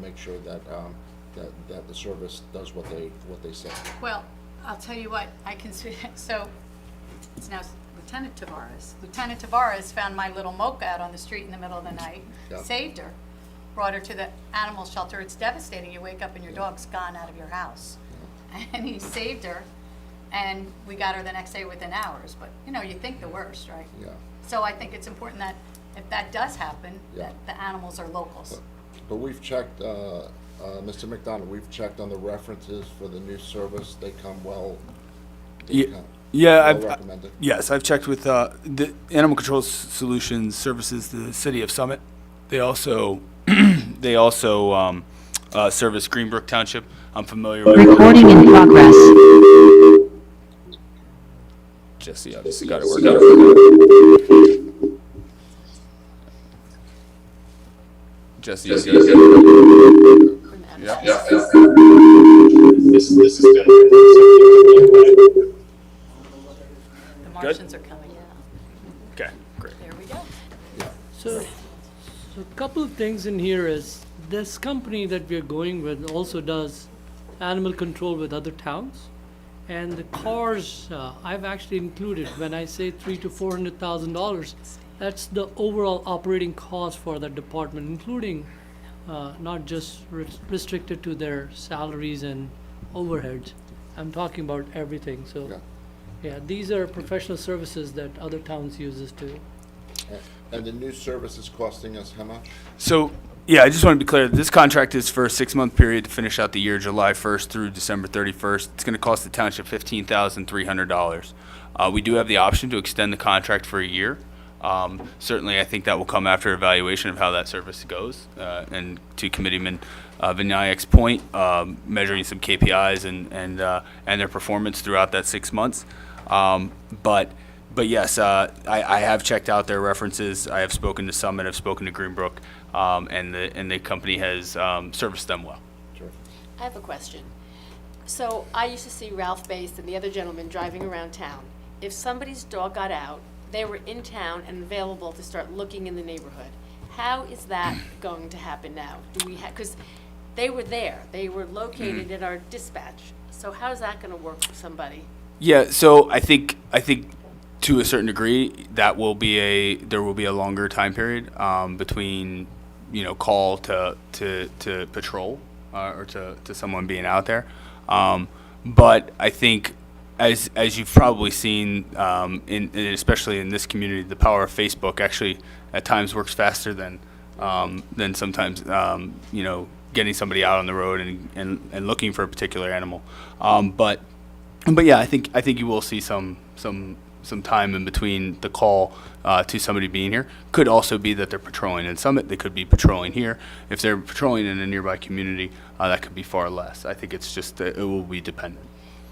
make sure that, that the service does what they say. Well, I'll tell you what, I can see, so it's now Lieutenant Tavares. Lieutenant Tavares found my little mocha out on the street in the middle of the night, Yeah. saved her, brought her to the animal shelter. It's devastating. You wake up and your dog's gone out of your house. And he saved her, and we got her the next day within hours. But, you know, you think the worst, right? Yeah. So I think it's important that if that does happen, Yeah. that the animals are locals. But we've checked, Mr. McDonald, we've checked on the references for the new service. They come well. Yeah, well recommended. yes, I've checked with the Animal Control Solutions Services, the City of Summit. They also service Brook Township. I'm familiar with. Recording in progress. Jesse obviously got it worked out. Jesse. Yeah. This is going to The Martians are coming out. Okay, great. There we go. So a couple of things in here is, this company that we're going with also does animal control with other towns. And the cars, I've actually included, when I say $300,000 to $400,000, that's the overall operating cost for that department, including not just restricted to their salaries and overheads. I'm talking about everything, so. Yeah. Yeah, these are professional services that other towns uses too. And the new service is costing us how much? So, yeah, I just want to be clear. This contract is for a 6-month period to finish out the year, July 1st through December 31st. It's going to cost the township $15,300. We do have the option to extend the contract for a year. Certainly, I think that will come after evaluation of how that service goes. And to Committeeman Vinayak's point, measuring some KPIs and their performance throughout that 6 months. But yes, I have checked out their references. I have spoken to Summit. I've spoken to Greenbrook, and the company has serviced them well. Sure. I have a question. So I used to see Ralph Bass and the other gentleman driving around town. If somebody's dog got out, they were in town and available to start looking in the neighborhood. How is that going to happen now? Do we have, because they were there, they were located at our dispatch. So how is that going to work for somebody? Yeah, so I think to a certain degree there will be a longer time period between call to patrol or to someone being out there, but I think as you've probably seen especially in this community, the power of Facebook actually at times works faster than sometimes getting somebody out on the road and looking for a particular animal, but yeah, I think you will see some time in between the call to somebody being here. Could also be that they're patrolling in Summit. They could be patrolling here. If they're patrolling in a nearby community, that could be far less. I think it's just it will be dependent.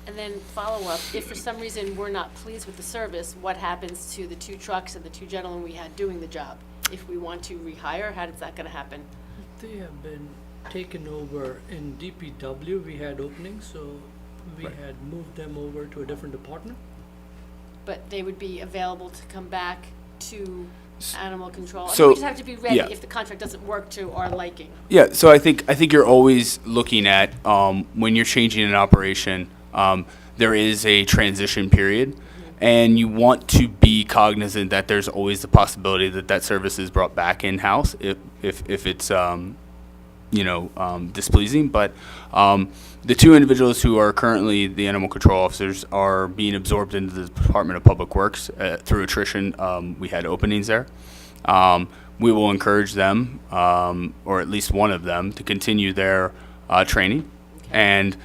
And then follow up, if for some reason we're not pleased with the service, what happens to the 2 trucks and the 2 gentlemen we had doing the job? If we want to rehire, how is that going to happen? They have been taken over in DPW. We had openings, so we Right. had moved them over to a different department. But they would be available to come back to animal control? so, We just have to be ready yeah. if the contract doesn't work to our liking. Yeah, so I think you're always looking at when you're changing an operation, there is a transition period, and you want to be cognizant that there's always the possibility that service is brought back in house if it's displeasing. But the 2 individuals who are currently the animal control officers are being absorbed into the Department of Public Works through attrition. We had openings there. We will encourage them, or at least one of them, to continue their training. And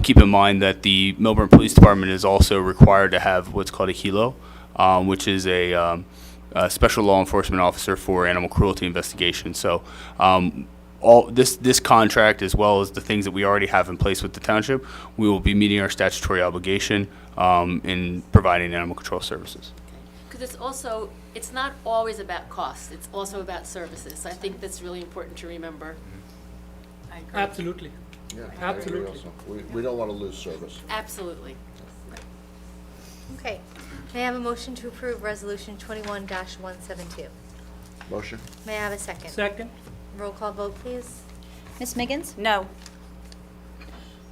keep in mind that the Millburn Police Department is also required to have what's called a HELO, which is a special law enforcement officer for animal cruelty investigation. So all this contract, as well as the things that we already have in place with the township, we will be meeting our statutory obligation in providing animal control services. Because it's not always about cost, it's also about services. I think that's really important to remember. I agree. Absolutely. Yeah, I agree Absolutely. also. We don't want to lose service. Absolutely. Okay, may I have a motion to approve Resolution 21-172? Motion? May I have a second? Second? Roll call vote, please. Ms. Miggins? No.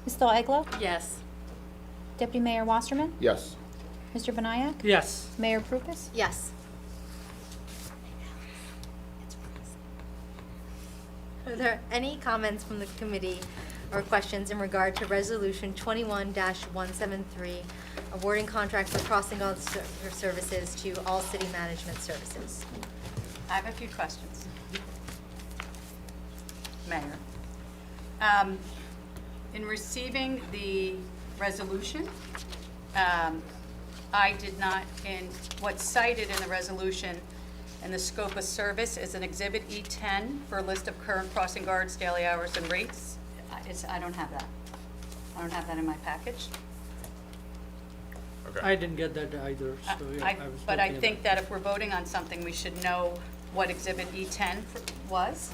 Ms. Eglo? Yes. Deputy Mayor Wasserman? Yes. Mr. Banayak? Yes. Mayor Prupus? Yes. Are there any comments from the committee or questions in regard to Resolution 21-173, awarding contract for crossing guard services to All City Management Services? I have a few questions. Mayor, in receiving the resolution, I did not, in what's cited in the resolution and the scope of service is an Exhibit E10 for a list of current crossing guards, daily hours, and rates. I don't have that. I don't have that in my package. I didn't get that either, so yeah, I was But I looking at think that if we're voting on something, we should know what Exhibit E10 was,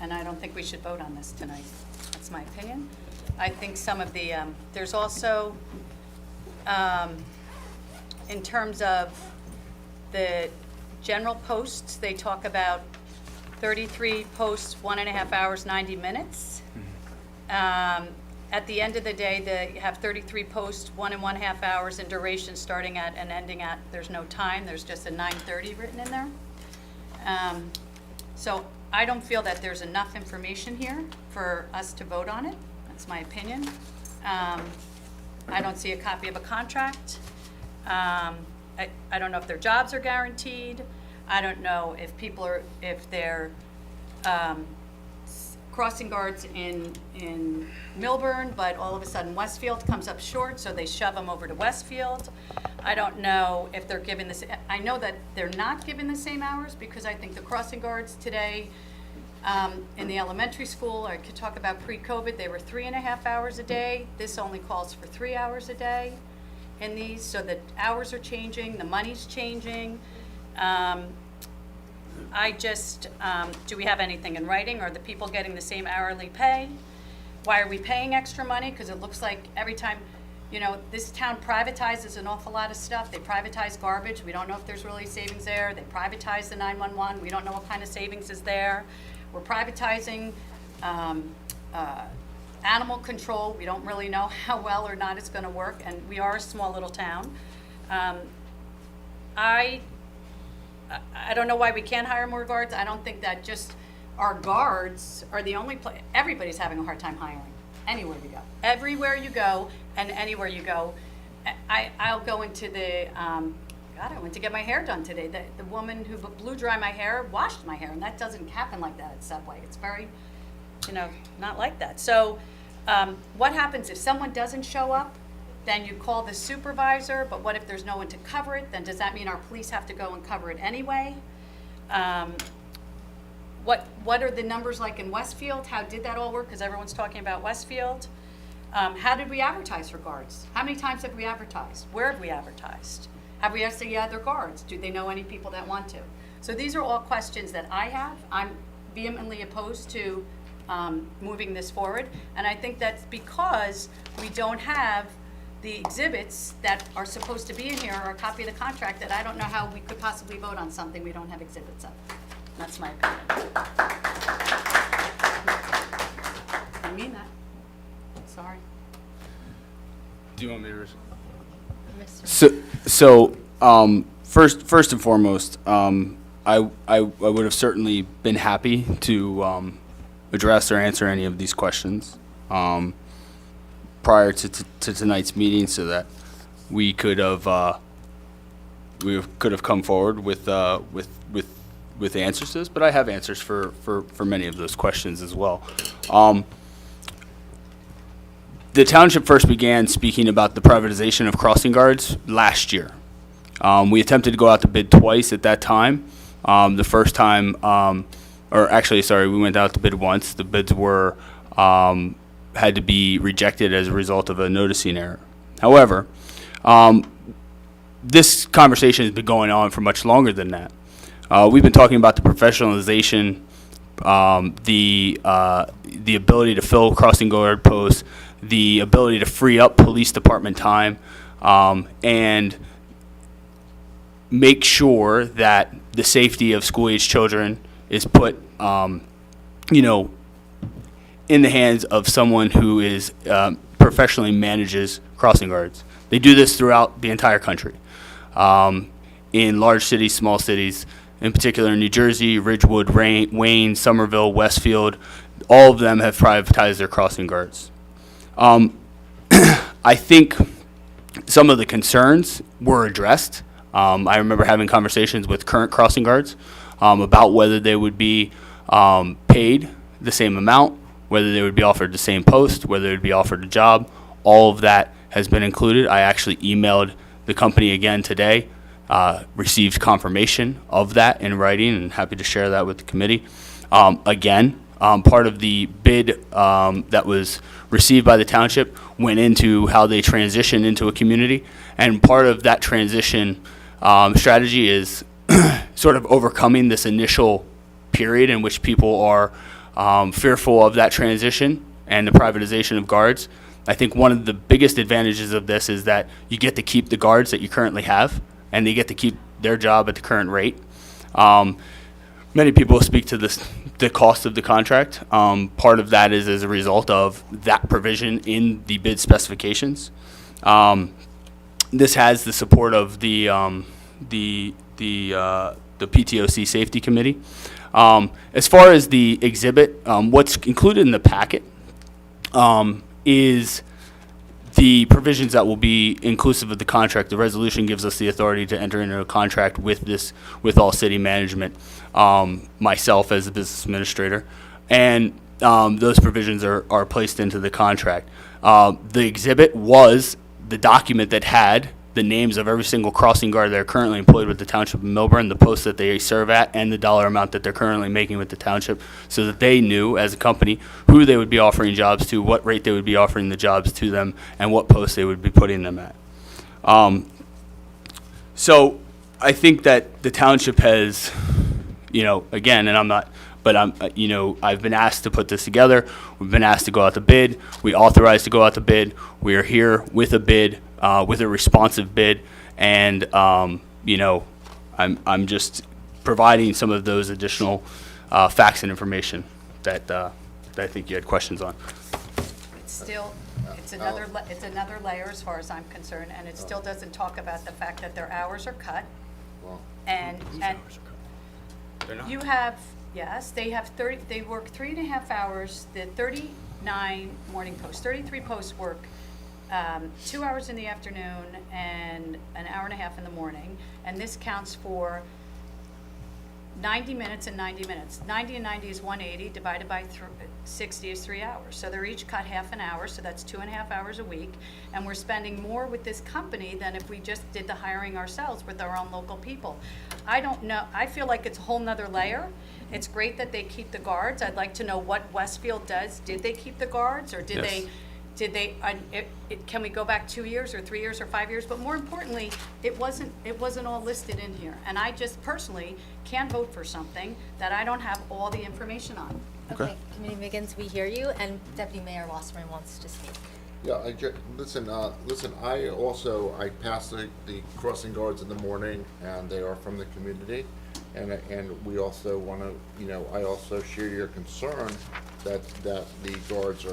and I don't think we should vote on this tonight. That's my opinion. I think some of the, there's also, in terms of the general posts, they talk about 33 posts, 1.5 hours, 90 minutes. At the end of the day, they have 33 posts, 1.5 hours in duration, starting at and ending at, there's no time, there's just a 9:30 written in there. So I don't feel that there's enough information here for us to vote on it. That's my opinion. I don't see a copy of a contract. I don't know if their jobs are guaranteed. I don't know if people are, if they're crossing guards in Millburn, but all of a sudden Westfield comes up short, so they shove them over to Westfield. I don't know if they're given this, I know that they're not given the same hours, because I think the crossing guards today in the elementary school, I could talk about pre-COVID, they were 3.5 hours a day. This only calls for 3 hours a day in these, so the hours are changing, the money's changing. I just, do we have anything in writing? Are the people getting the same hourly pay? Why are we paying extra money? Because it looks like every time, you know, this town privatizes an awful lot of stuff. They privatize garbage. We don't know if there's really savings there. They privatize the 911. We don't know what kind of savings is there. We're privatizing animal control. We don't really know how well or not it's going to work, and we are a small little town. I don't know why we can't hire more guards. I don't think that just our guards are the only place. Everybody's having a hard time hiring anywhere you go. Everywhere you go and anywhere you go. I'll go into the, God, I went to get my hair done today. The woman who blew dry my hair washed my hair, and that doesn't happen like that at Subway. It's very, you know, not like that. So what happens if someone doesn't show up? Then you call the supervisor, but what if there's no one to cover it? Then does that mean our police have to go and cover it anyway? What are the numbers like in Westfield? How did that all work? Because everyone's talking about Westfield. How did we advertise for guards? How many times have we advertised? Where have we advertised? Have we asked the other guards? Do they know any people that want to? So these are all questions that I have. I'm vehemently opposed to moving this forward. And I think that's because we don't have the exhibits that are supposed to be in here, or a copy of the contract, that I don't know how we could possibly vote on something we don't have exhibits of. That's my opinion. I mean that. Sorry. Do you want me to? Mr. First and foremost, I would have certainly been happy to address or answer any of these questions prior to tonight's meeting, so that we could have come forward with answers to this. But I have answers for many of those questions as well. The township first began speaking about the privatization of crossing guards last year. We attempted to go out to bid twice at that time. The first time, we went out to bid once. The bids were had to be rejected as a result of a noticing error. However, this conversation has been going on for much longer than that. We've been talking about the professionalization, the ability to fill crossing guard posts, the ability to free up police department time, and make sure that the safety of school-age children is put, in the hands of someone who is professionally manages crossing guards. They do this throughout the entire country, in large cities, small cities, in particular in New Jersey, Ridgewood, Wayne, Somerville, Westfield. All of them have privatized their crossing guards. I think some of the concerns were addressed. I remember having conversations with current crossing guards about whether they would be paid the same amount, whether they would be offered the same post, whether they would be offered a job. All of that has been included. I actually emailed the company again today, received confirmation of that in writing, and happy to share that with the committee. Again, part of the bid that was received by the township went into how they transition into a community, and part of that transition strategy is sort of overcoming this initial period in which people are fearful of that transition and the privatization of guards. I think one of the biggest advantages of this is that you get to keep the guards that you currently have, and they get to keep their job at the current rate. Many people speak to the cost of the contract. Part of that is as a result of that provision in the bid specifications. This has the support of the PTOC Safety Committee. As far as the exhibit, what's included in the packet is the provisions that will be inclusive of the contract. The resolution gives us the authority to enter into a contract with all city management, myself as the business administrator, and those provisions are placed into the contract. The exhibit was the document that had the names of every single crossing guard that are currently employed with the Township of Millburn, the posts that they serve at, and the dollar amount that they're currently making with the township, so that they knew as a company who they would be offering jobs to, what rate they would be offering the jobs to them, and what posts they would be putting them at. So I think that the township has, again, and I'm not, but I've been asked to put this together. We've been asked to go out to bid. We authorized to go out to bid. We are here with a bid, with a responsive bid, and I'm just providing some of those additional facts and information that I think you had questions on. It's another layer as far as I'm concerned, and it still doesn't talk about the fact that their hours are cut. Well, And They're not. you have, yes, they work 3.5 hours, the 39 morning posts, 33 posts work 2 hours in the afternoon and an hour and a half in the morning, and this counts for 90 minutes and 90 minutes. 90 and 90 is 180, divided by 60 is 3 hours. So they're each cut half an hour, so that's 2.5 hours a week, and we're spending more with this company than if we just did the hiring ourselves with our own local people. I don't know, I feel like it's a whole nother layer. It's great that they keep the guards. I'd like to know what Westfield does. Did they keep the guards, or did Yes. can we go back 2 years or 3 years or 5 years? But more importantly, it wasn't all listed in here. And I just personally can't vote for something that I don't have all the information on. Okay, Committee Miggins, we hear you, and Deputy Mayor Wasserman wants to speak. Yeah, listen, I pass the crossing guards in the morning, and they are from the community. And we also want to, I also share your concern that the guards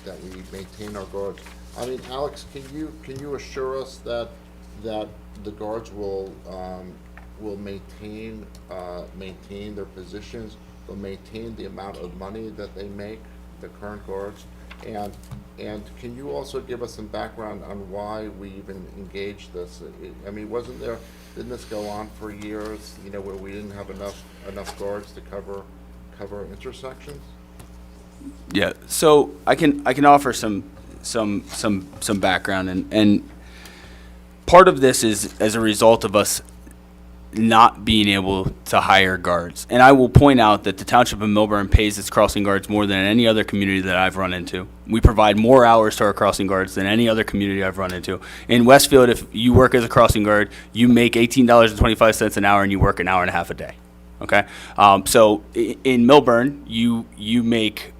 that we maintain our guards. I mean, Alex, can you assure us that the guards will maintain their positions, will maintain the amount of money that they make, the current guards? And can you also give us some background on why we even engaged this? I mean, didn't this go on for years, where we didn't have enough guards to cover intersections? Yeah, so I can offer some background, and part of this is as a result of us not being able to hire guards. And I will point out that the Township of Millburn pays its crossing guards more than any other community that I've run into. We provide more hours to our crossing guards than any other community I've run into. In Westfield, if you work as a crossing guard, you make $18.25 an hour, and you work an hour and a half a day. Okay, so in Millburn, you make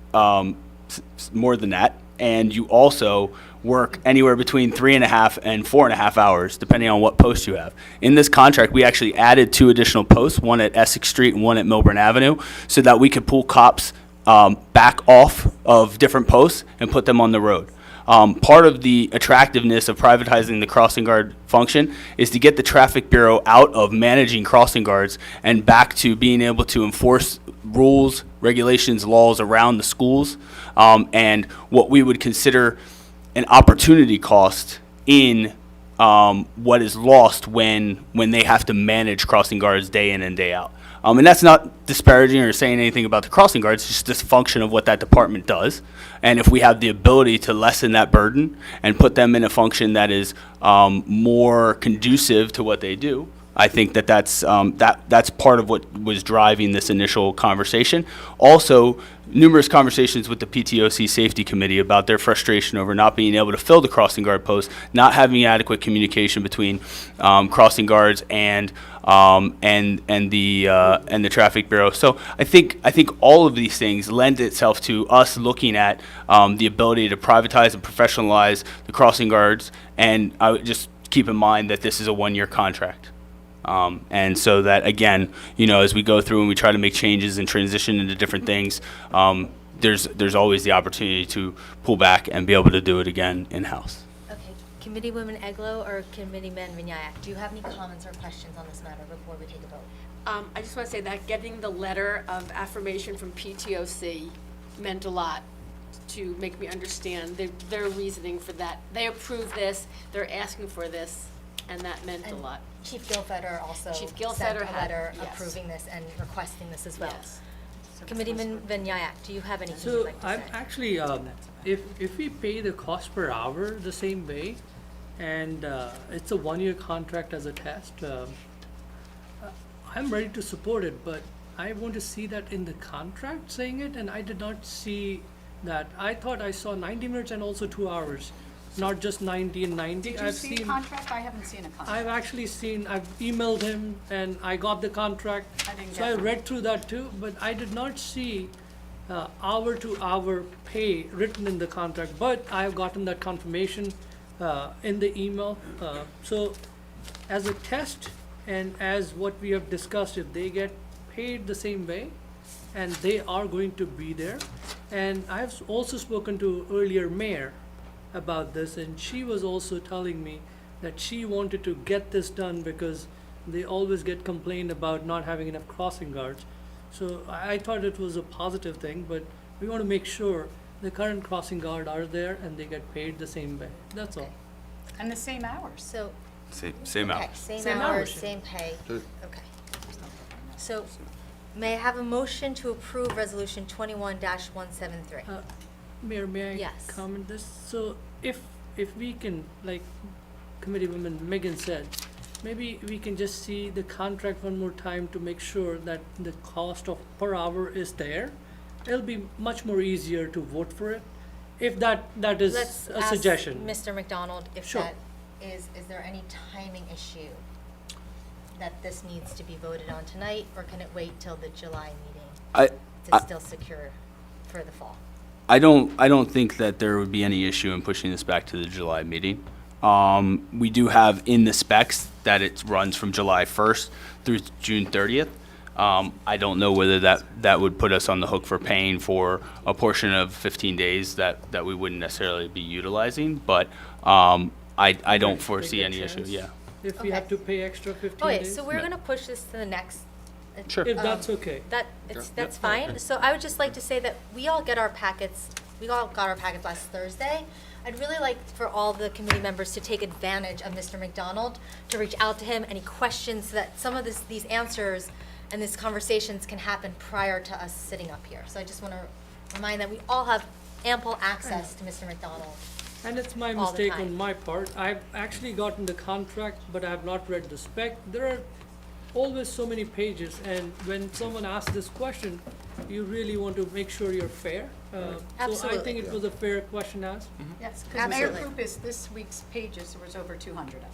more than that, and you also work anywhere between 3.5 and 4.5 hours, depending on what post you have. In this contract, we actually added 2 additional posts, one at Essex Street and one at Millburn Avenue, so that we could pull cops back off of different posts and put them on the road. Part of the attractiveness of privatizing the crossing guard function is to get the traffic bureau out of managing crossing guards and back to being able to enforce rules, regulations, laws around the schools, and what we would consider an opportunity cost in what is lost when they have to manage crossing guards day in and day out. And that's not disparaging or saying anything about the crossing guards, it's just a function of what that department does. And if we have the ability to lessen that burden and put them in a function that is more conducive to what they do, I think that's part of what was driving this initial conversation. Also, numerous conversations with the PTOC Safety Committee about their frustration over not being able to fill the crossing guard post, not having adequate communication between crossing guards and the traffic bureau. So I think all of these things lend itself to us looking at the ability to privatize and professionalize the crossing guards, and I would just keep in mind that this is a one-year contract. And so that, again, as we go through and we try to make changes and transition into different things, there's always the opportunity to pull back and be able to do it again in-house. Okay, Committeewoman Eglo or Committeeman Vinayak, do you have any comments or questions on this matter before we take a vote? I just want to say that getting the letter of affirmation from PTOC meant a lot to make me understand their reasoning for that. They approved this, they're asking for this, and that meant a lot. Chief Gilfeder also Chief sent Gilfeder a letter yes. approving this and requesting this as well. Yes. Committeeman Vinayak, do you have anything you'd So like to I'm say? actually, if we pay the cost per hour the same way, and it's a one-year contract as a test, I'm ready to support it, but I want to see that in the contract saying it, and I did not see that. I thought I saw 90 minutes and also 2 hours, not just 90 and 90. Did you see a contract? I haven't seen a contract. I've actually seen, I've emailed him and I got the contract. I didn't So get I one. read through that too, but I did not see hour to hour pay written in the contract, but I've gotten that confirmation in the email. So as a test and as what we have discussed, if they get paid the same way and they are going to be there. And I've also spoken to earlier mayor about this, and she was also telling me that she wanted to get this done because they always get complained about not having enough crossing guards. So I thought it was a positive thing, but we want to make sure the current crossing guard are there and they get paid the same way. That's all. And the same hours. So, Same okay, out. same Same hours, hours. same pay. Good. Okay. So, may I have a motion to approve Resolution 21-173? Mayor, may I Yes. comment this? So if we can, like Committeewoman Megan said, maybe we can just see the contract one more time to make sure that the cost of per hour is there. It'll be much more easier to vote for it, if that is Let's a ask Suggestion. Mr. McDonald if Sure. that is there any timing issue that this needs to be voted on tonight, or can it wait till the July meeting to still secure for the fall? I don't think that there would be any issue in pushing this back to the July meeting. We do have in the specs that it runs from July 1st through June 30th. I don't know whether that would put us on the hook for paying for a portion of 15 days that we wouldn't necessarily be utilizing, but I don't foresee Take a any issue, chance. yeah. If we Okay. have to pay extra 15 Okay, days. so we're gonna push this to the next. Sure. If that's okay. That's fine. So I would just like to say that we all got our packets last Thursday. I'd really like for all the committee members to take advantage of Mr. McDonald, to reach out to him, any questions, so that some of these answers and these conversations can happen prior to us sitting up here. So I just want to remind that we all have ample access to Mr. McDonald. And it's my all the mistake time. on my part. I've actually gotten the contract, but I have not read the spec. There are always so many pages, and when someone asks this question, you really want to make sure you're fair. So I Absolutely. think it was a fair question asked. Yes, because Mayor Absolutely. Krupas, this week's pages, there was over 200 of them,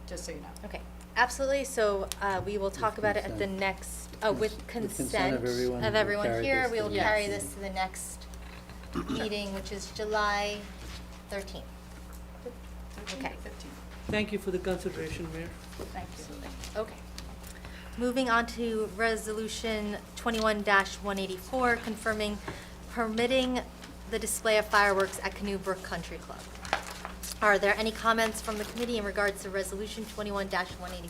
just so you know. Okay, absolutely. So we will talk about it at the next, with consent of everyone, we'll of everyone carry here. this We will to the carry next this to the next meeting, which is July 13th. Okay. 15. Thank you for the consideration, Mayor. Thank you. Okay. Moving on to Resolution 21-184, confirming permitting the display of fireworks at Canoe Brook Country Club. Are there any comments from the committee in regards to Resolution 21-184?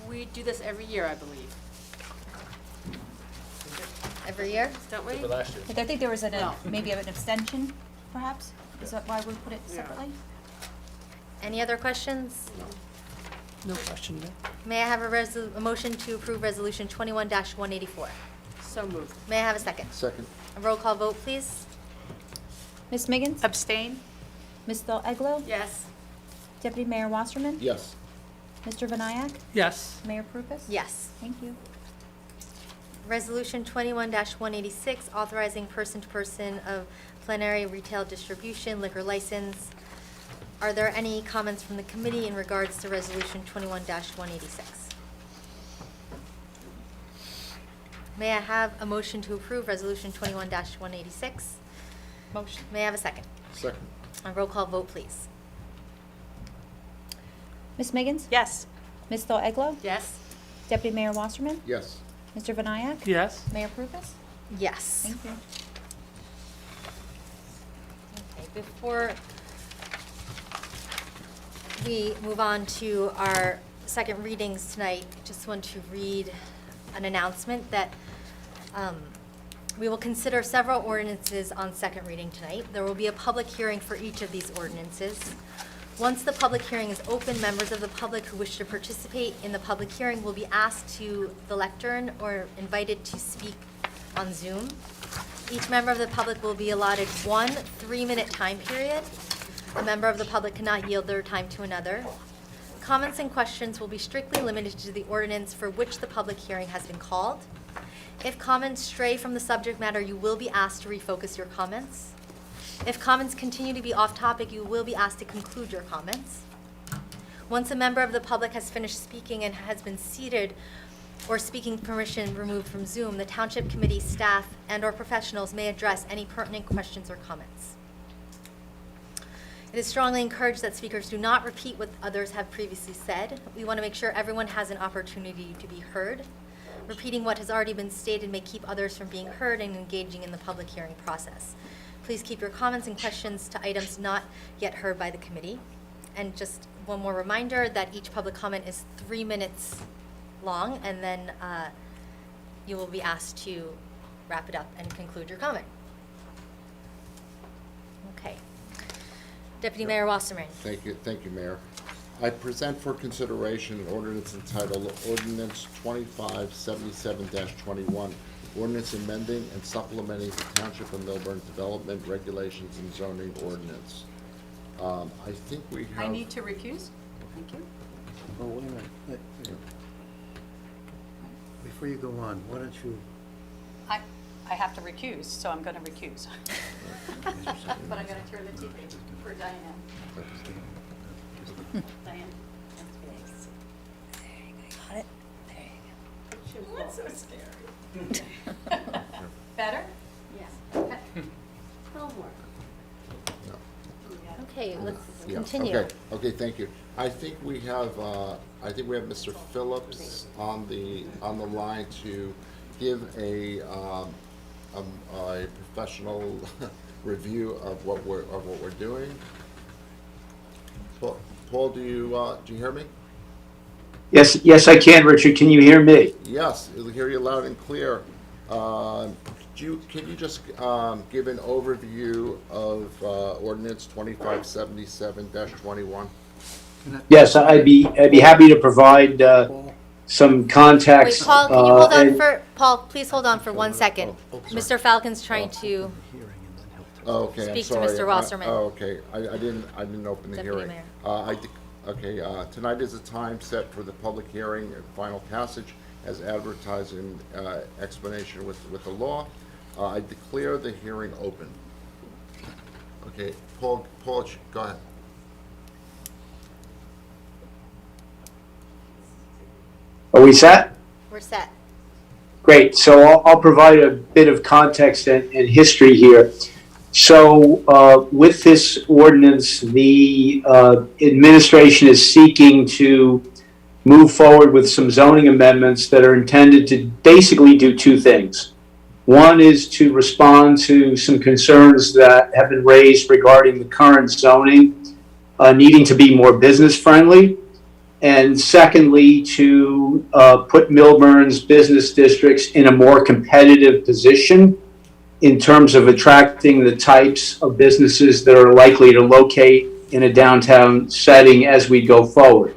We do this every year, I believe, Every year? don't we? I think there was No. maybe an abstention, perhaps? Is that why we put it separately? Any other questions? No question there. May I have a motion to approve Resolution 21-184? So moved. May I have a second? Second. A roll call vote, please. Ms. Miggins? Abstain? Ms. Eglo? Yes. Deputy Mayor Wasserman? Yes. Mr. Vinayak? Yes. Mayor Prupus? Yes. Thank you. Resolution 21-186, authorizing person-to-person of plenary retail distribution liquor license. Are there any comments from the committee in regards to Resolution 21-186? May I have a motion to approve Resolution 21-186? Motion. May I have a second? Second. A roll call vote, please. Ms. Miggins? Yes. Ms. Eglo? Yes. Deputy Mayor Wasserman? Yes. Mr. Vinayak? Yes. Mayor Prupus? Yes. Thank you. Okay, before we move on to our second readings tonight, I just want to read an announcement that we will consider several ordinances on second reading tonight. There will be a public hearing for each of these ordinances. Once the public hearing is open, members of the public who wish to participate in the public hearing will be asked to the lectern or invited to speak on Zoom. Each member of the public will be allotted one 3-minute time period. A member of the public cannot yield their time to another. Comments and questions will be strictly limited to the ordinance for which the public hearing has been called. If comments stray from the subject matter, you will be asked to refocus your comments. If comments continue to be off topic, you will be asked to conclude your comments. Once a member of the public has finished speaking and has been seated or speaking permission removed from Zoom, the Township Committee staff and/or professionals may address any pertinent questions or comments. It is strongly encouraged that speakers do not repeat what others have previously said. We want to make sure everyone has an opportunity to be heard. Repeating what has already been stated may keep others from being heard and engaging in the public hearing process. Please keep your comments and questions to items not yet heard by the committee. And just one more reminder that each public comment is 3 minutes long, and then you will be asked to wrap it up and conclude your comment. Okay. Deputy Mayor Wasserman. Thank you, Mayor. I present for consideration an ordinance entitled Ordinance 2577-21, ordinance amending and supplementing the Township of Millburn Development Regulations and Zoning Ordinance. I think we have. I need to recuse? Thank you. Oh, wait a minute. Before you go on, why don't you, I have to recuse, so I'm going to recuse. But I'm going to turn the TV for Diane. Diane. Got it? That's so scary. Better? Yes. Okay. A little more. Okay, let's Yeah, continue. Okay, thank you. I think we have Mr. Phillips on the line to give a professional review of what we're doing. Paul, do you hear me? Yes, I can, Richard. Can you hear me? Yes, we'll hear you loud and clear. Can you just give an overview of ordinance 2577-21? Yes, I'd be happy to provide some Wait, context. Paul, can you hold on and- for, Paul, please hold on for 1 second. Oh, Mr. Falcon's trying to, Oh, okay, I'm Speak to sorry. Mr. Wasserman. Oh, okay, I didn't open the Deputy hearing. Mayor. Tonight is the time set for the public hearing and final passage as advertised in explanation with the law. I declare the hearing open. Okay, Paul, go ahead. Are we set? we're set. Great. So I'll provide a bit of context and history here. So with this ordinance, the administration is seeking to move forward with some zoning amendments that are intended to basically do two things. One is to respond to some concerns that have been raised regarding the current zoning needing to be more business friendly. And secondly, to put Millburn's business districts in a more competitive position in terms of attracting the types of businesses that are likely to locate in a downtown setting as we go forward.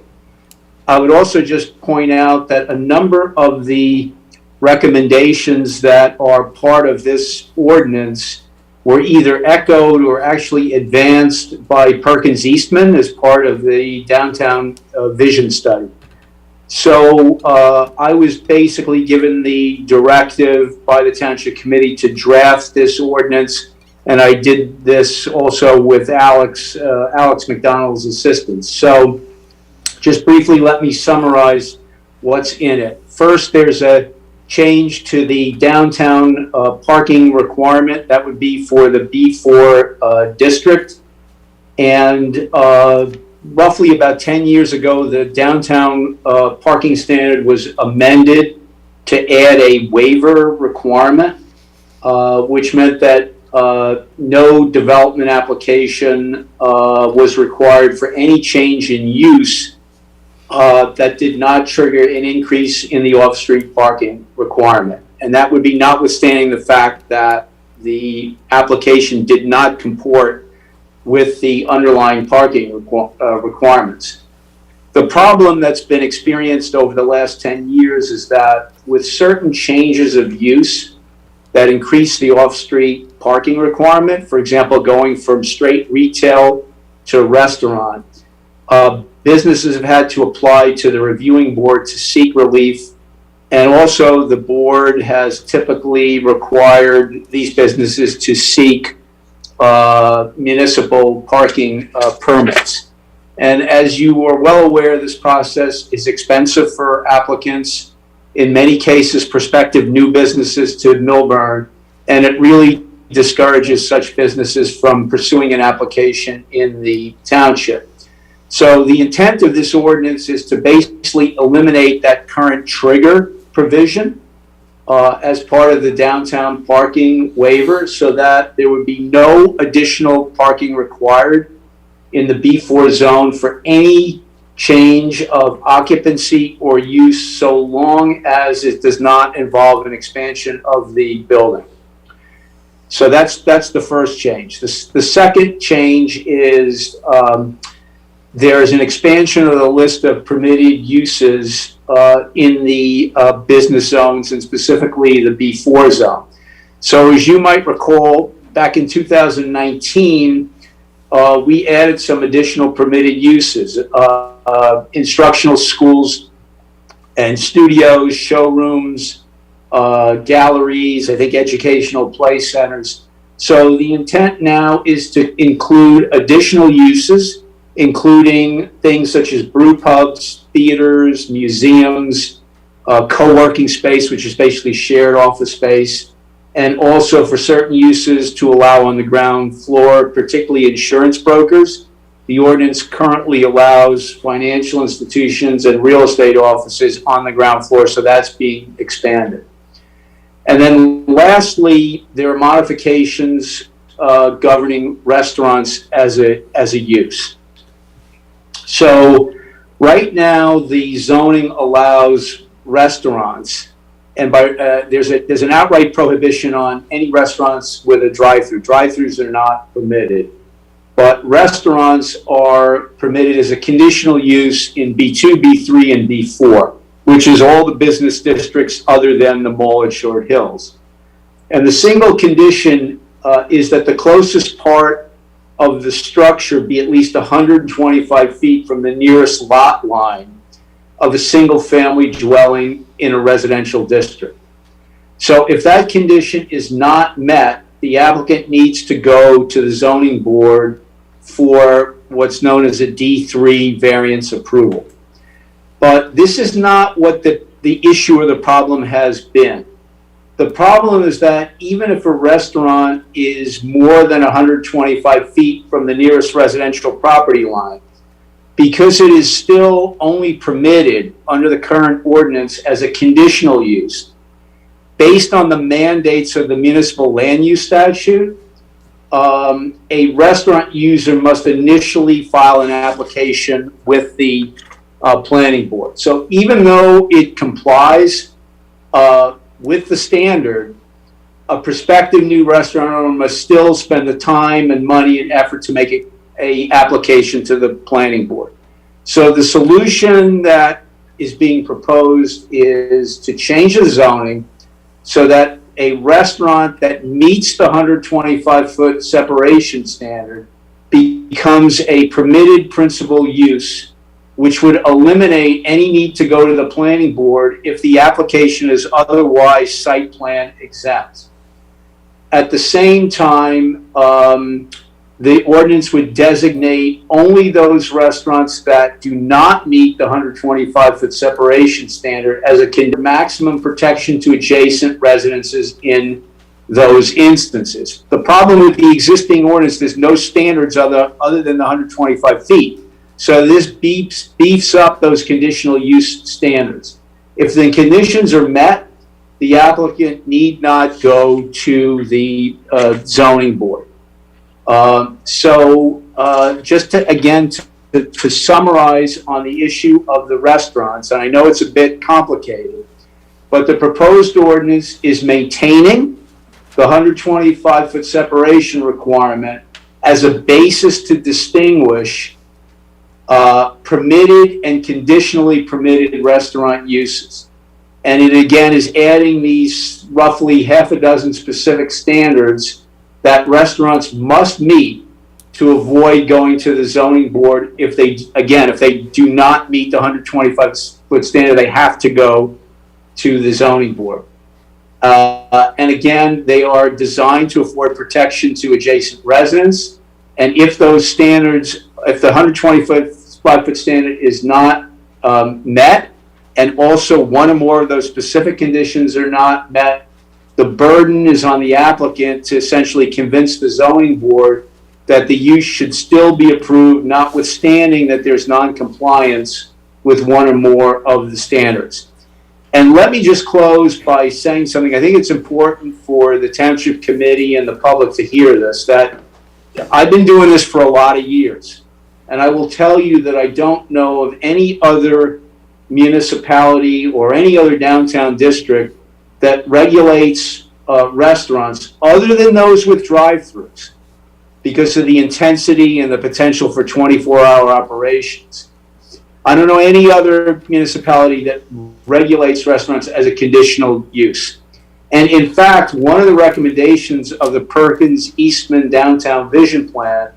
I would also just point out that a number of the recommendations that are part of this ordinance were either echoed or actually advanced by Perkins Eastman as part of the downtown vision study. So I was basically given the directive by the Township Committee to draft this ordinance, and I did this also with Alex McDonald's assistance. So just briefly, let me summarize what's in it. First, there's a change to the downtown parking requirement. That would be for the B4 district. And roughly about 10 years ago, the downtown parking standard was amended to add a waiver requirement, which meant that no development application was required for any change in use that did not trigger an increase in the off-street parking requirement. And that would be notwithstanding the fact that the application did not comport with the underlying parking requirements. The problem that's been experienced over the last 10 years is that with certain changes of use that increase the off-street parking requirement, for example, going from straight retail to restaurant, businesses have had to apply to the reviewing board to seek relief, and also the board has typically required these businesses to seek municipal parking permits. And as you are well aware, this process is expensive for applicants, in many cases prospective new businesses to Millburn, and it really discourages such businesses from pursuing an application in the township. So the intent of this ordinance is to basically eliminate that current trigger provision as part of the downtown parking waiver, so that there would be no additional parking required in the B4 zone for any change of occupancy or use, so long as it does not involve an expansion of the building. So that's the first change. The second change is there's an expansion of the list of permitted uses in the business zones, and specifically the B4 zone. So as you might recall, back in 2019, we added some additional permitted uses, instructional schools and studios, showrooms, galleries, I think educational play centers. So the intent now is to include additional uses, including things such as brew pubs, theaters, museums, co-working space, which is basically shared office space, and also for certain uses to allow on the ground floor, particularly insurance brokers. The ordinance currently allows financial institutions and real estate offices on the ground floor, so that's being expanded. And then lastly, there are modifications governing restaurants as a use. So right now, the zoning allows restaurants, and there's an outright prohibition on any restaurants with a drive-through. Drive-throughs are not permitted, but restaurants are permitted as a conditional use in B2, B3, and B4, which is all the business districts other than the Mall at Short Hills. And the single condition is that the closest part of the structure be at least 125 feet from the nearest lot line of a single family dwelling in a residential district. So if that condition is not met, the applicant needs to go to the zoning board for what's known as a D3 variance approval. But this is not what the issue or the problem has been. The problem is that even if a restaurant is more than 125 feet from the nearest residential property line, because it is still only permitted under the current ordinance as a conditional use, based on the mandates of the municipal land use statute, a restaurant user must initially file an application with the planning board. So even though it complies with the standard, a prospective new restaurant owner must still spend the time and money and effort to make a application to the planning board. So the solution that is being proposed is to change the zoning so that a restaurant that meets the 125-foot separation standard becomes a permitted principal use, which would eliminate any need to go to the planning board if the application is otherwise site plan exempt. At the same time, the ordinance would designate only those restaurants that do not meet the 125-foot separation standard as a maximum protection to adjacent residences in those instances. The problem with the existing ordinance, there's no standards other than the 125 feet. So this beefs up those conditional use standards. If the conditions are met, the applicant need not go to the zoning board. Just to summarize on the issue of the restaurants, and I know it's a bit complicated, but the proposed ordinance is maintaining the 125-foot separation requirement as a basis to distinguish permitted and conditionally permitted restaurant uses. And it again is adding these roughly half a dozen specific standards that restaurants must meet to avoid going to the zoning board. If they do not meet the 125-foot standard, they have to go to the zoning board. And again, they are designed to afford protection to adjacent residents. And if those standards, if the 125-foot standard is not met, and also one or more of those specific conditions are not met, the burden is on the applicant to essentially convince the zoning board that the use should still be approved, notwithstanding that there's non-compliance with one or more of the standards. And let me just close by saying something. I think it's important for the Township Committee and the public to hear this, that I've been doing this for a lot of years. And I will tell you that I don't know of any other municipality or any other downtown district that regulates restaurants other than those with drive-thrus because of the intensity and the potential for 24-hour operations. I don't know any other municipality that regulates restaurants as a conditional use. And in fact, one of the recommendations of the Perkins-Eastman Downtown Vision Plan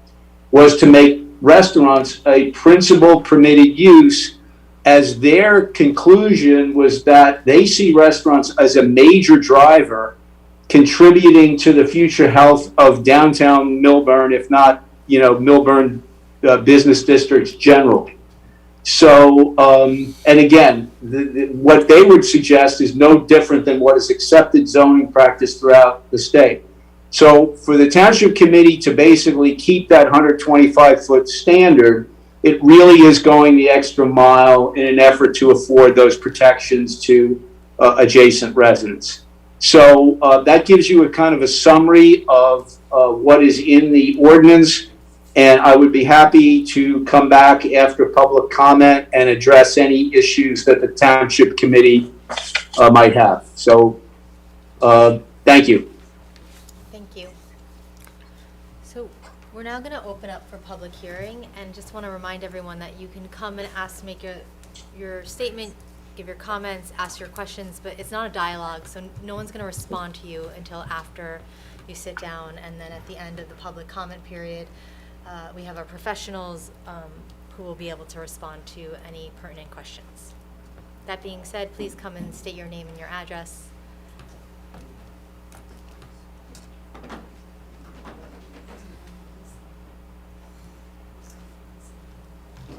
was to make restaurants a principal permitted use, as their conclusion was that they see restaurants as a major driver contributing to the future health of downtown Millburn, if not, Millburn business districts generally. So, and again, what they would suggest is no different than what is accepted zoning practice throughout the state. So for the Township Committee to basically keep that 125-foot standard, it really is going the extra mile in an effort to afford those protections to adjacent residents. So that gives you a kind of a summary of what is in the ordinance, and I would be happy to come back after public comment and address any issues that the Township Committee might have. So thank you. Thank you. So we're now going to open up for public hearing, and just want to remind everyone that you can come and make your statement, give your comments, ask your questions, but it's not a dialogue, so no one's going to respond to you until after you sit down, and then at the end of the public comment period, we have our professionals who will be able to respond to any pertinent questions. That being said, please come and state your name and your address.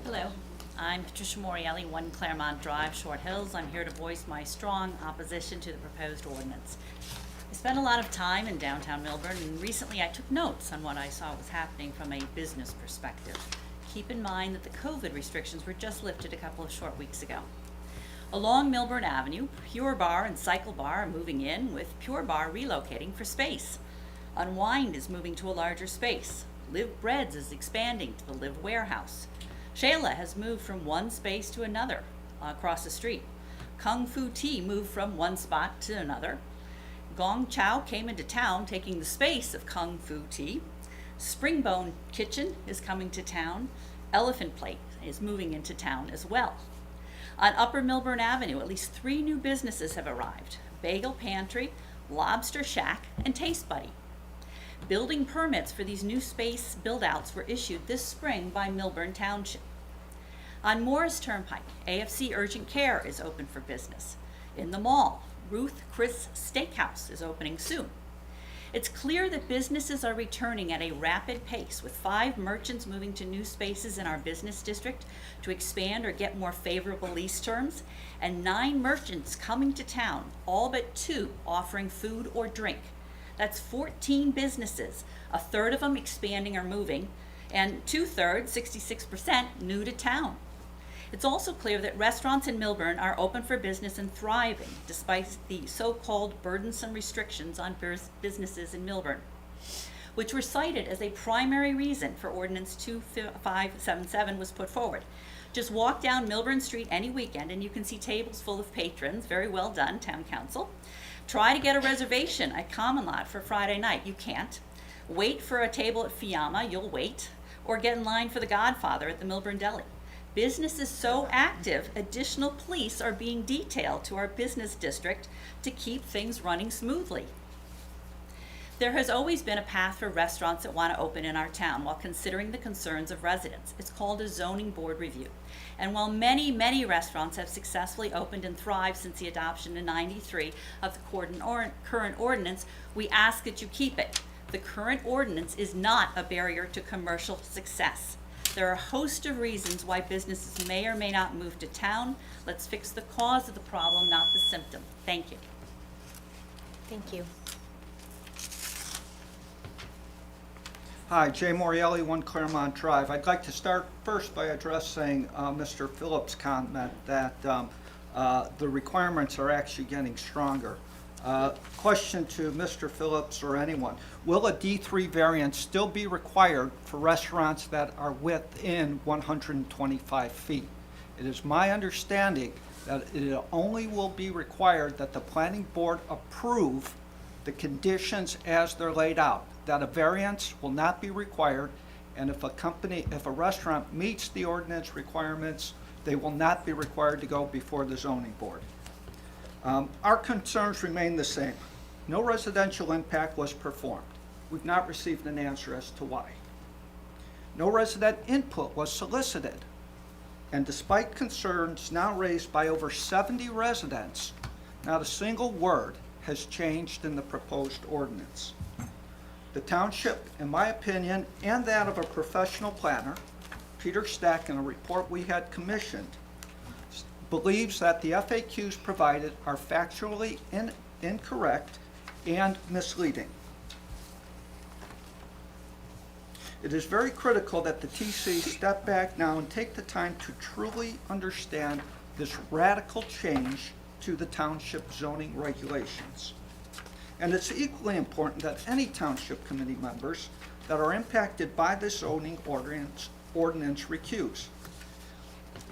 Hello, I'm Patricia Morielli, 1 Claremont Drive, Short Hills. I'm here to voice my strong opposition to the proposed ordinance. I spent a lot of time in downtown Millburn, and recently I took notes on what I saw was happening from a business perspective. keep in mind that the COVID restrictions were just lifted a couple of short weeks ago. Along Millburn Avenue, Pure Bar and Cycle Bar are moving in, with Pure Bar relocating for space. Unwind is moving to a larger space. Live Breads is expanding to the Live Warehouse. Shayla has moved from one space to another across the street. Kung Fu Tea moved from one spot to another. Gong Chow came into town, taking the space of Kung Fu Tea. Springbone Kitchen is coming to town. Elephant Plate is moving into town as well. On Upper Millburn Avenue, at least 3 new businesses have arrived: Bagel Pantry, Lobster Shack, and Taste Buddy. Building permits for these new space build-outs were issued this spring by Millburn Township. On Morris Turnpike, AFC Urgent Care is open for business. In the mall, Ruth Chris Steakhouse is opening soon. It's clear that businesses are returning at a rapid pace, with 5 merchants moving to new spaces in our business district to expand or get more favorable lease terms, and 9 merchants coming to town, all but 2 offering food or drink. That's 14 businesses, a third of them expanding or moving, and 2/3, 66%, new to town. It's also clear that restaurants in Millburn are open for business and thriving, despite the so-called burdensome restrictions on businesses in Millburn, which were cited as a primary reason for Ordinance 2577 was put forward. Just walk down Millburn Street any weekend and you can see tables full of patrons. Very well done, Town Council. Try to get a reservation at Common Lot for Friday night. You can't. Wait for a table at Fiamma. You'll wait. Or get in line for the Godfather at the Millburn Deli. Business is so active, additional police are being detailed to our business district to keep things running smoothly. There has always been a path for restaurants that want to open in our town while considering the concerns of residents. It's called a zoning board review. And while many, many restaurants have successfully opened and thrived since the adoption in '93 of the current ordinance, we ask that you keep it. The current ordinance is not a barrier to commercial success. There are a host of reasons why businesses may or may not move to town. Let's fix the cause of the problem, not the symptom. Thank you. Thank you. Hi, Jay Morielli, 1 Claremont Drive. I'd like to start first by addressing Mr. Phillips' comment that the requirements are actually getting stronger. Question to Mr. Phillips or anyone: will a D3 variance still be required for restaurants that are within 125 feet? It is my understanding that it only will be required that the planning board approve the conditions as they're laid out, that a variance will not be required, and if a restaurant meets the ordinance requirements, they will not be required to go before the zoning board. Our concerns remain the same. No residential impact was performed. We've not received an answer as to why. No resident input was solicited. And despite concerns now raised by over 70 residents, not a single word has changed in the proposed ordinance. The township, in my opinion, and that of a professional planner, Peter Stack, in a report we had commissioned, believes that the FAQs provided are factually incorrect and misleading. It is very critical that the TC step back now and take the time to truly understand this radical change to the township zoning regulations. And it's equally important that any township committee members that are impacted by this zoning ordinance recuse.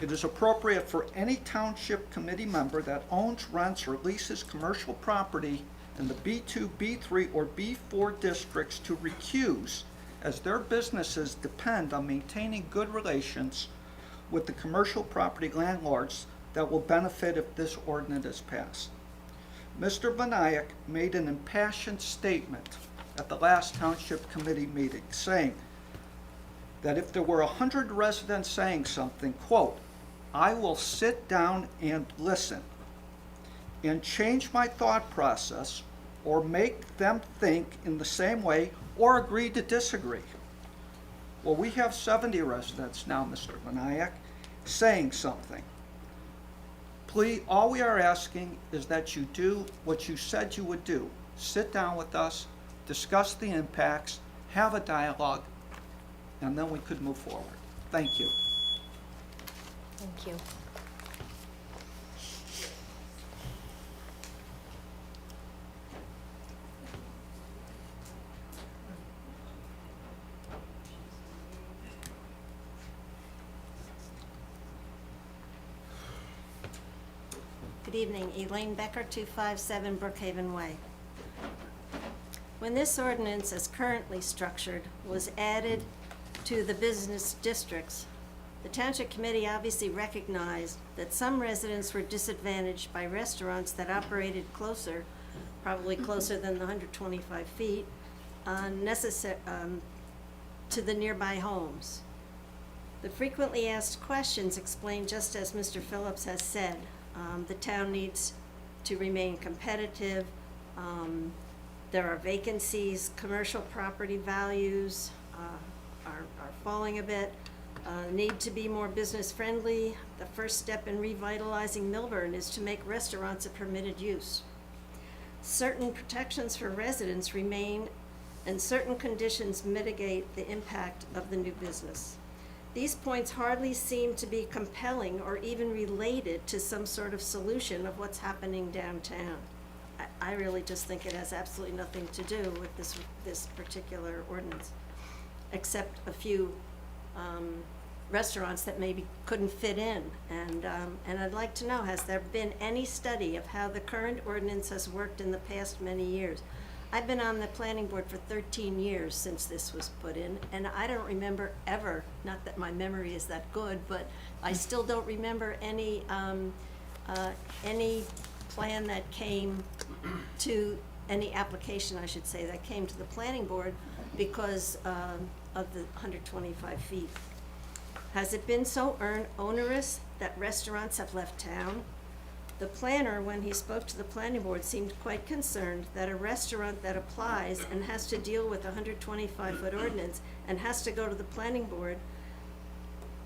It is appropriate for any township committee member that owns, rents, or leases commercial property in the B2, B3, or B4 districts to recuse, as their businesses depend on maintaining good relations with the commercial property landlords that will benefit if this ordinance is passed. Mr. Benayak made an impassioned statement at the last township committee meeting, saying that if there were 100 residents saying something, quote, I will sit down and listen and change my thought process or make them think in the same way or agree to disagree. Well, we have 70 residents now, Mr. Benayak, saying something. Please, all we are asking is that you do what you said you would do. Sit down with us, discuss the impacts, have a dialogue, and then we could move forward. Thank you. Thank you. Good evening, Elaine Becker, 257 Brookhaven Way. When this ordinance, as currently structured, was added to the business districts, the Township Committee obviously recognized that some residents were disadvantaged by restaurants that operated closer, probably closer than the 125 feet, to the nearby homes. The frequently asked questions explain just as Mr. Phillips has said. The town needs to remain competitive. There are vacancies, commercial property values are falling a bit, need to be more business friendly. The first step in revitalizing Millburn is to make restaurants a permitted use. Certain protections for residents remain, and certain conditions mitigate the impact of the new business. These points hardly seem to be compelling or even related to some sort of solution of what's happening downtown. I really just think it has absolutely nothing to do with this particular ordinance, except a few restaurants that maybe couldn't fit in. And I'd like to know, has there been any study of how the current ordinance has worked in the past many years? I've been on the planning board for 13 years since this was put in, and I don't remember ever, not that my memory is that good, but I still don't remember any plan that came to, any application, I should say, that came to the planning board because of the 125 feet. Has it been so onerous that restaurants have left town? The planner, when he spoke to the planning board, seemed quite concerned that a restaurant that applies and has to deal with a 125-foot ordinance and has to go to the planning board,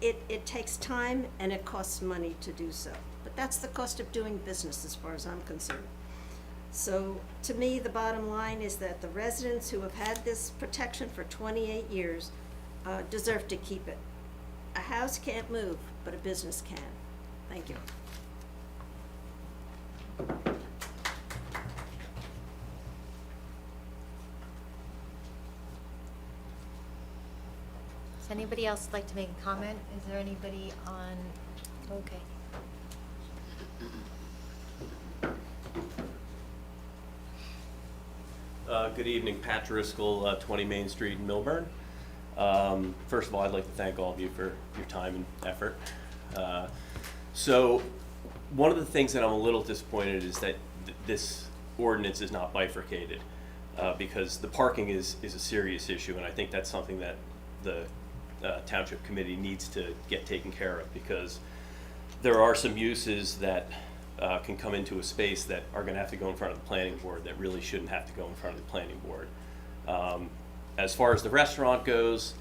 it takes time and it costs money to do so. But that's the cost of doing business as far as I'm concerned. So to me, the bottom line is that the residents who have had this protection for 28 years deserve to keep it. A house can't move, but a business can. Thank you. Does anybody else like to make a comment? Is there anybody on, okay. Good evening, Pat Driscoll, 20 Main Street in Millburn. First of all, I'd like to thank all of you for your time and effort. So one of the things that I'm a little disappointed is that this ordinance is not bifurcated because the parking is a serious issue, and I think that's something that the Township Committee needs to get taken care of, because there are some uses that can come into a space that are going to have to go in front of the planning board that really shouldn't have to go in front of the planning board. As far as the restaurant goes,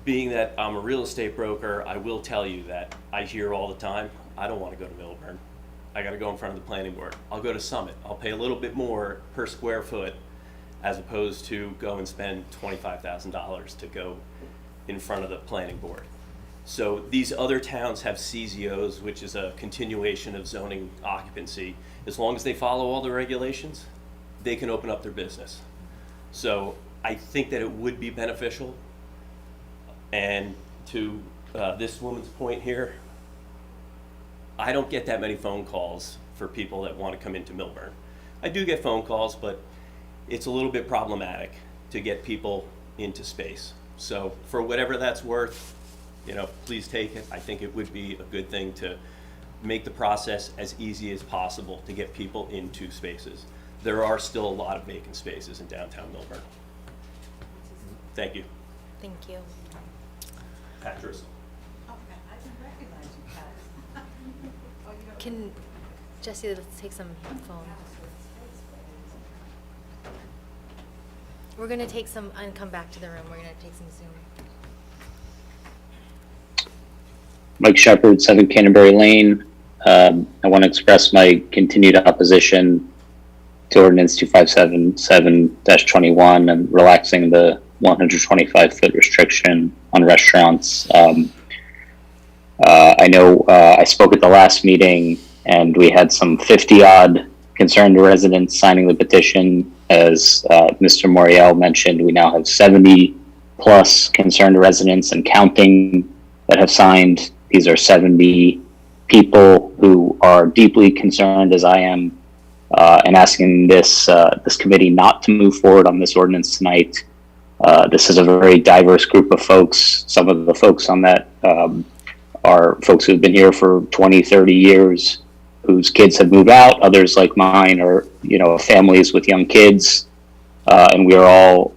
being that I'm a real estate broker, I will tell you that I hear all the time, I don't want to go to Millburn. I got to go in front of the planning board. I'll go to Summit. I'll pay a little bit more per square foot as opposed to go and spend $25,000 to go in front of the planning board. So these other towns have CZOs, which is a continuation of zoning occupancy. As long as they follow all the regulations, they can open up their business. So I think that it would be beneficial. And to this woman's point here, I don't get that many phone calls for people that want to come into Millburn. I do get phone calls, but it's a little bit problematic to get people into space. So for whatever that's worth, you know, please take it. I think it would be a good thing to make the process as easy as possible to get people into spaces. There are still a lot of vacant spaces in downtown Millburn. Thank you. Thank you. Pat Driscoll. Can, Jesse, let's take some phone. We're gonna take some, and come back to the room, we're gonna take some Zoom. Mike Shepard, 7 Canterbury Lane. I want to express my continued opposition to Ordinance 2577-21 and relaxing the 125-foot restriction on restaurants. I know I spoke at the last meeting and we had some 50-odd concerned residents signing the petition. As Mr. Moriel mentioned, we now have 70 plus concerned residents and counting that have signed. These are 70 people who are deeply concerned, as I am, and asking this committee not to move forward on this ordinance tonight. This is a very diverse group of folks. Some of the folks on that are folks who've been here for 20, 30 years, whose kids have moved out. Others, like mine, are families with young kids, and we are all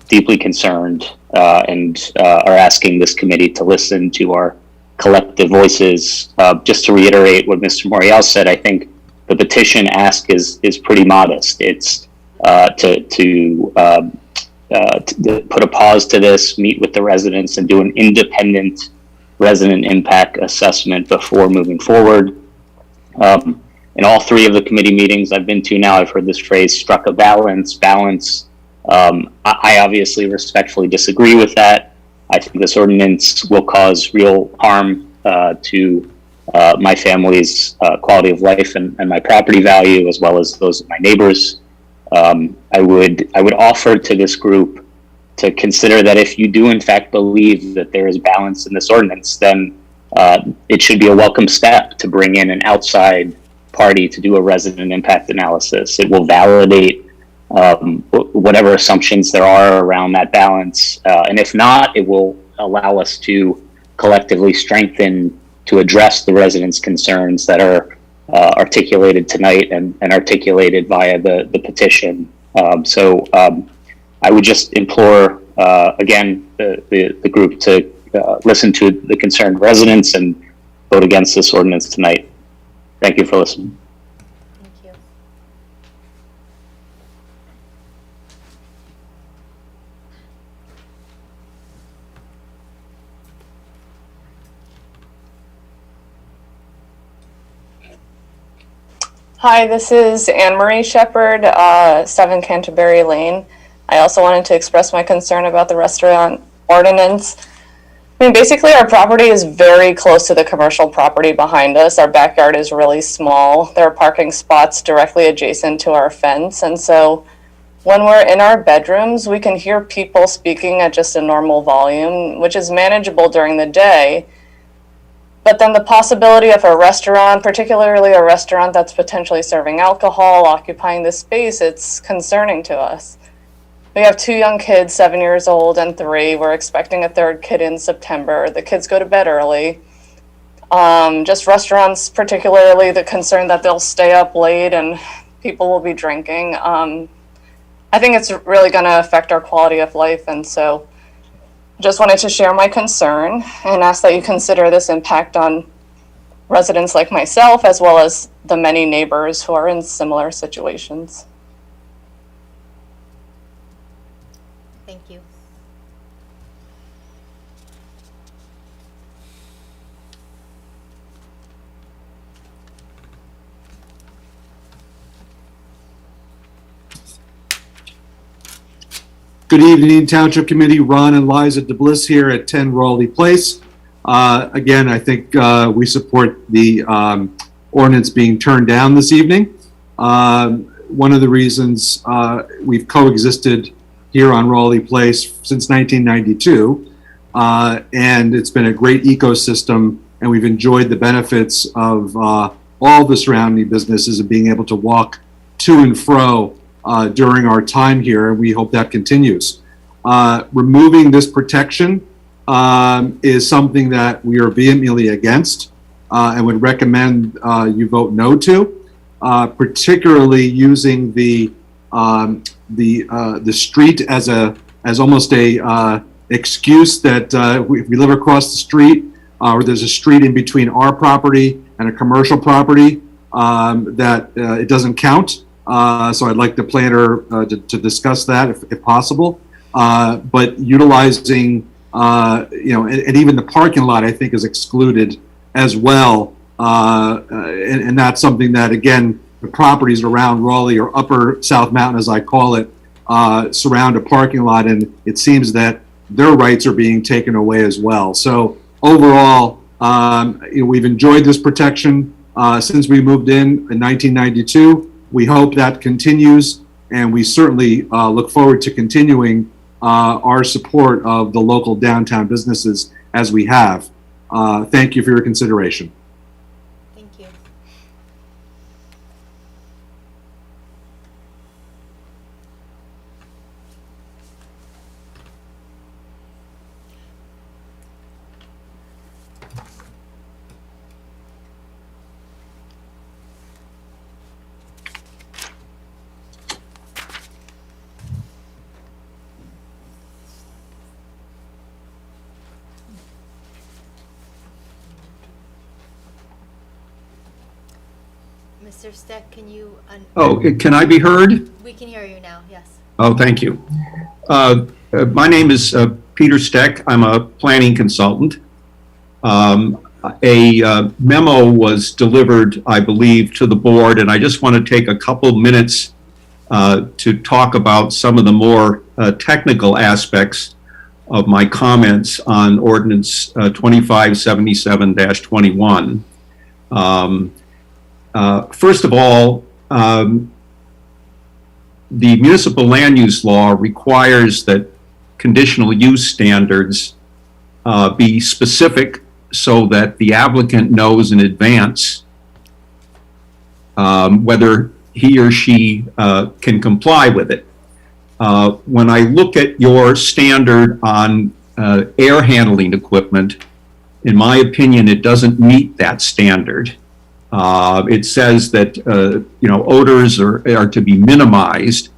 deeply concerned and are asking this committee to listen to our collective voices. Just to reiterate what Mr. Moriel said, I think the petition ask is pretty modest. It's to put a pause to this, meet with the residents, and do an independent resident impact assessment before moving forward. In all three of the committee meetings I've been to now, I've heard this phrase, struck a balance. I obviously respectfully disagree with that. I think this ordinance will cause real harm to my family's quality of life and my property value, as well as those of my neighbors. I would offer to this group to consider that if you do in fact believe that there is balance in this ordinance, then it should be a welcome step to bring in an outside party to do a resident impact analysis. It will validate whatever assumptions there are around that balance. And if not, it will allow us to collectively strengthen to address the residents' concerns that are articulated tonight and articulated via the petition. So I would just implore, again, the group to listen to the concerned residents and vote against this ordinance tonight. Thank you for listening. Thank you. Hi, this is Anne Marie Shepherd, 7 Canterbury Lane. I also wanted to express my concern about the restaurant ordinance. I mean, basically our property is very close to the commercial property behind us. Our backyard is really small. There are parking spots directly adjacent to our fence. And so when we're in our bedrooms, we can hear people speaking at just a normal volume, which is manageable during the day. But then the possibility of a restaurant, particularly a restaurant that's potentially serving alcohol, occupying this space, it's concerning to us. We have 2 young kids, 7 years old and 3. We're expecting a 3rd kid in September. The kids go to bed early. Just restaurants, particularly the concern that they'll stay up late and people will be drinking. I think it's really going to affect our quality of life. And so just wanted to share my concern and ask that you consider this impact on residents like myself, as well as the many neighbors who are in similar situations. Thank you. Good evening, Township Committee. Ron and Liza DeBliss here at 10 Raleigh Place. Again, I think we support the ordinance being turned down this evening. One of the reasons we've coexisted here on Raleigh Place since 1992, and it's been a great ecosystem, and we've enjoyed the benefits of all the surrounding businesses and being able to walk to and fro during our time here, and we hope that continues. Removing this protection is something that we are vehemently against and would recommend you vote no to, particularly using the street as almost a excuse that if we live across the street or there's a street in between our property and a commercial property, that it doesn't count. So I'd like the planner to discuss that if possible. But utilizing, and even the parking lot, I think, is excluded as well. And that's something that, again, the properties around Raleigh, or Upper South Mountain, as I call it, surround a parking lot, and it seems that their rights are being taken away as well. So overall, we've enjoyed this protection since we moved in 1992. We hope that continues, and we certainly look forward to continuing our support of the local downtown businesses as we have. Thank you for your consideration. Thank you. Mr. Steck, can you, Oh, can I be heard? we can hear you now, yes. Oh, thank you. My name is Peter Steck. I'm a planning consultant. A memo was delivered, I believe, to the board, and I just want to take a couple minutes to talk about some of the more technical aspects of my comments on Ordinance 2577-21. First of all, the municipal land use law requires that conditional use standards be specific so that the applicant knows in advance whether he or she can comply with it. When I look at your standard on air handling equipment, in my opinion, it doesn't meet that standard. It says that odors are to be minimized.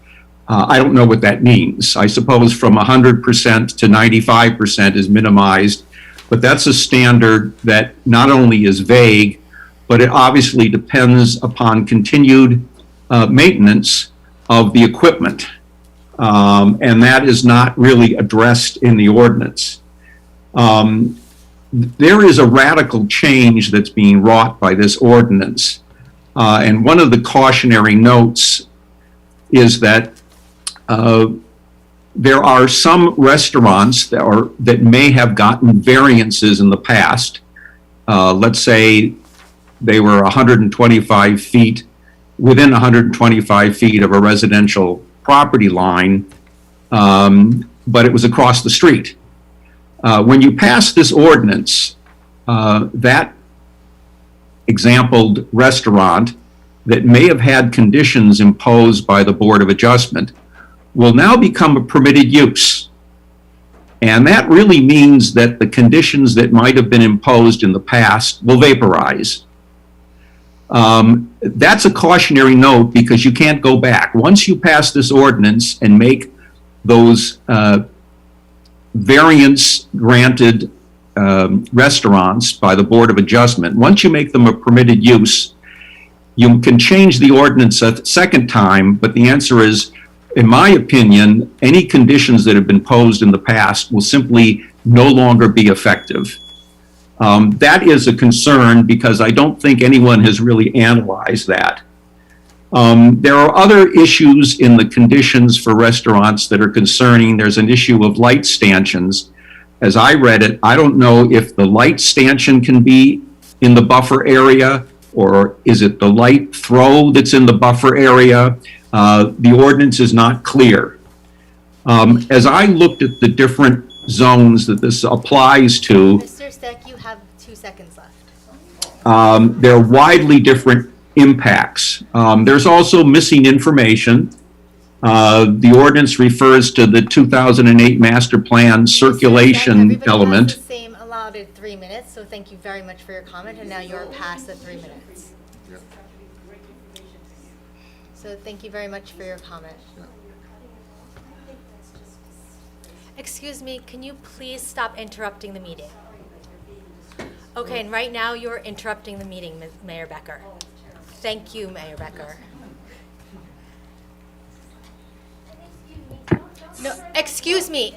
I don't know what that means. I suppose from 100% to 95% is minimized, but that's a standard that not only is vague, but it obviously depends upon continued maintenance of the equipment, and that is not really addressed in the ordinance. There is a radical change that's being wrought by this ordinance. And one of the cautionary notes is that there are some restaurants that may have gotten variances in the past. Let's say they were 125 feet, within 125 feet of a residential property line, but it was across the street. When you pass this ordinance, that exampled restaurant that may have had conditions imposed by the Board of Adjustment will now become a permitted use. And that really means that the conditions that might have been imposed in the past will vaporize. That's a cautionary note because you can't go back. Once you pass this ordinance and make those variance granted restaurants by the Board of Adjustment, once you make them a permitted use, you can change the ordinance a second time, but the answer is, in my opinion, any conditions that have been posed in the past will simply no longer be effective. That is a concern because I don't think anyone has really analyzed that. There are other issues in the conditions for restaurants that are concerning. There's an issue of light stanchions. As I read it, I don't know if the light stanchion can be in the buffer area, or is it the light throw that's in the buffer area? The ordinance is not clear. As I looked at the different zones that this applies to, Mr. Steck, you have 2 seconds left. there are widely different impacts. There's also missing information. The ordinance refers to the 2008 master plan circulation Everybody element. has the same allotted 3 minutes, so thank you very much for your comment, and now you're past the 3 minutes. So thank you very much for your comment. Excuse me, can you please stop interrupting the meeting? Okay, and right now you're interrupting the meeting, Mayor Becker. Thank you, Mayor Becker. No, excuse me,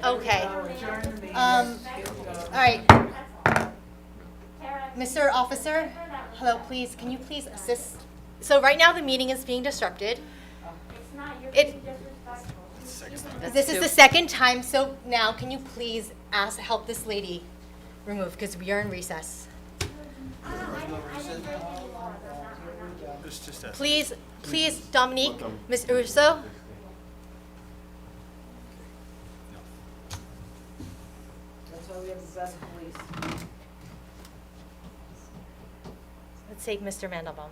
okay. All right. Mr. Officer, hello, please, can you please assist? So right now the meeting is being disrupted. This is the second time, so now can you please help this lady remove, because we are in recess. Please, Dominique, Ms. Russo. Let's take Mr. Mandelbaum.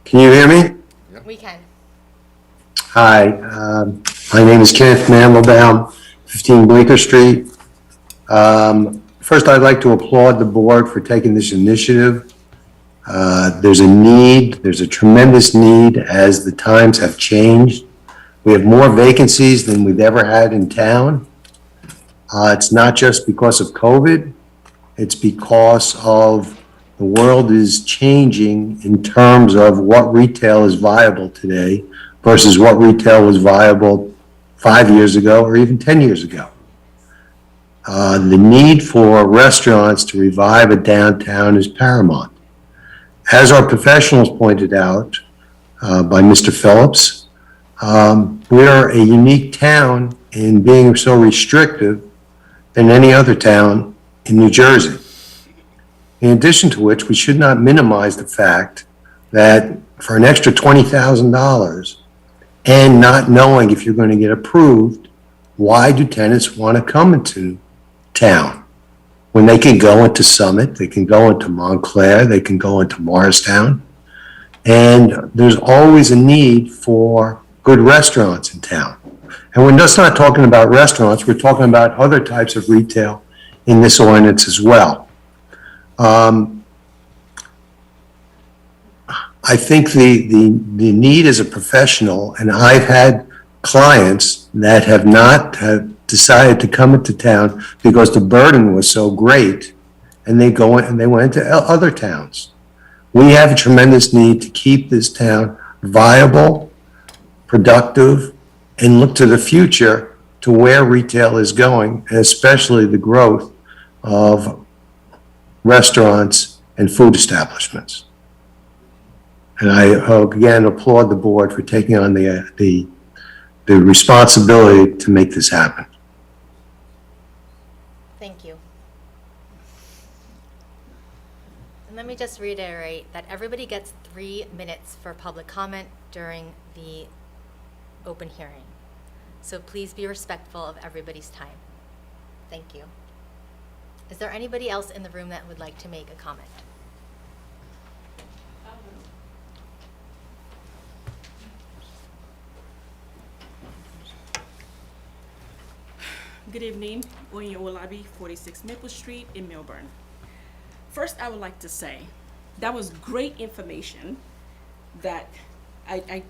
Can you hear me? We can. Hi, my name is Kenneth Mandelbaum, 15 Bleecker Street. First, I'd like to applaud the board for taking this initiative. There's a tremendous need as the times have changed. We have more vacancies than we've ever had in town. It's not just because of COVID, it's because of the world is changing in terms of what retail is viable today versus what retail was viable 5 years ago or even 10 years ago. The need for restaurants to revive a downtown is paramount. As our professionals pointed out by Mr. Phillips, we're a unique town in being so restrictive than any other town in New Jersey. In addition to which, we should not minimize the fact that for an extra $20,000 and not knowing if you're going to get approved, why do tenants want to come into town? When they can go into Summit, they can go into Montclair, they can go into Morristown, and there's always a need for good restaurants in town. And we're just not talking about restaurants, we're talking about other types of retail in this ordinance as well. I think the need as a professional, and I've had clients that have not decided to come into town because the burden was so great, and they went to other towns. We have a tremendous need to keep this town viable, productive, and look to the future to where retail is going, and especially the growth of restaurants and food establishments. And I again applaud the board for taking on the responsibility to make this happen. Thank you. And let me just reiterate that everybody gets 3 minutes for public comment during the open hearing. So please be respectful of everybody's time. Thank you. Is there anybody else in the room that would like to make a comment? Good evening, Onye Olabi, 46 Maple Street in Millburn. First, I would like to say that was great information that I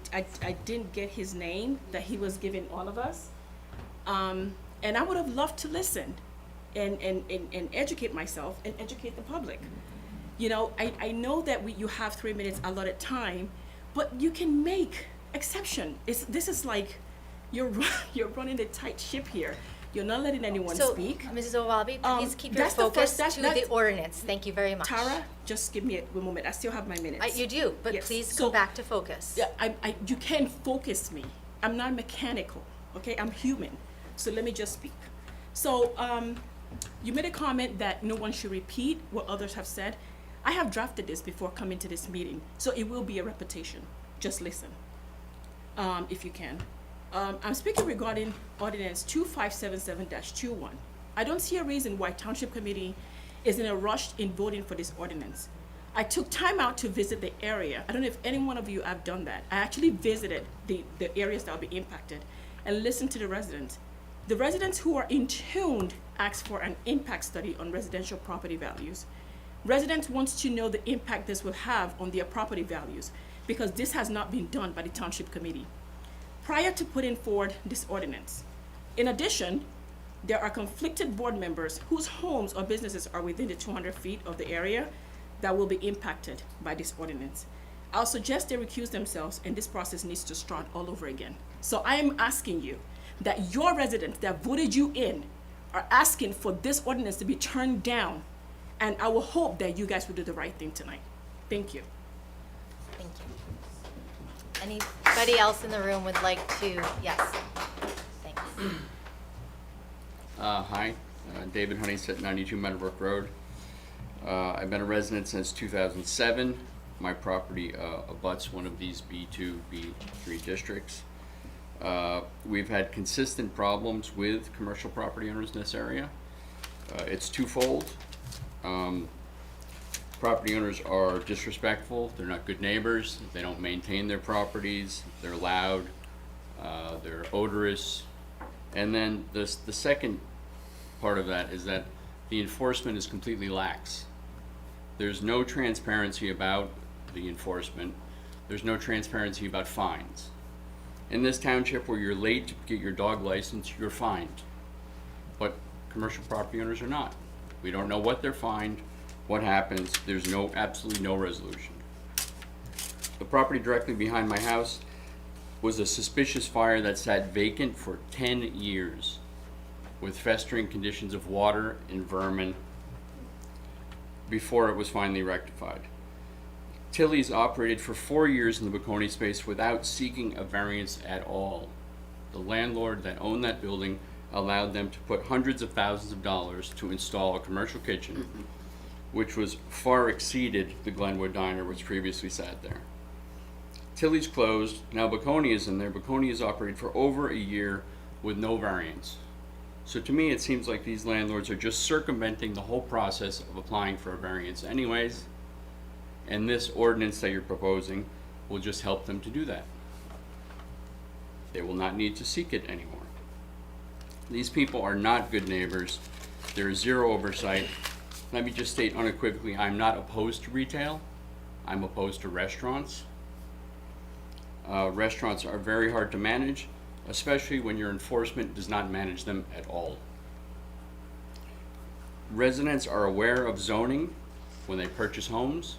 didn't get his name that he was giving all of us. And I would have loved to listen and educate myself and educate the public. You know, I know that you have 3 minutes allotted time, but you can make exception. This is like you're running a tight ship here. You're not letting anyone speak. Mrs. Ovalbi, please keep your focus to the ordinance. Thank you very much. Tara, just give me a moment. I still have my minutes. You do, but Yes. please So- go back to focus. Yeah, you can't focus me. I'm not mechanical, okay? I'm human. So let me just speak. So you made a comment that no one should repeat what others have said. I have drafted this before coming to this meeting, so it will be a repetition. Just listen, if you can. I'm speaking regarding Ordinance 2577-21. I don't see a reason why Township Committee is in a rush in voting for this ordinance. I took time out to visit the area. I don't know if any one of you have done that. I actually visited the areas that will be impacted and listened to the residents. The residents who are in tune asked for an impact study on residential property values. Residents want to know the impact this will have on their property values because this has not been done by the Township Committee prior to putting forward this ordinance. In addition, there are conflicted board members whose homes or businesses are within the 200 feet of the area that will be impacted by this ordinance. I'll suggest they recuse themselves, and this process needs to start all over again. So I am asking you that your residents that voted you in are asking for this ordinance to be turned down. And I will hope that you guys will do the right thing tonight. Thank you. Thank you. Anybody else in the room would like to, yes, thanks. Hi, David Honeysett, 92 Meadowbrook Road. I've been a resident since 2007. My property abuts one of these B2, B3 districts. We've had consistent problems with commercial property owners in this area. It's twofold. Property owners are disrespectful, they're not good neighbors, they don't maintain their properties, they're loud, they're odorous. And then the second part of that is that the enforcement is completely lax. There's no transparency about the enforcement. There's no transparency about fines. In this township where you're late to get your dog license, you're fined. But commercial property owners are not. We don't know what they're fined, what happens. There's absolutely no resolution. The property directly behind my house was a suspicious fire that sat vacant for 10 years with festering conditions of water and vermin before it was finally rectified. Tilly's operated for 4 years in the Bocconi space without seeking a variance at all. The landlord that owned that building allowed them to put hundreds of thousands of dollars to install a commercial kitchen, which was far exceeded the Glenwood Diner, which previously sat there. Tilly's closed, now Bocconi is in there. Bocconi has operated for over a year with no variance. So to me, it seems like these landlords are just circumventing the whole process of applying for a variance anyways, and this ordinance that you're proposing will just help them to do that. They will not need to seek it anymore. These people are not good neighbors. There is zero oversight. Let me just state unequivocally, I'm not opposed to retail. I'm opposed to restaurants. Restaurants are very hard to manage, especially when your enforcement does not manage them at all. Residents are aware of zoning when they purchase homes.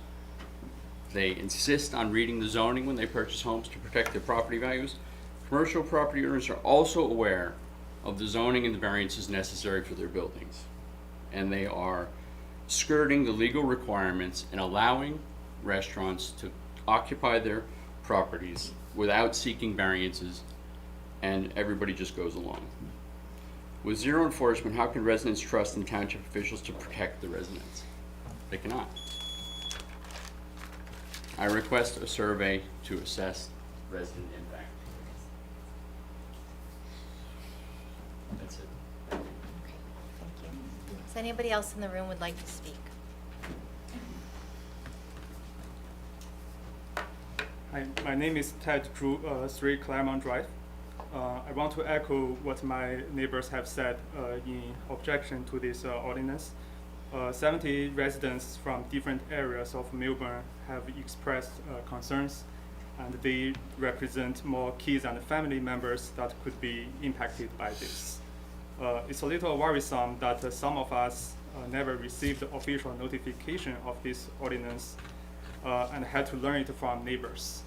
They insist on reading the zoning when they purchase homes to protect their property values. Commercial property owners are also aware of the zoning and the variances necessary for their buildings. And they are skirting the legal requirements and allowing restaurants to occupy their properties without seeking variances, and everybody just goes along. With zero enforcement, how can residents trust in township officials to protect the residents? They cannot. I request a survey to assess resident impact. That's it. Okay, thank you. Does anybody else in the room would like to speak? Hi, my name is Ted Drew, 3 Claremont Drive. I want to echo what my neighbors have said in objection to this ordinance. 70 residents from different areas of Millburn have expressed concerns, and they represent more kids and family members that could be impacted by this. It's a little worrisome that some of us never received official notification of this ordinance and had to learn it from neighbors.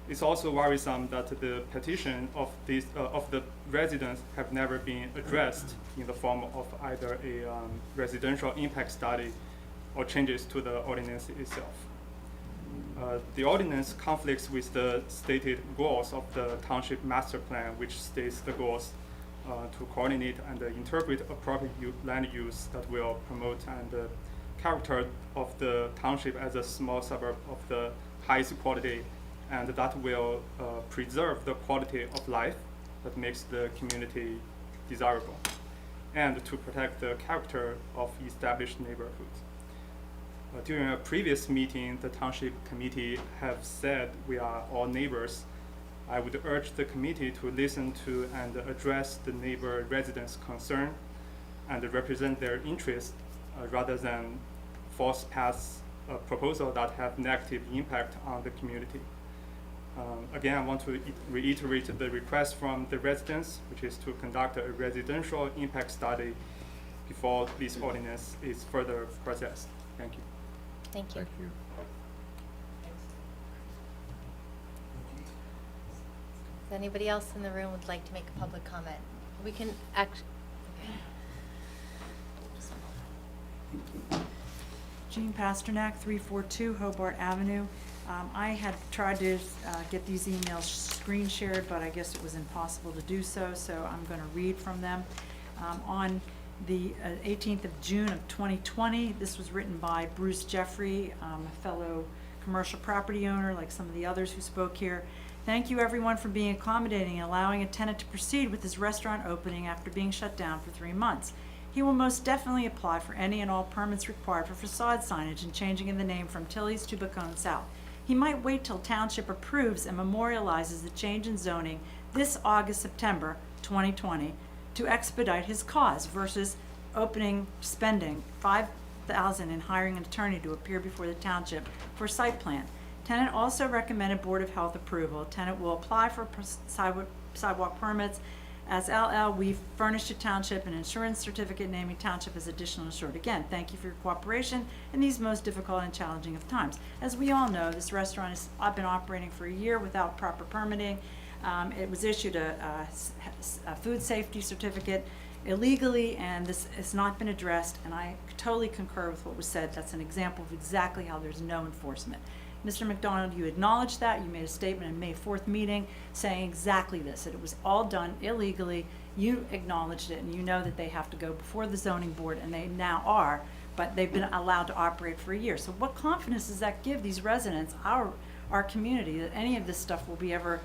It's also worrisome that the petition of the residents have never been addressed in the form of either a residential impact study or changes to the ordinance itself. The ordinance conflicts with the stated goals of the township master plan, which states the goals to coordinate and interpret appropriate land use that will promote and character of the township as a small suburb of the highest quality, and that will preserve the quality of life that makes the community desirable, and to protect the character of established neighborhoods. During a previous meeting, the township committee have said we are all neighbors. I would urge the committee to listen to and address the neighbor residents' concern and represent their interests rather than force pass a proposal that have negative impact on the community. Again, I want to reiterate the request from the residents, which is to conduct a residential impact study before this ordinance is further processed. Thank you. Thank you. Thank you. Does anybody else in the room would like to make a public comment? We can Jean Pasternak, 342 Hobart Avenue. I had tried to get these emails screen shared, but I guess it was impossible to do so, so I'm going to read from them. On the 18th of June of 2020, this was written by Bruce Jeffrey, a fellow commercial property owner like some of the others who spoke here. Thank you everyone for being accommodating and allowing a tenant to proceed with his restaurant opening after being shut down for 3 months. He will most definitely apply for any and all permits required for facade signage and changing in the name from Tilly's to Bacone South. He might wait till Township approves and memorializes the change in zoning this August-September 2020 to expedite his cause versus spending $5,000 and hiring an attorney to appear before the Township for site plan. Tenant also recommended Board of Health approval. Tenant will apply for sidewalk permits. As LL, we furnished a Township an insurance certificate naming Township as additional insured. Again, thank you for your cooperation in these most difficult and challenging of times. As we all know, this restaurant has been operating for a year without proper permitting. It was issued a food safety certificate illegally, and this has not been addressed, and I totally concur with what was said. That's an example of exactly how there's no enforcement. Mr. McDonald, you acknowledged that. You made a statement in May 4th meeting saying exactly this, that it was all done illegally. You acknowledged it, and you know that they have to go before the zoning board, and they now are, but they've been allowed to operate for a year. So what confidence does that give these residents, our community, that any of this stuff will be ever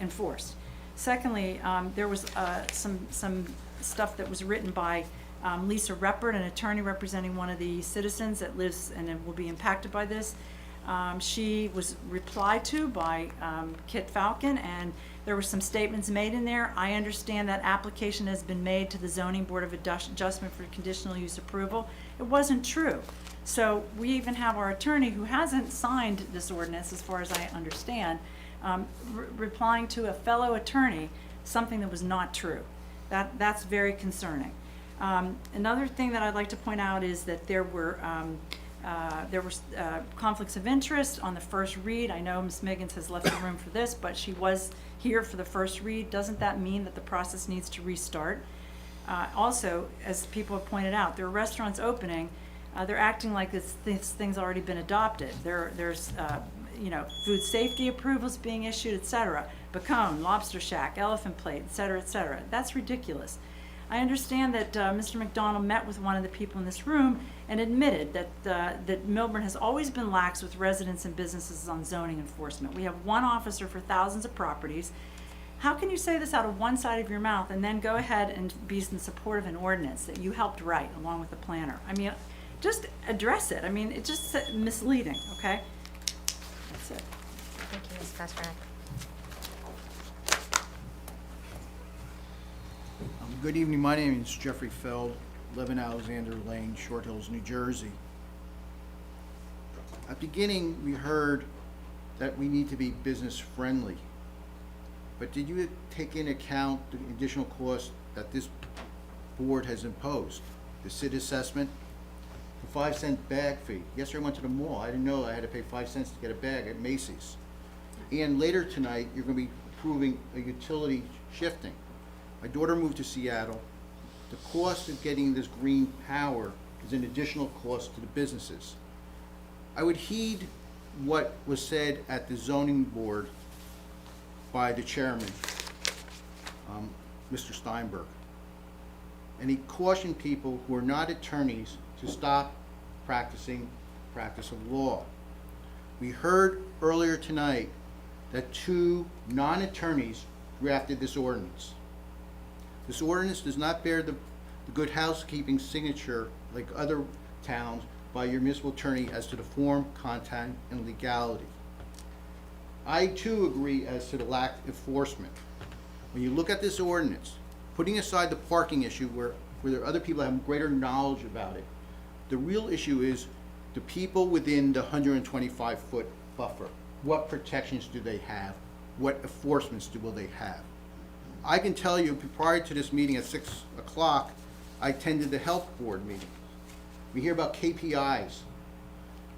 enforced? Secondly, there was some stuff that was written by Lisa Reppert, an attorney representing one of the citizens that lives and will be impacted by this. She was replied to by Kit Falcon, and there were some statements made in there. I understand that application has been made to the Zoning Board of Adjustment for conditional use approval. It wasn't true. So we even have our attorney, who hasn't signed this ordinance, as far as I understand, replying to a fellow attorney something that was not true. That's very concerning. Another thing that I'd like to point out is that there were conflicts of interest on the first read. I know Ms. Miggins has left the room for this, but she was here for the first read. Doesn't that mean that the process needs to restart? Also, as people have pointed out, there are restaurants opening. They're acting like this thing's already been adopted. There's food safety approvals being issued, etc. Bacone, Lobster Shack, Elephant Plate, etc., etc. That's ridiculous. I understand that Mr. McDonald met with one of the people in this room and admitted that Millburn has always been lax with residents and businesses on zoning enforcement. We have one officer for thousands of properties. How can you say this out of one side of your mouth and then go ahead and be in support of an ordinance that you helped write along with the planner? I mean, just address it. I mean, it's just misleading, okay? That's it. Thank you, Ms. Pasternak. Good evening, my name is Jeffrey Feld, live in Alexander Lane, Short Hills, New Jersey. At the beginning, we heard that we need to be business friendly. But did you take into account the additional cost that this board has imposed? The SID assessment, the 5-cent bag fee. Yesterday I went to the mall. I didn't know I had to pay 5 cents to get a bag at Macy's. And later tonight, you're going to be approving a utility shifting. My daughter moved to Seattle. The cost of getting this green power is an additional cost to the businesses. I would heed what was said at the zoning board by the chairman, Mr. Steinberg. And he cautioned people who are not attorneys to stop practicing practice of law. We heard earlier tonight that 2 non-attorneys drafted this ordinance. This ordinance does not bear the good housekeeping signature like other towns by your municipal attorney as to the form, content, and legality. I too agree as to the lack of enforcement. When you look at this ordinance, putting aside the parking issue where there are other people that have greater knowledge about it, the real issue is the people within the 125-foot buffer. What protections do they have? What enforcements will they have? I can tell you, prior to this meeting at 6 o'clock, I attended the health board meeting. We hear about KPIs,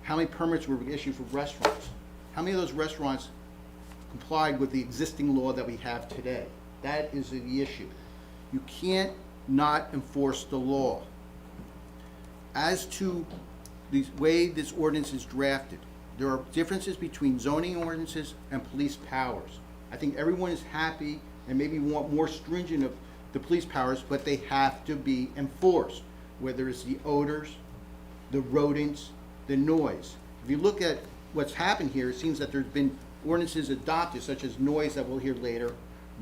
how many permits were issued for restaurants, how many of those restaurants complied with the existing law that we have today. That is the issue. You can't not enforce the law. as to the way this ordinance is drafted, there are differences between zoning ordinances and police powers. I think everyone is happy and maybe want more stringent of the police powers, but they have to be enforced, whether it's the odors, the rodents, the noise. If you look at what's happened here, it seems that there's been ordinances adopted, such as noise that we'll hear later,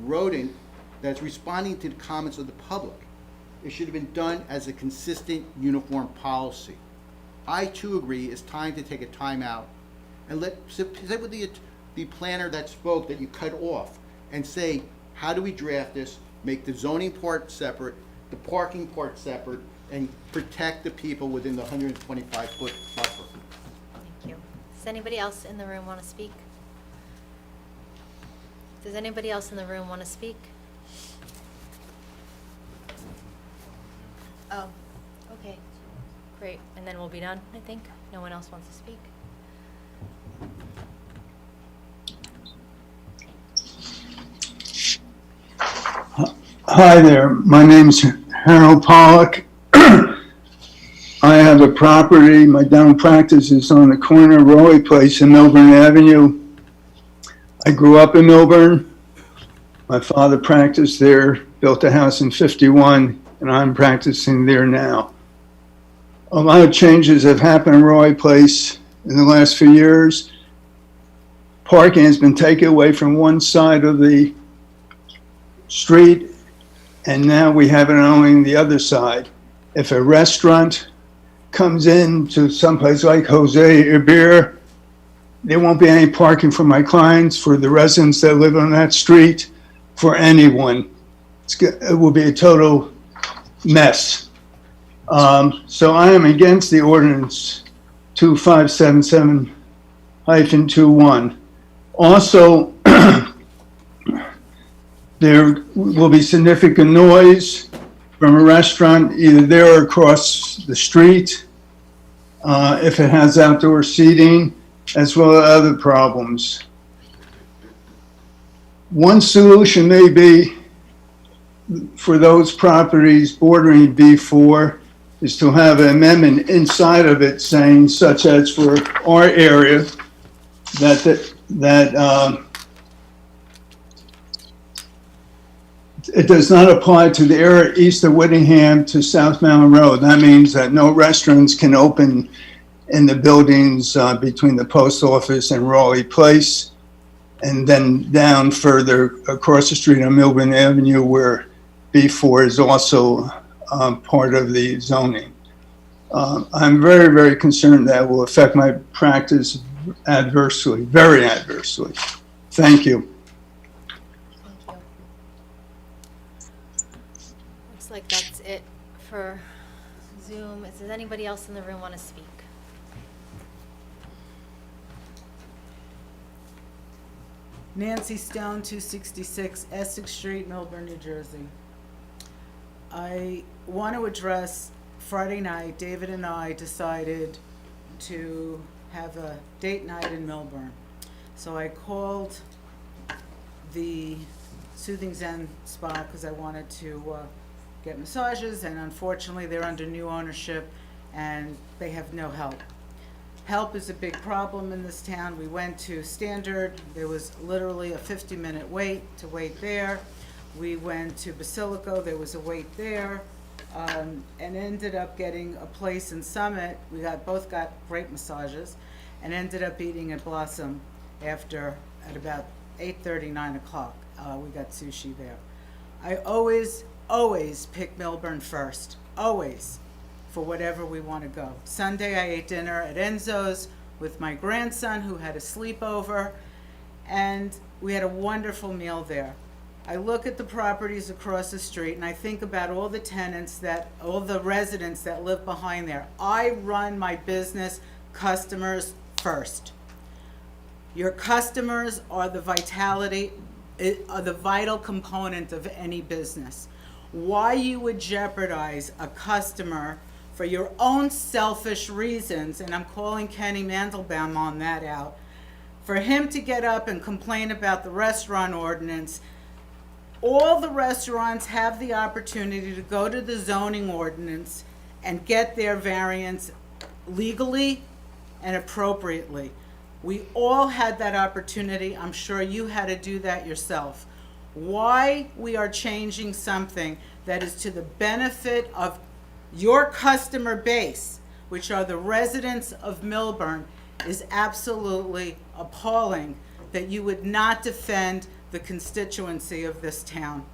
rodent, that's responding to the comments of the public. It should have been done as a consistent, uniform policy. I too agree it's time to take a time out and sit with the planner that spoke that you cut off and say, how do we draft this, make the zoning part separate, the parking part separate, and protect the people within the 125-foot buffer. Thank you. Does anybody else in the room want to speak? Does anybody else in the room want to speak? Oh, okay, great. And then we'll be done, I think. No one else wants to speak? Hi there, my name's Harold Pollock. I have a property, my down practice is on the corner of Rowley Place and Millburn Avenue. I grew up in Millburn. My father practiced there, built a house in '51, and I'm practicing there now. A lot of changes have happened in Rowley Place in the last few years. Parking has been taken away from one side of the street, and now we have it on the other side. If a restaurant comes in to someplace like Jose Iber, there won't be any parking for my clients, for the residents that live on that street, for anyone. It will be a total mess. So I am against the ordinance 2577-21. Also, there will be significant noise from a restaurant either there or across the street, if it has outdoor seating, as well as other problems. One solution may be for those properties bordering B4 is to have an amendment inside of it saying, such as for our area, that it does not apply to the area east of Whittingham to South Mountain Road. That means that no restaurants can open in the buildings between the post office and Rowley Place, and then down further across the street on Millburn Avenue where B4 is also part of the zoning. I'm very, very concerned that will affect my practice adversely, very adversely. Thank you. Thank you. Looks like that's it for Zoom. Does anybody else in the room want to speak? Nancy Stone, 266 Essex Street, Millburn, New Jersey. I want to address Friday night, David and I decided to have a date night in Millburn. So I called the Soothing Zen Spa because I wanted to get massages, and unfortunately they're under new ownership and they have no help. Help is a big problem in this town. We went to Standard. There was literally a 50-minute wait to wait there. We went to Basilico. There was a wait there, and ended up getting a place in Summit. We both got great massages, and ended up eating at Blossom at about 8:30, 9 o'clock. We got sushi there. I always pick Millburn first. Always. For whatever we want to go. Sunday I ate dinner at Enzo's with my grandson who had a sleepover, and we had a wonderful meal there. I look at the properties across the street and I think about all the tenants all the residents that live behind there. I run my business customers first. Your customers are the vital component of any business. Why you would jeopardize a customer for your own selfish reasons, and I'm calling Kenny Mandelbaum on that out, for him to get up and complain about the restaurant ordinance. All the restaurants have the opportunity to go to the zoning ordinance and get their variance legally and appropriately. We all had that opportunity. I'm sure you had to do that yourself. Why we are changing something that is to the benefit of your customer base, which are the residents of Millburn, is absolutely appalling that you would not defend the constituency of this town.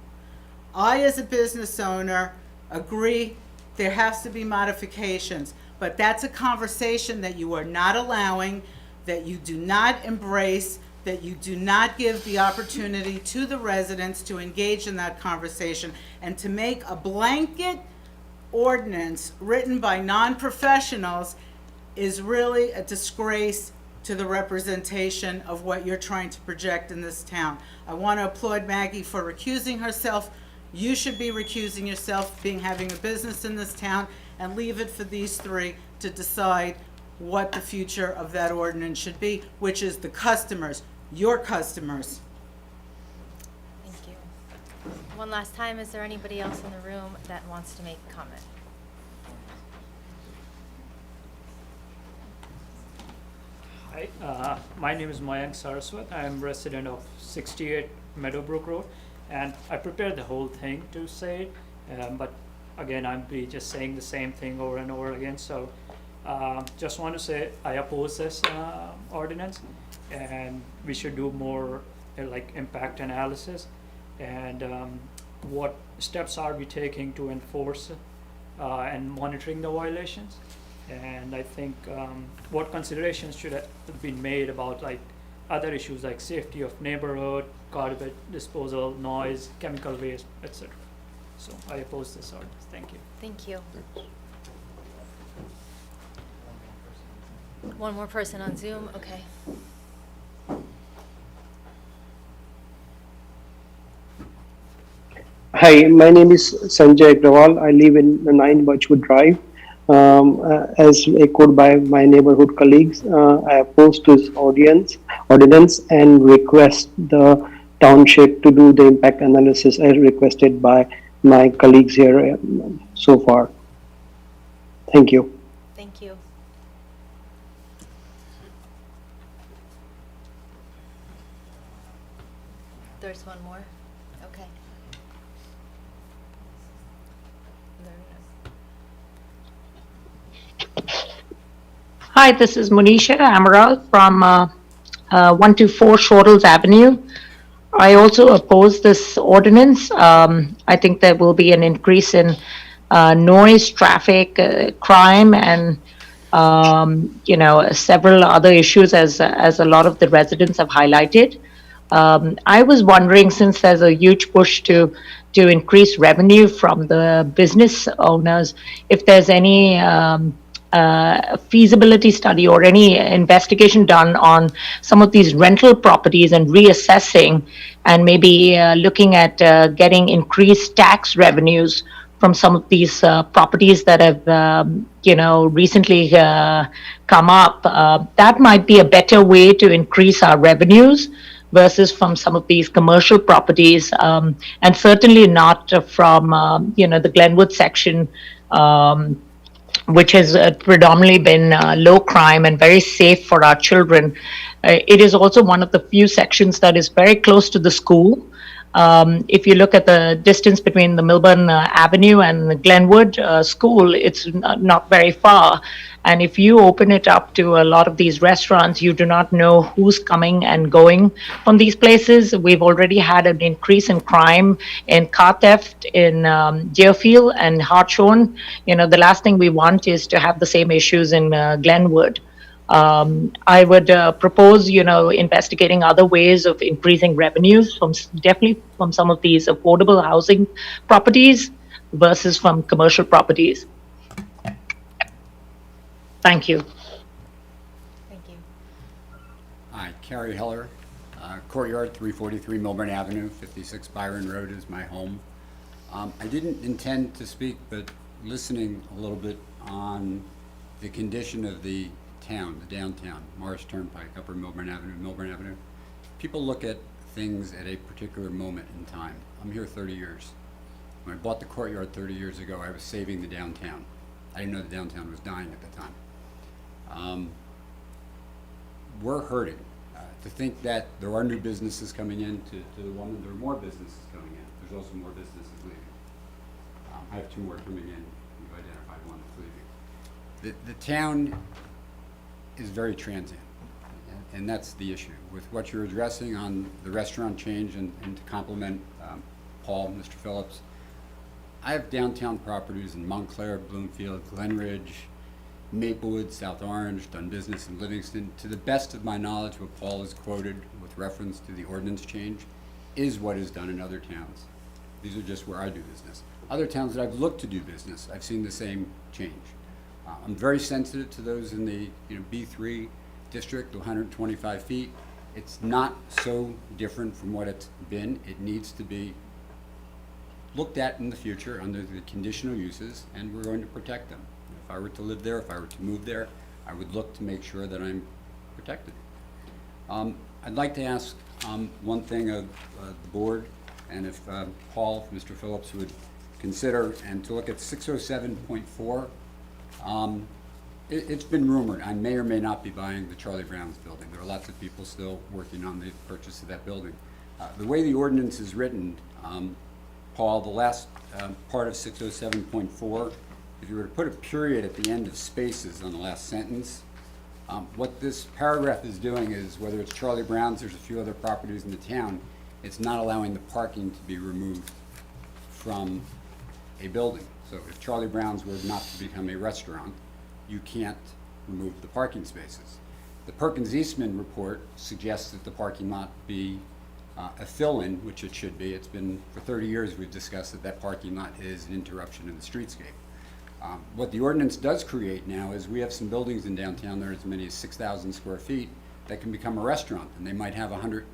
I, as a business owner, agree there has to be modifications, but that's a conversation that you are not allowing, that you do not embrace, that you do not give the opportunity to the residents to engage in that conversation, and to make a blanket ordinance written by non-professionals is really a disgrace to the representation of what you're trying to project in this town. I want to applaud Maggie for recusing herself. You should be recusing yourself, having a business in this town, and leave it for these three to decide what the future of that ordinance should be, which is the customers, your customers. Thank you. One last time, is there anybody else in the room that wants to make a comment? Hi, my name is Mayank Saraswat. I am resident of 68 Meadowbrook Road, and I prepared the whole thing to say it, but again, I'm be just saying the same thing over and over again. So, just want to say I oppose this ordinance, and we should do more like impact analysis, and what steps are we taking to enforce and monitoring the violations. And I think what considerations should have been made about like other issues like safety of neighborhood, garbage disposal, noise, chemical waste, etc. So I oppose this ordinance. Thank you. Thank you. One more person on Zoom, okay. Hi, my name is Sanjay Agrawal. I live in 9 Birchwood Drive. As echoed by my neighborhood colleagues, I oppose this ordinance and request the township to do the impact analysis as requested by my colleagues here so far. Thank you. Thank you. There's one more? Okay. Hi, this is Monisha Amaral from 124 Shortles Avenue. I also oppose this ordinance. I think there will be an increase in noise, traffic, crime, and several other issues as a lot of the residents have highlighted. I was wondering, since there's a huge push to increase revenue from the business owners, if there's any feasibility study or any investigation done on some of these rental properties and reassessing and maybe looking at getting increased tax revenues from some of these properties that have recently come up. That might be a better way to increase our revenues versus from some of these commercial properties, and certainly not from the Glenwood section, which has predominantly been low crime and very safe for our children. It is also one of the few sections that is very close to the school. If you look at the distance between the Millburn Avenue and the Glenwood school, it's not very far. And if you open it up to a lot of these restaurants, you do not know who's coming and going from these places. We've already had an increase in crime, in car theft in Deerfield and Hartshorn. The last thing we want is to have the same issues in Glenwood. I would propose, investigating other ways of increasing revenues definitely from some of these affordable housing properties versus from commercial properties. Thank you. Thank you. Hi, Carrie Heller, Courtyard, 343 Millburn Avenue, 56 Byron Road is my home. I didn't intend to speak, but listening a little bit on the condition of the town, the downtown, Morris Turnpike, Upper Millburn Avenue. People look at things at a particular moment in time. I'm here 30 years. When I bought the Courtyard 30 years ago, I was saving the downtown. I didn't know the downtown was dying at the time. We're hurting. To think that there are new businesses coming in, to the woman, there are more businesses coming in. There's also more businesses leaving. I have 2 more coming in. You've identified one that's leaving. The town is very transient, and that's the issue. With what you're addressing on the restaurant change, and to complement Paul, Mr. Phillips, I have downtown properties in Montclair, Bloomfield, Glenridge, Maplewood, South Orange, done business in Livingston. To the best of my knowledge, what Paul has quoted with reference to the ordinance change is what is done in other towns. These are just where I do business. Other towns that I've looked to do business, I've seen the same change. I'm very sensitive to those in the B3 district, 125 feet. It's not so different from what it's been. It needs to be looked at in the future under the conditional uses, and we're going to protect them. If I were to live there, if I were to move there, I would look to make sure that I'm protected. I'd like to ask one thing of the board, and if Paul, Mr. Phillips would consider, and to look at 607.4. It's been rumored I may or may not be buying the Charlie Brown's building. There are lots of people still working on the purchase of that building. The way the ordinance is written, Paul, the last part of 607.4, if you were to put a period at the end of spaces on the last sentence, what this paragraph is doing is, whether it's Charlie Brown's, there's a few other properties in the town, it's not allowing the parking to be removed from a building. So if Charlie Brown's were not to become a restaurant, you can't remove the parking spaces. The Perkins Eastman report suggests that the parking lot be a fill-in, which it should be. It's been, for 30 years, we've discussed that that parking lot is an interruption in the streetscape. What the ordinance does create now is we have some buildings in downtown that are as many as 6,000 square feet that can become a restaurant, and they might have 100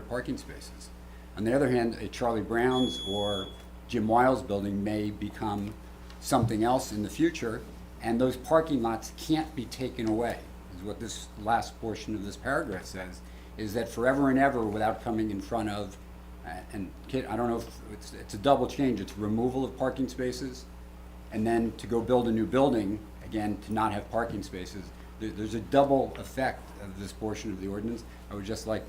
parking spaces. On the other hand, a Charlie Brown's or Jim Wiles building may become something else in the future, and those parking lots can't be taken away, is what this last portion of this paragraph says, is that forever and ever without coming in front of, and Kit, I don't know if it's a double change, it's removal of parking spaces, and then to go build a new building, again, to not have parking spaces. There's a double effect of this portion of the ordinance. I would just like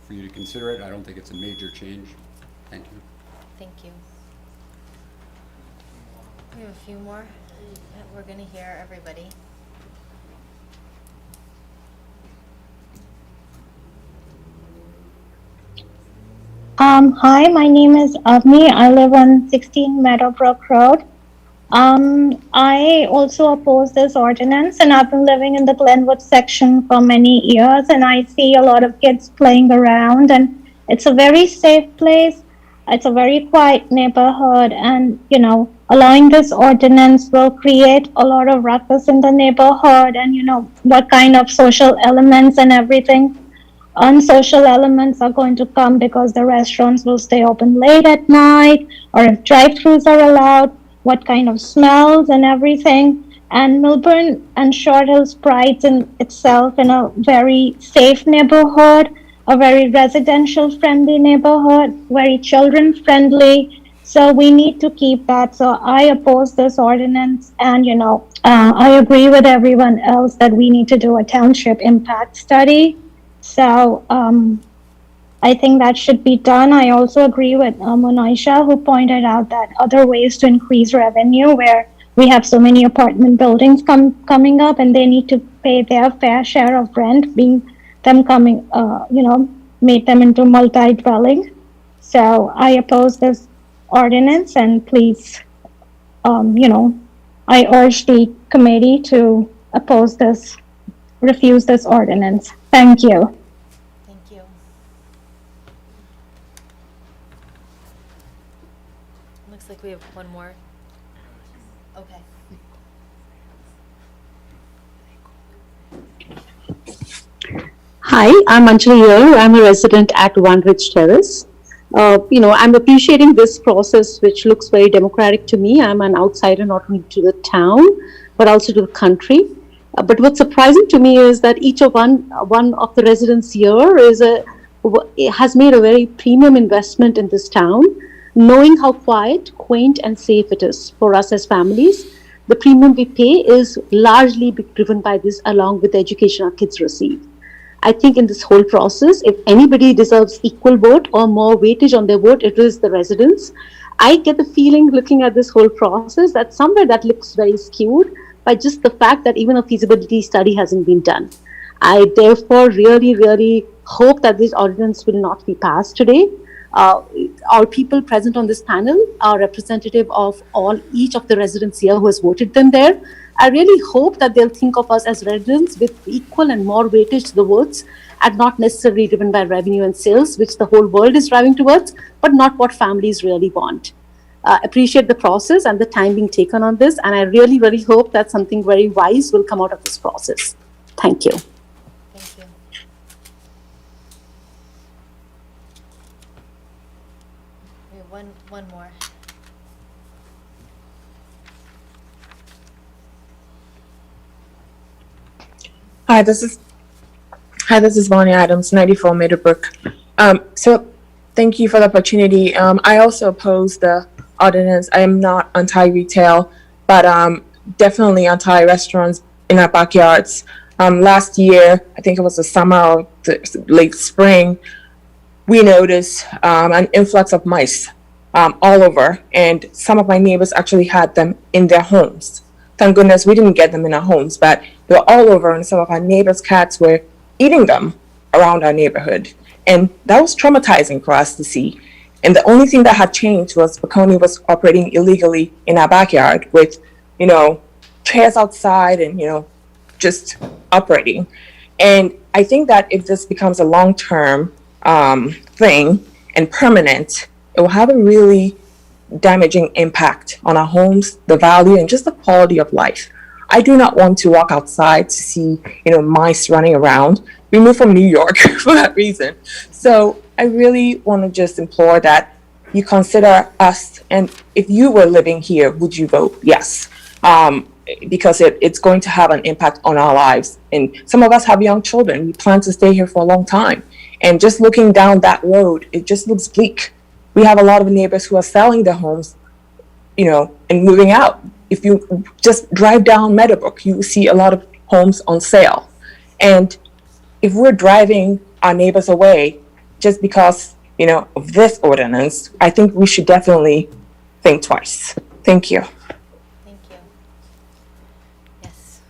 for you to consider it. I don't think it's a major change. Thank you. Thank you. We have a few more. We're going to hear everybody. Hi, my name is Avni. I live on 16 Meadowbrook Road. I also oppose this ordinance, and I've been living in the Glenwood section for many years, and I see a lot of kids playing around, and it's a very safe place. It's a very quiet neighborhood, and, you know, allowing this ordinance will create a lot of ruckus in the neighborhood, and, you know, what kind of social elements and everything. Unsocial elements are going to come because the restaurants will stay open late at night, or if drive-thrus are allowed, what kind of smells and everything. And Millburn and Short Hills prides in itself in a very safe neighborhood, a very residential friendly neighborhood, very children friendly. So we need to keep that. So I oppose this ordinance, and, you know, I agree with everyone else that we need to do a township impact study. So I think that should be done. I also agree with Monisha, who pointed out that other ways to increase revenue, where we have so many apartment buildings coming up, and they need to pay their fair share of rent, being them coming, you know, made them into multi-dwelling. So I oppose this ordinance, and please, you know, I urge the committee to oppose this, refuse this ordinance. Thank you. Thank you. Looks like we have one more. Okay. Hi, I'm Anjali here. I'm a resident at One Ridge Terrace. You know, I'm appreciating this process, which looks very democratic to me. I'm an outsider, not only to the town, but also to the country. But what's surprising to me is that each of one of the residents here has made a very premium investment in this town, knowing how quiet, quaint, and safe it is for us as families. the premium we pay is largely driven by this, along with the education our kids receive. I think in this whole process, if anybody deserves equal vote or more weightage on their vote, it is the residents. I get the feeling, looking at this whole process, that somewhere that looks very skewed by just the fact that even a feasibility study hasn't been done. I therefore really hope that this ordinance will not be passed today. Our people present on this panel are representative of each of the residents here who has voted them there. I really hope that they'll think of us as residents with equal and more weightage to the votes, and not necessarily driven by revenue and sales, which the whole world is driving towards, but not what families really want. Appreciate the process and the time being taken on this, and I really hope that something very wise will come out of this process. Thank you. Thank you. We have one more. Hi, this is Bonnie Adams, 94 Meadowbrook. So thank you for the opportunity. I also oppose the ordinance. I am not anti-retail, but definitely anti-restaurants in our backyards. Last year, I think it was the summer or the late spring, we noticed an influx of mice all over, and some of my neighbors actually had them in their homes. Thank goodness we didn't get them in our homes, but they were all over, and some of our neighbors' cats were eating them around our neighborhood. And that was traumatizing for us to see. And the only thing that had changed was Bacconi was operating illegally in our backyard with, chairs outside and, just operating. And I think that if this becomes a long-term thing and permanent, it will have a really damaging impact on our homes, the value, and just the quality of life. I do not want to walk outside to see, mice running around. We moved from New York for that reason. So I really want to just implore that you consider us, and if you were living here, would you vote yes? Because it's going to have an impact on our lives. And some of us have young children. We plan to stay here for a long time. And just looking down that road, it just looks bleak. We have a lot of neighbors who are selling their homes, and moving out. If you just drive down Meadowbrook, you see a lot of homes on sale. And if we're driving our neighbors away just because, of this ordinance, I think we should definitely think twice. Thank you. Thank you. Yes.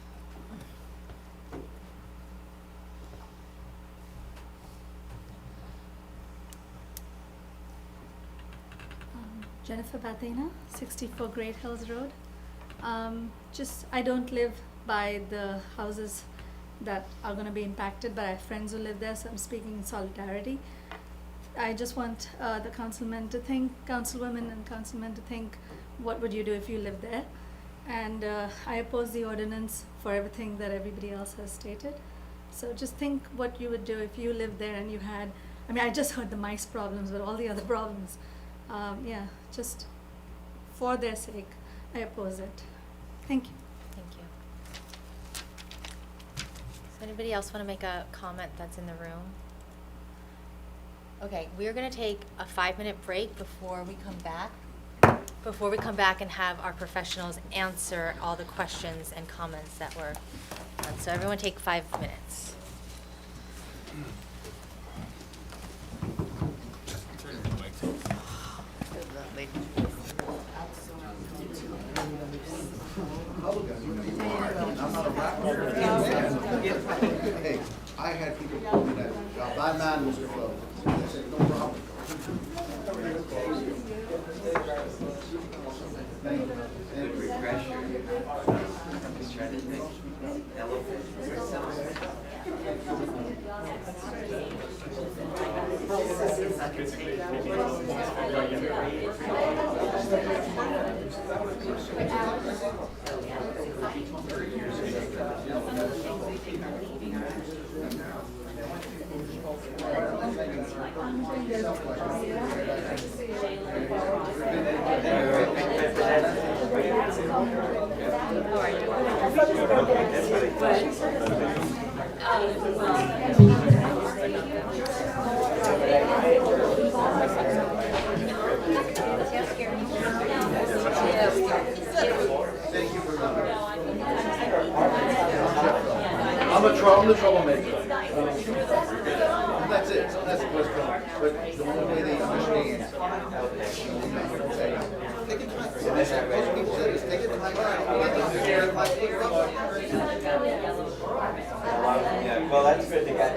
Jennifer Bathena, 64 Great Hills Road. I don't live by the houses that are going to be impacted, but I have friends who live there, so I'm speaking in solidarity. I just want the councilwomen and councilmen to think, what would you do if you lived there? And I oppose the ordinance for everything that everybody else has stated. So just think what you would do if you lived there and you had, I just heard the mice problems, but all the other problems. Just for their sake, I oppose it. Thank you. Thank you. Does anybody else want to make a comment that's in the room? Okay, we're going to take a 5-minute break before we come back and have our professionals answer all the questions and comments that were done. So everyone take 5 minutes. Hey, I had people tell me that, my man was closed. I said, no problem. Thank you for I'm the troublemaker. That's it, that's the first problem. But the only way they understand. Take your time. That's how most people say this, take your time out. Yeah, well, that's good to get.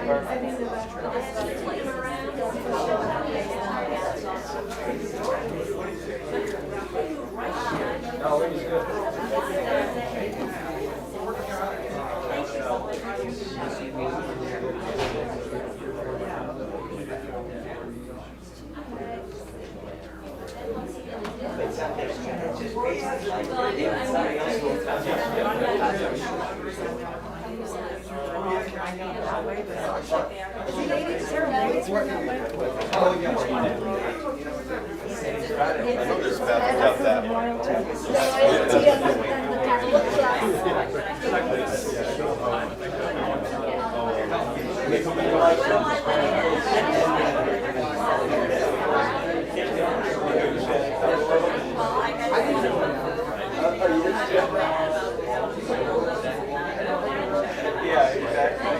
Yeah, exactly.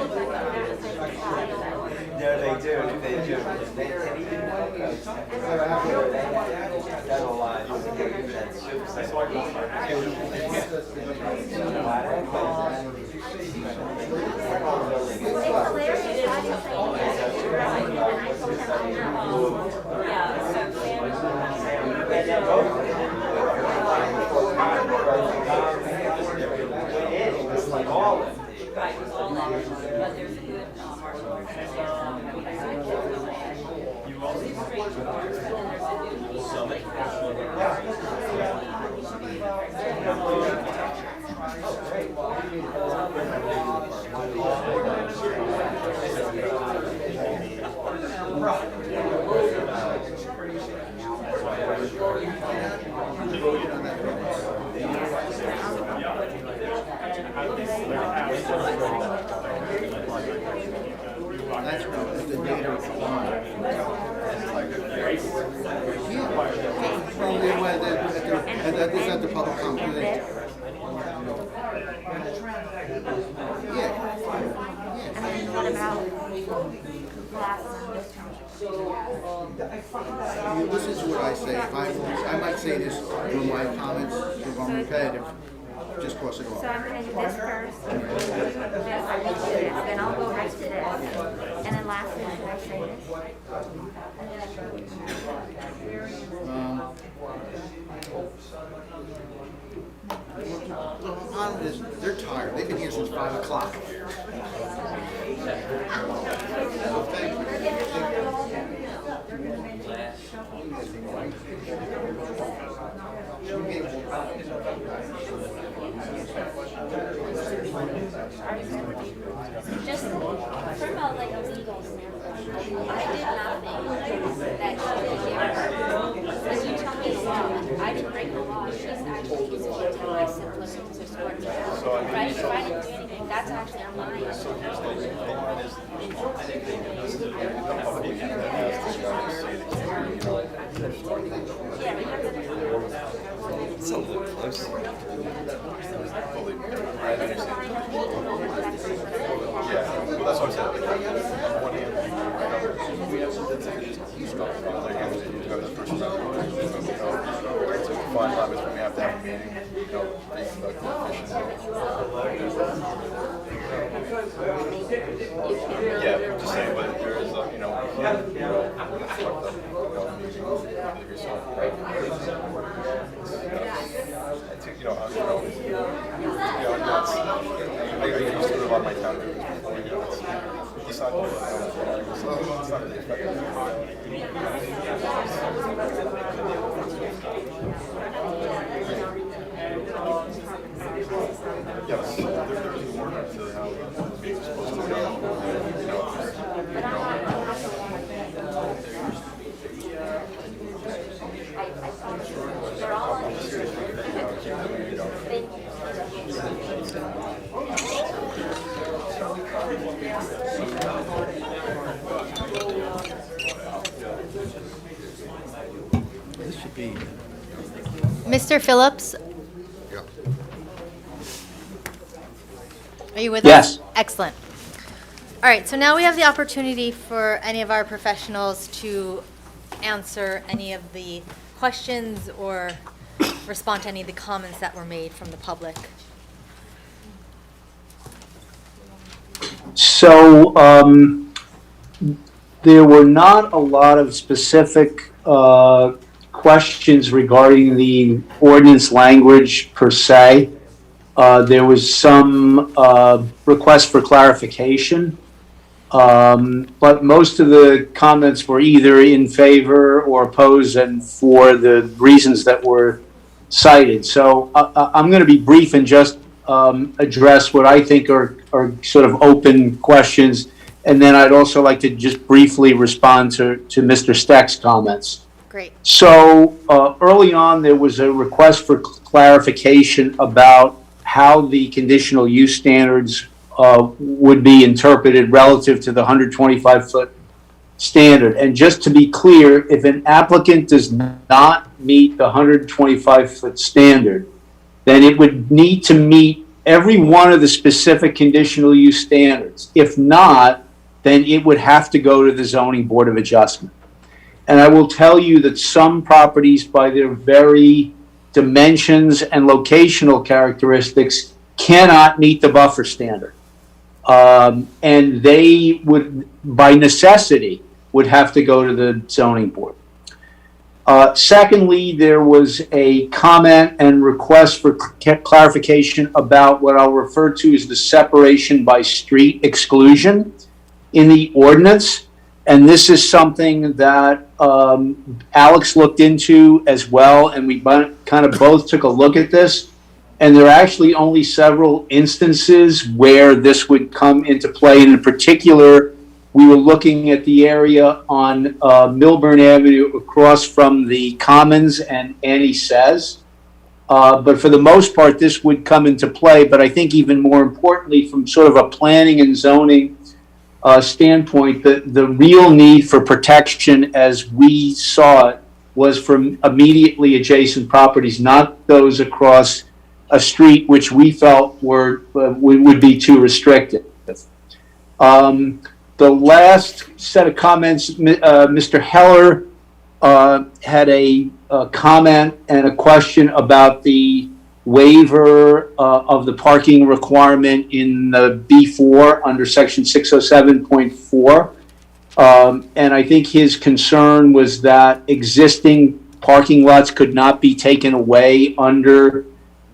No, they do. They do. And even done a lot. That's the data is on. Well, they went at the public comment. Yeah. And then what about You listen to what I say. If I might say this in my comments, if I'm repetitive, just cross it off. So I'm gonna do this first, this, then I'll go right to this. And then lastly, should I say this? They're tired. They've been here since 5 o'clock. Just from a like a legal standpoint, I did nothing that she did here. But you tell me the law. I didn't break the law. She's actually using it to like simplicity to sort it out. Right? If I didn't do anything, that's actually on my end. It's a little close. I understand. Yeah, well, that's what I said. On one hand, it's a fine line between we have to have a meeting, being productive, efficient. Yeah, just saying, but there is, fucked up, yourself. I think, I used to do a lot of my time doing this before, it's not really effective. Yes, there's more to how meetings are supposed to go, This should be. Mr. Phillips, Yeah. are you with Yes. us? Excellent. All right, so now we have the opportunity for any of our professionals to answer any of the questions or respond to any of the comments that were made from the public. So there were not a lot of specific questions regarding the ordinance language per se. There was some request for clarification, but most of the comments were either in favor or opposed, and for the reasons that were cited. So I'm going to be brief and just address what I think are sort of open questions, and then I'd also like to just briefly respond to Mr. Steck's comments. Great. So early on, there was a request for clarification about how the conditional use standards would be interpreted relative to the 125-foot standard. And just to be clear, if an applicant does not meet the 125-foot standard, then it would need to meet every one of the specific conditional use standards. If not, then it would have to go to the Zoning Board of Adjustment. And I will tell you that some properties, by their very dimensions and locational characteristics, cannot meet the buffer standard. And they would, by necessity, would have to go to the zoning board. Secondly, there was a comment and request for clarification about what I'll refer to as the separation by street exclusion in the ordinance. And this is something that Alex looked into as well, and we kind of both took a look at this. And there are actually only several instances where this would come into play. And in particular, we were looking at the area on Millburn Avenue across from the Commons and Annie Says. But for the most part, this would come into play. But I think even more importantly, from sort of a planning and zoning standpoint, the real need for protection as we saw it was from immediately adjacent properties, not those across a street which we felt would be too restrictive. The last set of comments, Mr. Heller had a comment and a question about the waiver of the parking requirement in the B4 under section 607.4. And I think his concern was that existing parking lots could not be taken away under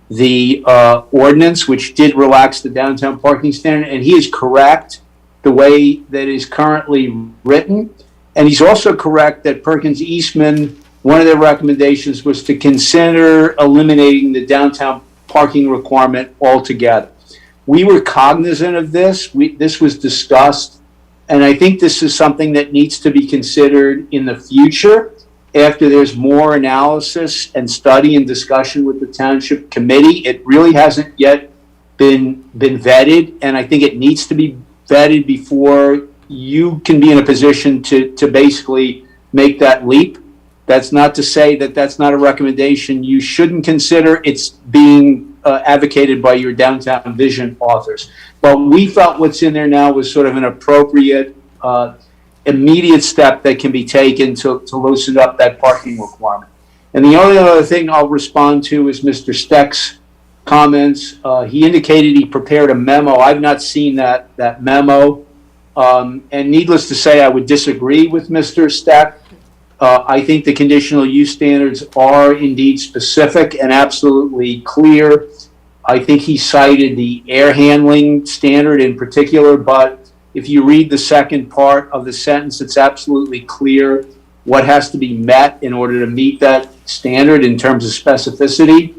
the ordinance, which did relax the downtown parking standard. And he is correct the way that is currently written. And he's also correct that Perkins Eastman, one of their recommendations was to consider eliminating the downtown parking requirement altogether. We were cognizant of this. This was discussed. And I think this is something that needs to be considered in the future after there's more analysis and study and discussion with the township committee. It really hasn't yet been vetted, and I think it needs to be vetted before you can be in a position to basically make that leap. That's not to say that that's not a recommendation you shouldn't consider. It's being advocated by your downtown vision authors. But we felt what's in there now was sort of an appropriate immediate step that can be taken to loosen up that parking requirement. And the only other thing I'll respond to is Mr. Steck's comments. He indicated he prepared a memo. I've not seen that memo. And needless to say, I would disagree with Mr. Steck. I think the conditional use standards are indeed specific and absolutely clear. I think he cited the air handling standard in particular, but if you read the second part of the sentence, it's absolutely clear what has to be met in order to meet that standard in terms of specificity.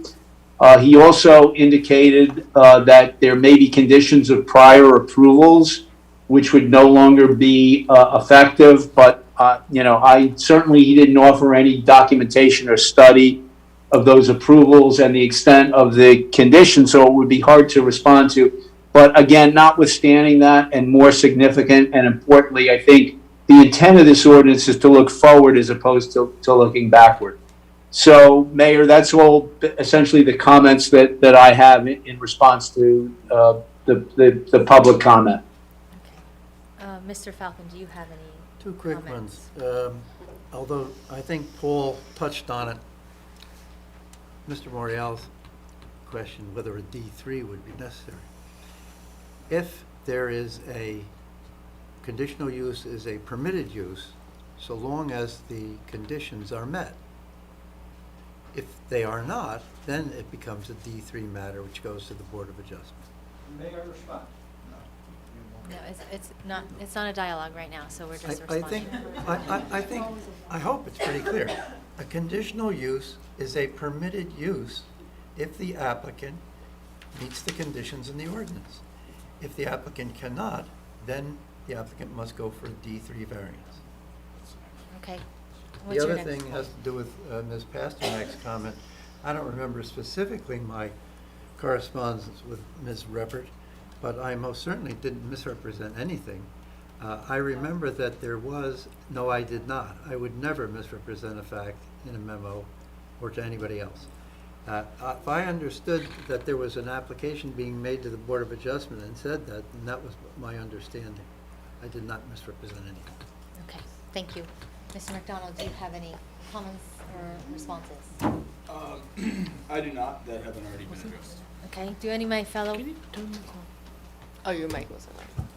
He also indicated that there may be conditions of prior approvals which would no longer be effective, but he didn't offer any documentation or study of those approvals and the extent of the conditions, so it would be hard to respond to. But again, notwithstanding that, and more significant and importantly, I think the intent of this ordinance is to look forward as opposed to looking backward. So, Mayor, that's all essentially the comments that I have in response to the public comment. Mr. Falcon, do you have any Two quick comments? ones. Although I think Paul touched on it, Mr. Morial's question whether a D3 would be necessary. If there is a conditional use is a permitted use, so long as the conditions are met. If they are not, then it becomes a D3 matter, which goes to the Board of Adjustment. May I respond? No, it's not a dialogue right now, so we're just I responding. think, I hope it's pretty clear. A conditional use is a permitted use if the applicant meets the conditions in the ordinance. If the applicant cannot, then the applicant must go for a D3 variance. Okay. The What's your other next? thing has to do with Ms. Pasternak's comment. I don't remember specifically my correspondence with Ms. Reppert, but I most certainly didn't misrepresent anything. I remember that there was, no, I did not. I would never misrepresent a fact in a memo or to anybody else. If I understood that there was an application being made to the Board of Adjustment and said that, then that was my understanding. I did not misrepresent anything. Okay, thank you. Mr. McDonald, do you have any comments or responses? I do not, that haven't already been addressed. Okay, do any of my fellow, Oh, your mic wasn't on.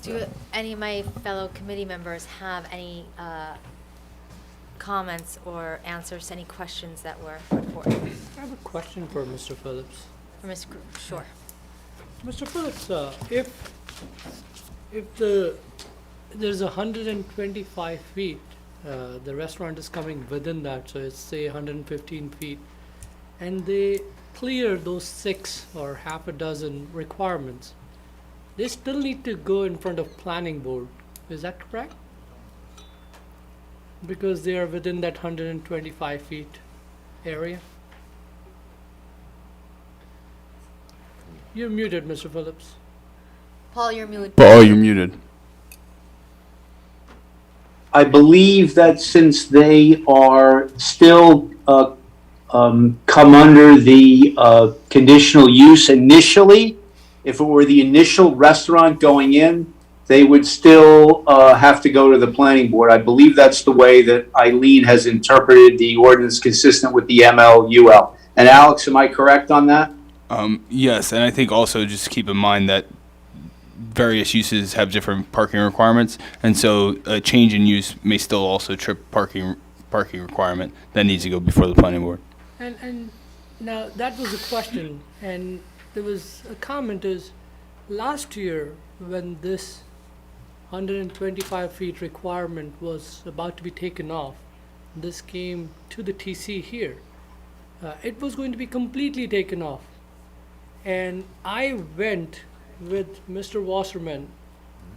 do any of my fellow committee members have any comments or answers to any questions that were put forth? I have a question for Mr. Phillips. For Ms. Sure. Mr. Phillips, if there's 125 feet, the restaurant is coming within that, so it's say 115 feet, and they clear those 6 or half a dozen requirements, they still need to go in front of planning board. Is that correct? Because they are within that 125 feet area. You're muted, Mr. Phillips. Paul, you're muted. Paul, you're muted. I believe that since they are still come under the conditional use initially, if it were the initial restaurant going in, they would still have to go to the planning board. I believe that's the way that Eileen has interpreted the ordinance consistent with the MLUL. And Alex, am I correct on that? Yes, and I think also just keep in mind that various uses have different parking requirements, and so a change in use may still also trip parking requirement that needs to go before the planning board. And now that was a question, and there was a comment is last year when this 125 feet requirement was about to be taken off, this came to the TC here. It was going to be completely taken off, and I went with Mr. Wasserman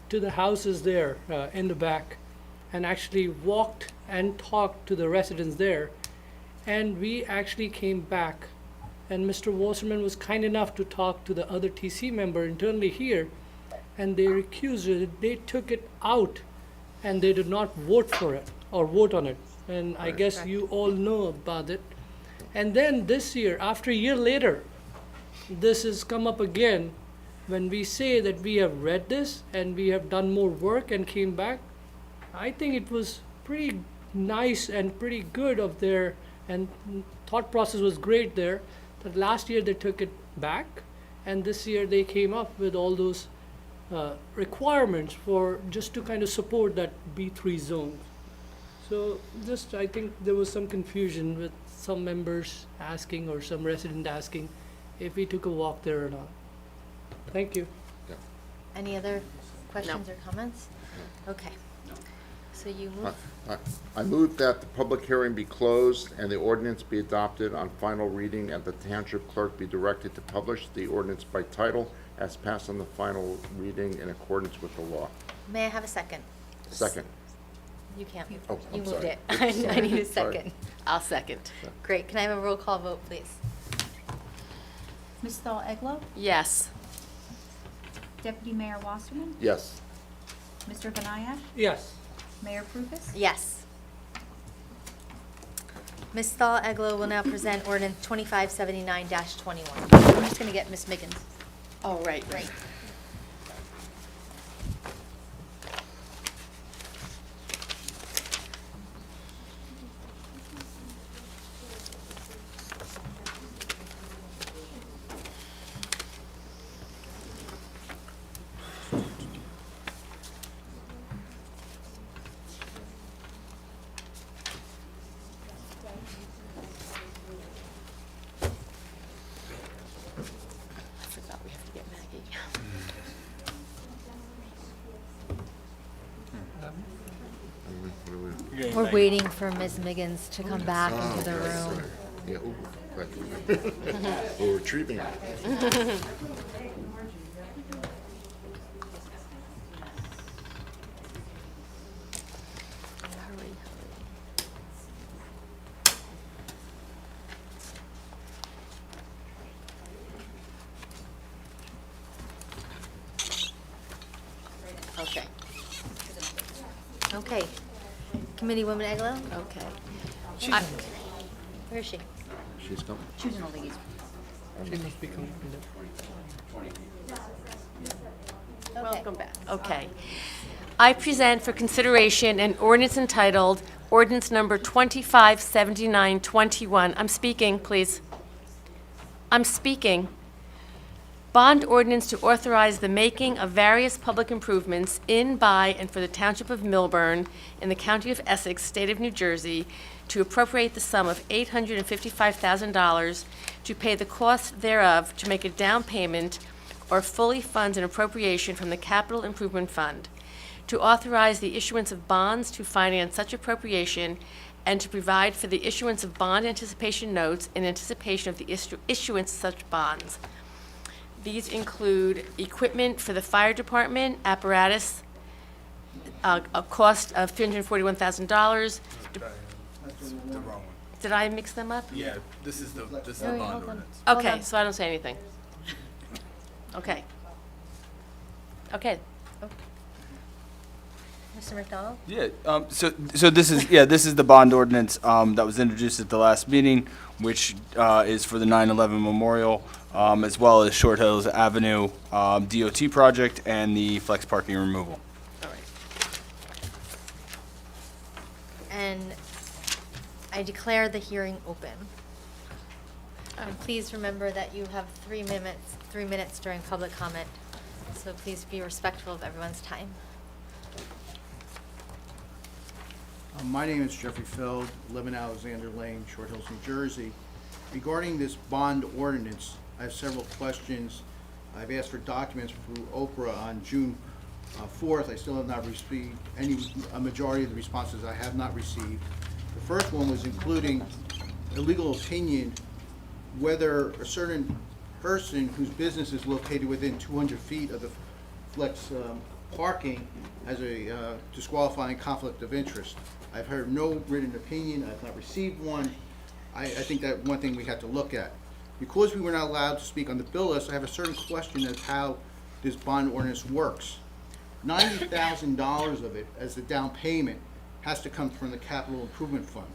to the houses there in the back and actually walked and talked to the residents there, and we actually came back, and Mr. Wasserman was kind enough to talk to the other TC member internally here, and they recused it. They took it out and they did not vote for it or vote on it, and I guess you all know about it. And then this year, after a year later, this has come up again. When we say that we have read this and we have done more work and came back, I think it was pretty nice and pretty good of their, and thought process was great there, that last year they took it back, and this year they came up with all those requirements for just to kind of support that B3 zone. So just, I think there was some confusion with some members asking or some resident asking if we took a walk there or not. Thank you. Any other questions or comments? Okay. So you move. I move that the public hearing be closed and the ordinance be adopted on final reading, and the township clerk be directed to publish the ordinance by title as passed on the final reading in accordance with the law. May I have a second? Second. You can't. Oh, I'm You moved sorry. it. I need a Sorry. second. I'll second. Great. Can I have a roll call vote, please? Ms. Stahl Eglo, Yes. Deputy Mayor Wasserman, Yes. Mr. Banayak, Yes. Mayor Prupus. Yes. Ms. Stahl Eglo will now present ordinance 2579-21. I'm just going to get Ms. Miggins. Oh, right. Right. We're waiting for Ms. Miggins to come back into the room. Yeah, ooh, right. We're retrieving it. Okay, Okay. Committeewoman Eglo? okay. Where is she? She's coming. She must be coming Welcome back. Okay. I present for consideration an ordinance entitled Ordinance Number 257921. I'm speaking, please. I'm speaking. Bond ordinance to authorize the making of various public improvements in, by, and for the Township of Millburn in the County of Essex, State of New Jersey, to appropriate the sum of $855,000 to pay the cost thereof, to make a down payment, or fully fund an appropriation from the Capital Improvement Fund, to authorize the issuance of bonds to finance such appropriation, and to provide for the issuance of bond anticipation notes in anticipation of the issuance of such bonds. These include equipment for the fire department, apparatus, a cost of $341,000. Did I mix them up? Yeah, this is the Wait, bond hold on. ordinance. Hold Okay, on. so I don't say anything. Okay. Okay. Mr. McDonald? Yeah, so this is the bond ordinance that was introduced at the last meeting, which is for the 9/11 memorial, as well as Short Hills Avenue DOT project and the flex parking removal. All right. And I declare the hearing open. And please remember that you have 3 minutes during public comment. So please be respectful of everyone's time. My name is Jeffrey Feld, 11 Alexander Lane, Short Hills, New Jersey. Regarding this bond ordinance, I have several questions. I've asked for documents through Oprah on June 4th. I still have not received a majority of the responses I have not received. The first one was including a legal opinion whether a certain person whose business is located within 200 feet of the flex parking has a disqualifying conflict of interest. I've heard no written opinion. I've not received one. I think that one thing we have to look at. Because we were not allowed to speak on the bill list, I have a certain question as how this bond ordinance works. $90,000 of it as the down payment has to come from the Capital Improvement Fund.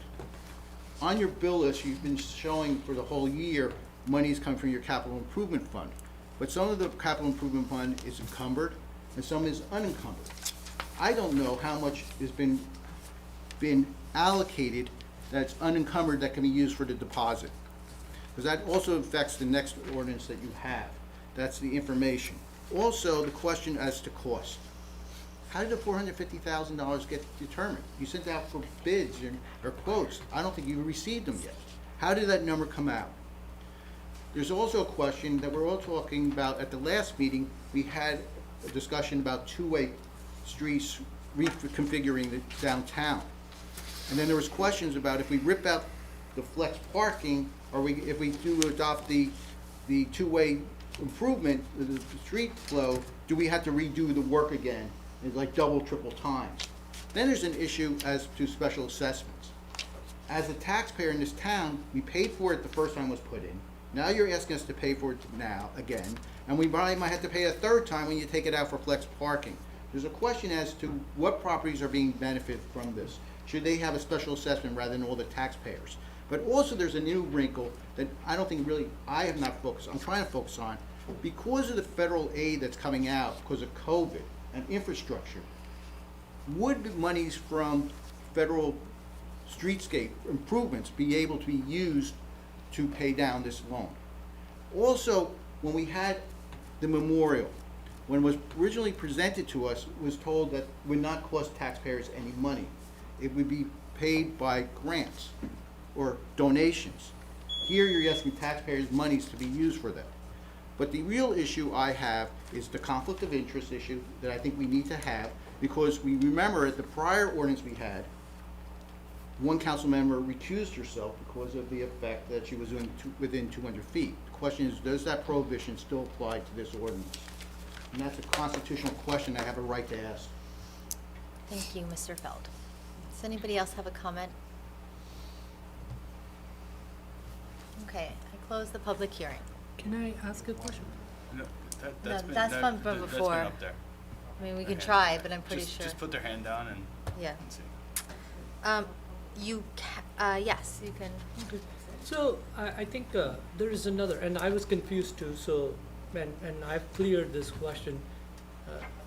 On your bill list, you've been showing for the whole year money's coming from your Capital Improvement Fund. But some of the Capital Improvement Fund is encumbered and some is unencumbered. I don't know how much has been allocated that's unencumbered that can be used for the deposit. Because that also affects the next ordinance that you have. That's the information. Also, the question as to cost. How did the $450,000 get determined? You sent out for bids or quotes. I don't think you received them yet. How did that number come out? There's also a question that we're all talking about. At the last meeting, we had a discussion about two-way streets reconfiguring the downtown. And then there was questions about if we rip out the flex parking, or if we do adopt the two-way improvement, the street flow, do we have to redo the work again? It's like double, triple times. Then there's an issue as to special assessments. As a taxpayer in this town, we paid for it the first time it was put in. Now you're asking us to pay for it now again, and we probably might have to pay a third time when you take it out for flex parking. There's a question as to what properties are being benefited from this. Should they have a special assessment rather than all the taxpayers? But also there's a new wrinkle that I don't think really I have not focused on. I'm trying to focus on. Because of the federal aid that's coming out because of COVID and infrastructure, would monies from federal streetscape improvements be able to be used to pay down this loan? Also, when we had the memorial, when it was originally presented to us, it was told that it would not cost taxpayers any money. It would be paid by grants or donations. Here you're asking taxpayers' monies to be used for that. But the real issue I have is the conflict of interest issue that I think we need to have, Because we remember at the prior ordinance we had, one council member recused herself because of the effect that she was within 200 feet. The question is, does that prohibition still apply to this ordinance? And that's a constitutional question I have a right to ask. Thank you, Mr. Feld. Does anybody else have a comment? Okay, I close the public hearing. Can I ask a question? No, that's from before. I mean, we can try, but I'm pretty sure. Just put their hand down and Yeah. see. Yes, you can. So I think there is another, and I was confused too. So, and I've cleared this question.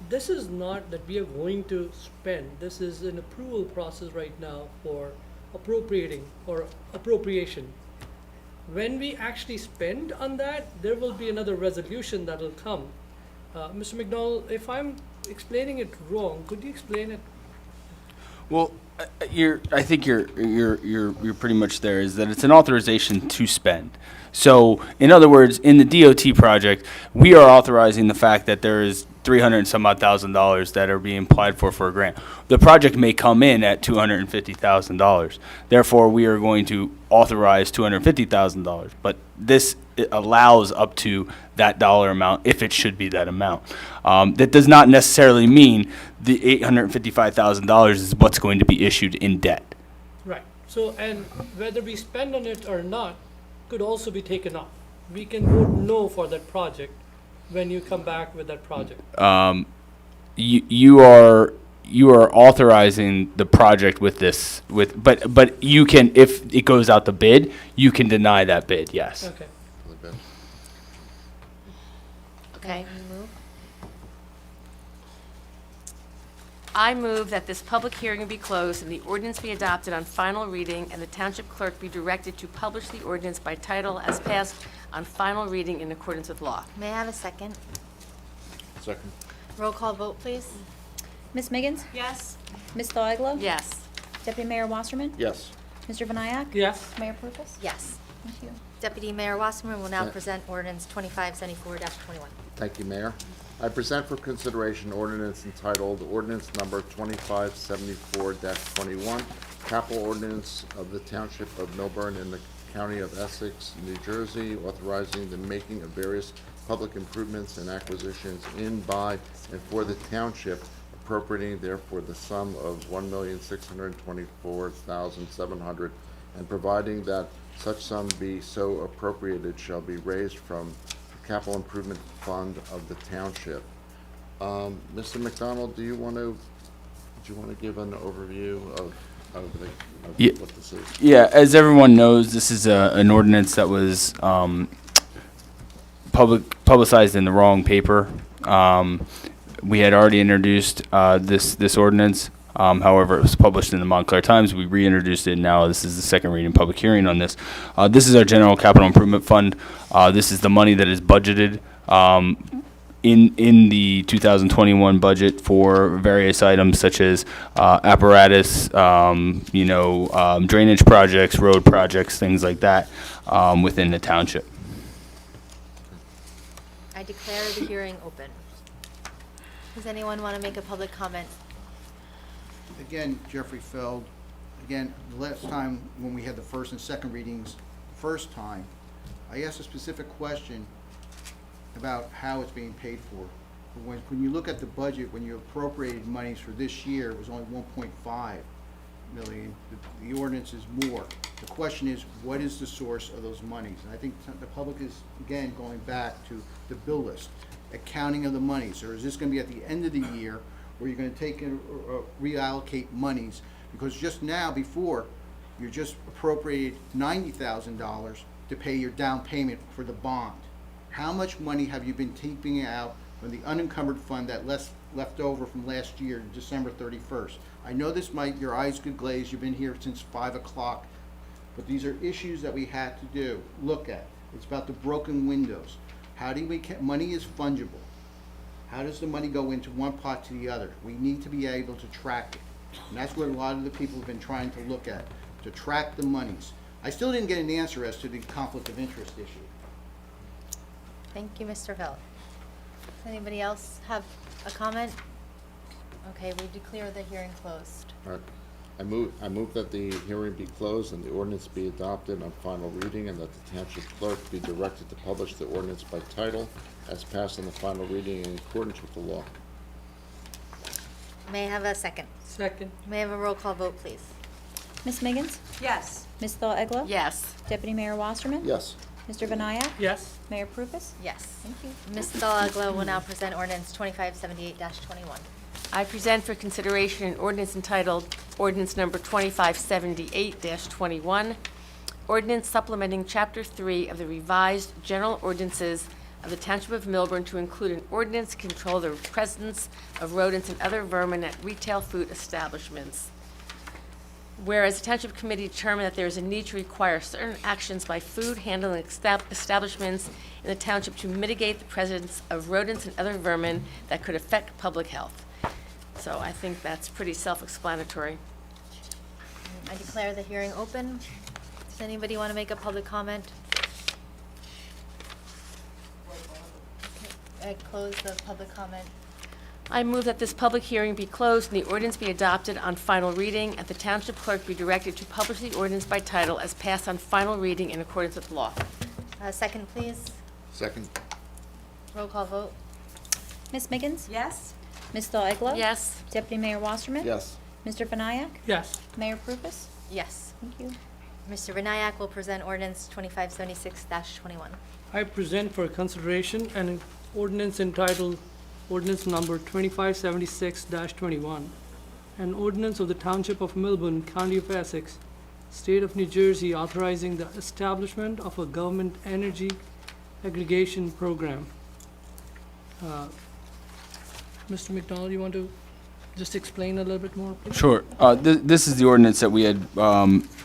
This is not that we are going to spend. This is an approval process right now for appropriating or appropriation. When we actually spend on that, there will be another resolution that will come. Mr. McDonald, if I'm explaining it wrong, could you explain it? Well, I think you're pretty much there. Is that it's an authorization to spend. So, in other words, in the DOT project, we are authorizing the fact that there is $300 and some odd thousand that are being applied for a grant. The project may come in at $250,000. Therefore, we are going to authorize $250,000. But this allows up to that dollar amount if it should be that amount. That does not necessarily mean the $855,000 is what's going to be issued in debt. Right. So, and whether we spend on it or not could also be taken off. We can vote no for that project when you come back with that project. You are authorizing the project with this but you can, if it goes out the bid, you can deny that bid. Yes. Okay. Okay, you move. I move that this public hearing be closed and the ordinance be adopted on final reading, and the township clerk be directed to publish the ordinance by title as passed on final reading in accordance with law. May I have a second? Second. Roll call vote, please. Ms. Miggins? Yes. Ms. Thaiglo? Yes. Deputy Mayor Wasserman? Yes. Mr. Vinayak? Yes. Mayor Purvis? Yes. Thank you. Deputy Mayor Wasserman will now Yeah. present ordinance 2574-21. Thank you, Mayor. I present for consideration ordinance entitled Ordinance Number 2574-21, capital ordinance of the Township of Millburn in the County of Essex, New Jersey, authorizing the making of various public improvements and acquisitions in, by, and for the township, appropriating therefore the sum of $1,624,700, and providing that such sum be so appropriated shall be raised from capital improvement fund of the township. Mr. McDonald, do you want to give an overview of Yeah. what this is? Yeah, as everyone knows, this is an ordinance that was publicized in the wrong paper. We had already introduced this ordinance. However, it was published in the Montclair Times. We reintroduced it now. This is the second reading public hearing on this. This is our general capital improvement fund. This is the money that is budgeted in the 2021 budget for various items such as apparatus, drainage projects, road projects, things like that within the township. I declare the hearing open. Does anyone want to make a public comment? Again, Jeffrey Feld, again, the last time when we had the first and second readings, the first time, I asked a specific question about how it's being paid for. When you look at the budget, when you appropriated monies for this year, it was only 1.5 million. The ordinance is more. The question is, what is the source of those monies? And I think the public is, again, going back to the bill list, accounting of the monies, or is this going to be at the end of the year where you're going to take and reallocate monies? Because just now, before, you just appropriated $90,000 to pay your down payment for the bond. How much money have you been taking out from the unencumbered fund that left over from last year, December 31st? I know this might, your eyes could glaze, you've been here since 5 o'clock, but these are issues that we had to look at. It's about the broken windows. How do we, money is fungible. How does the money go into one pot to the other? We need to be able to track it. And that's what a lot of the people have been trying to look at, to track the monies. I still didn't get an answer as to the conflict of interest issue. Thank you, Mr. Feld. Does anybody else have a comment? Okay, we declare the hearing closed. All right. I move that the hearing be closed and the ordinance be adopted on final reading, and that the township clerk be directed to publish the ordinance by title as passed on the final reading in accordance with the law. May I have a second? Second. May I have a roll call vote, please? Ms. Miggins? Yes. Ms. Thaw-Eglo? Yes. Deputy Mayor Wasserman? Yes. Mr. Vinayak? Yes. Mayor Prupus? Yes. Thank you. Ms. Thaw-Eglo will now present ordinance 2578-21. I present for consideration an ordinance entitled Ordinance Number 2578-21, Ordinance supplementing Chapter 3 of the revised General Ordinances of the Township of Millburn to include an ordinance to control the presence of rodents and other vermin at retail food establishments. Whereas the Township Committee determined that there is a need to require certain actions by food handling establishments in the township to mitigate the presence of rodents and other vermin that could affect public health. So I think that's pretty self-explanatory. I declare the hearing open. Does anybody want to make a public comment? Okay, I close the public comment. I move that this public hearing be closed and the ordinance be adopted on final reading, and the township clerk be directed to publish the ordinance by title as passed on final reading in accordance with law. Second, please. Second. Roll call vote. Ms. Miggins? Yes. Ms. Thaw-Eglo? Yes. Deputy Mayor Wasserman? Yes. Mr. Vinayak? Yes. Mayor Prupus? Yes. Thank you. Mr. Vinayak will present ordinance 2576-21. I present for consideration an ordinance entitled Ordinance Number 2576-21, an ordinance of the Township of Millburn, County of Essex, State of New Jersey, authorizing the establishment of a government energy aggregation program. Mr. McDonald, you want to just explain a little bit more, please? Sure. This is the ordinance that we had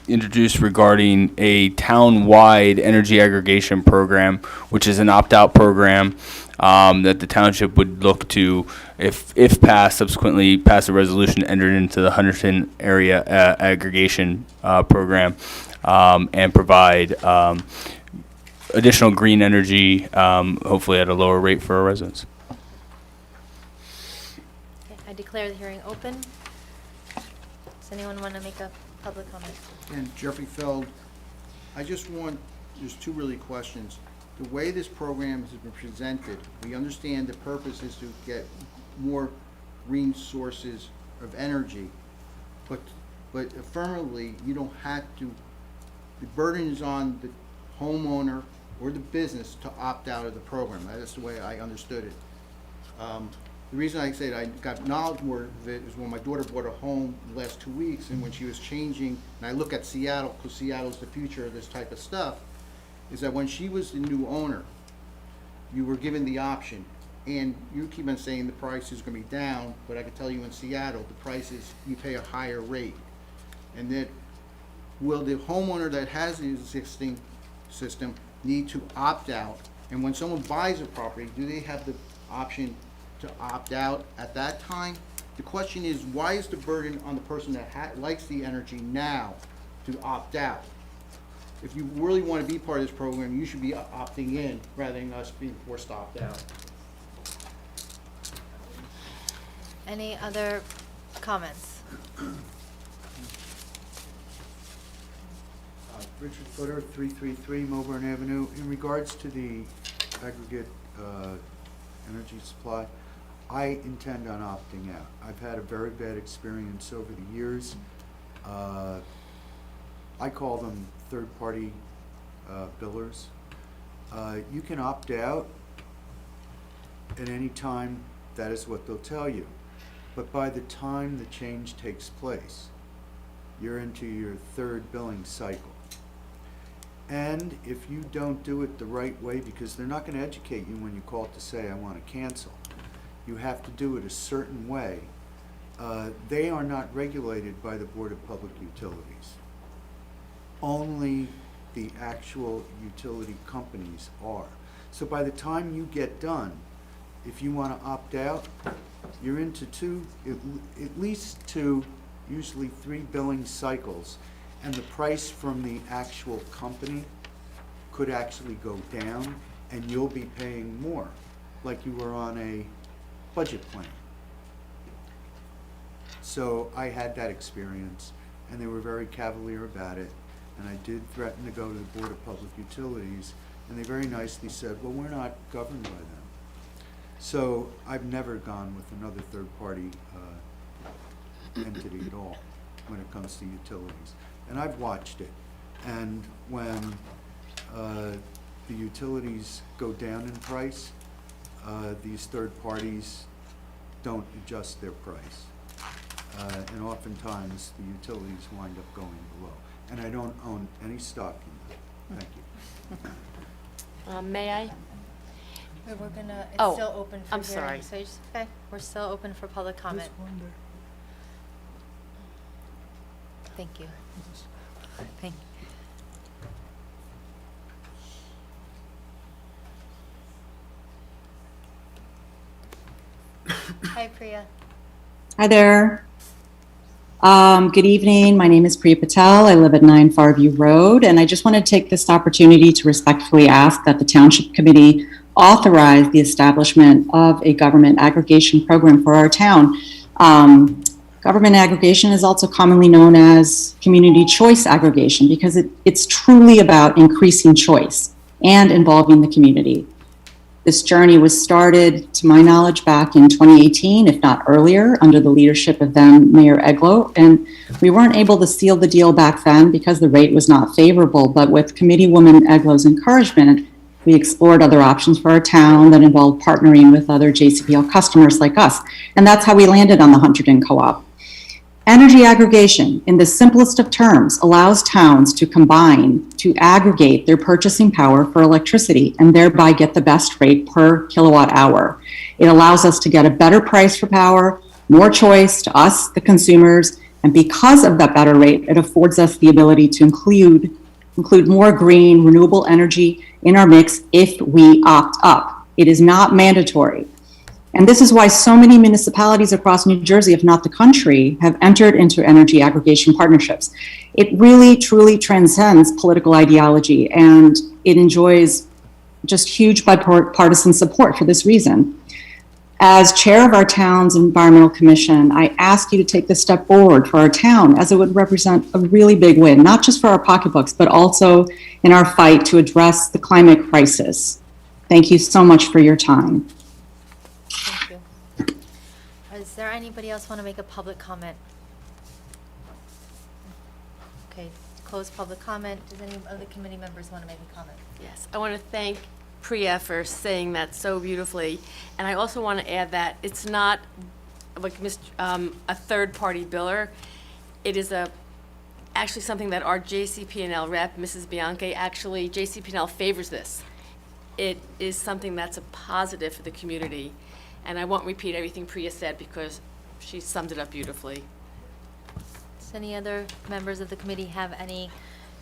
introduced regarding a town-wide energy aggregation program, which is an opt-out program that the township would look to, if passed, subsequently pass a resolution entered into the Huntington Area Aggregation Program and provide additional green energy, hopefully at a lower rate for our residents. Okay, I declare the hearing open. Does anyone want to make a public comment? And Jeffrey Feld, I just want, there's two really questions. The way this program has been presented, we understand the purpose is to get more green sources of energy, but affirmatively, you don't have to, the burden is on the homeowner or the business to opt out of the program. That's the way I understood it. The reason I say that I got knowledge more of it is when my daughter bought a home the last 2 weeks, and when she was changing, and I look at Seattle, because Seattle's the future of this type of stuff, is that when she was the new owner, you were given the option, and you keep on saying the price is going to be down, but I can tell you in Seattle, the price is, you pay a higher rate. And that, will the homeowner that has the existing system need to opt out? And when someone buys a property, do they have the option to opt out at that time? The question is, why is the burden on the person that likes the energy now to opt out? If you really want to be part of this program, you should be opting in rather than us being forced to opt out. Any other comments? Richard Footer, 333 Millburn Avenue. In regards to the aggregate energy supply, I intend on opting out. I've had a very bad experience over the years. I call them third-party billers. You can opt out at any time. That is what they'll tell you. But by the time the change takes place, you're into your third billing cycle. And if you don't do it the right way, because they're not going to educate you when you call to say, I want to cancel, you have to do it a certain way. They are not regulated by the Board of Public Utilities. Only the actual utility companies are. So by the time you get done, if you want to opt out, you're into at least two, usually 3 billing cycles, and the price from the actual company could actually go down, and you'll be paying more, like you were on a budget plan. So I had that experience, and they were very cavalier about it. And I did threaten to go to the Board of Public Utilities, and they very nicely said, well, we're not governed by them. So I've never gone with another third-party entity at all when it comes to utilities. And I've watched it. And when the utilities go down in price, these third parties don't adjust their price. And oftentimes, the utilities wind up going below. And I don't own any stock in that. Thank you. May I? We're gonna, Oh, it's still open for I'm hearing, sorry. so you just, okay, we're still open for public comment. Thank you. Thank Hi, Priya. Hi there. Good evening. My name is Priya Patel. I live at 9 Farview Road, and I just want to take this opportunity to respectfully ask that the Township Committee authorize the establishment of a government aggregation program for our town. Government aggregation is also commonly known as community choice aggregation because it's truly about increasing choice and involving the community. This journey was started, to my knowledge, back in 2018, if not earlier, under the leadership of then Mayor Eglo. And we weren't able to seal the deal back then because the rate was not favorable. But with Committeewoman Eglo's encouragement, we explored other options for our town that involved partnering with other JCPL customers like us. And that's how we landed on the Hunterdon Co-op. Energy aggregation, in the simplest of terms, allows towns to combine, to aggregate their purchasing power for electricity and thereby get the best rate per kilowatt hour. It allows us to get a better price for power, more choice to us, the consumers, and because of that better rate, it affords us the ability to include more green, renewable energy in our mix if we opt up. It is not mandatory. And this is why so many municipalities across New Jersey, if not the country, have entered into energy aggregation partnerships. It really, truly transcends political ideology, and it enjoys just huge bipartisan support for this reason. As chair of our town's environmental commission, I ask you to take this step forward for our town, as it would represent a really big win, not just for our pocketbooks, but also in our fight to address the climate crisis. Thank you so much for your time. Thank you. Is there anybody else want to make a public comment? Okay, close public comment. Does any other committee members want to make a comment? Yes, I want to thank Priya for saying that so beautifully. And I also want to add that it's not like a third-party biller. It is actually something that our JCP&L rep, Mrs. Bianchi, actually, JCP&L favors this. It is something that's a positive for the community. And I won't repeat everything Priya said because she summed it up beautifully. Does any other members of the committee have any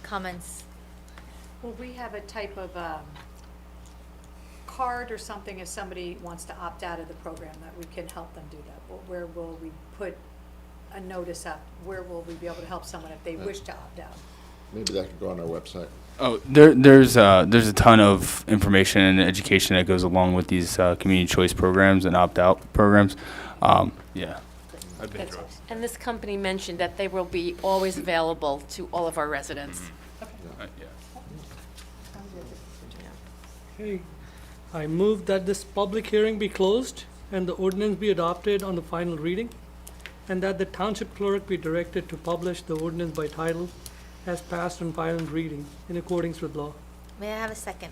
comments? Will we have a type of card or something if somebody wants to opt out of the program that we can help them do that? Where will we put a notice up? Where will we be able to help someone if they wish to opt out? Maybe that could go on our website. Oh, there's a ton of information and education that goes along with these community choice programs and opt-out programs. Yeah. I've been through it. And this company mentioned that they will be always available to all of our residents. Yeah. Okay. I move that this public hearing be closed and the ordinance be adopted on the final reading, and that the township clerk be directed to publish the ordinance by title as passed on final reading in accordance with law. May I have a second?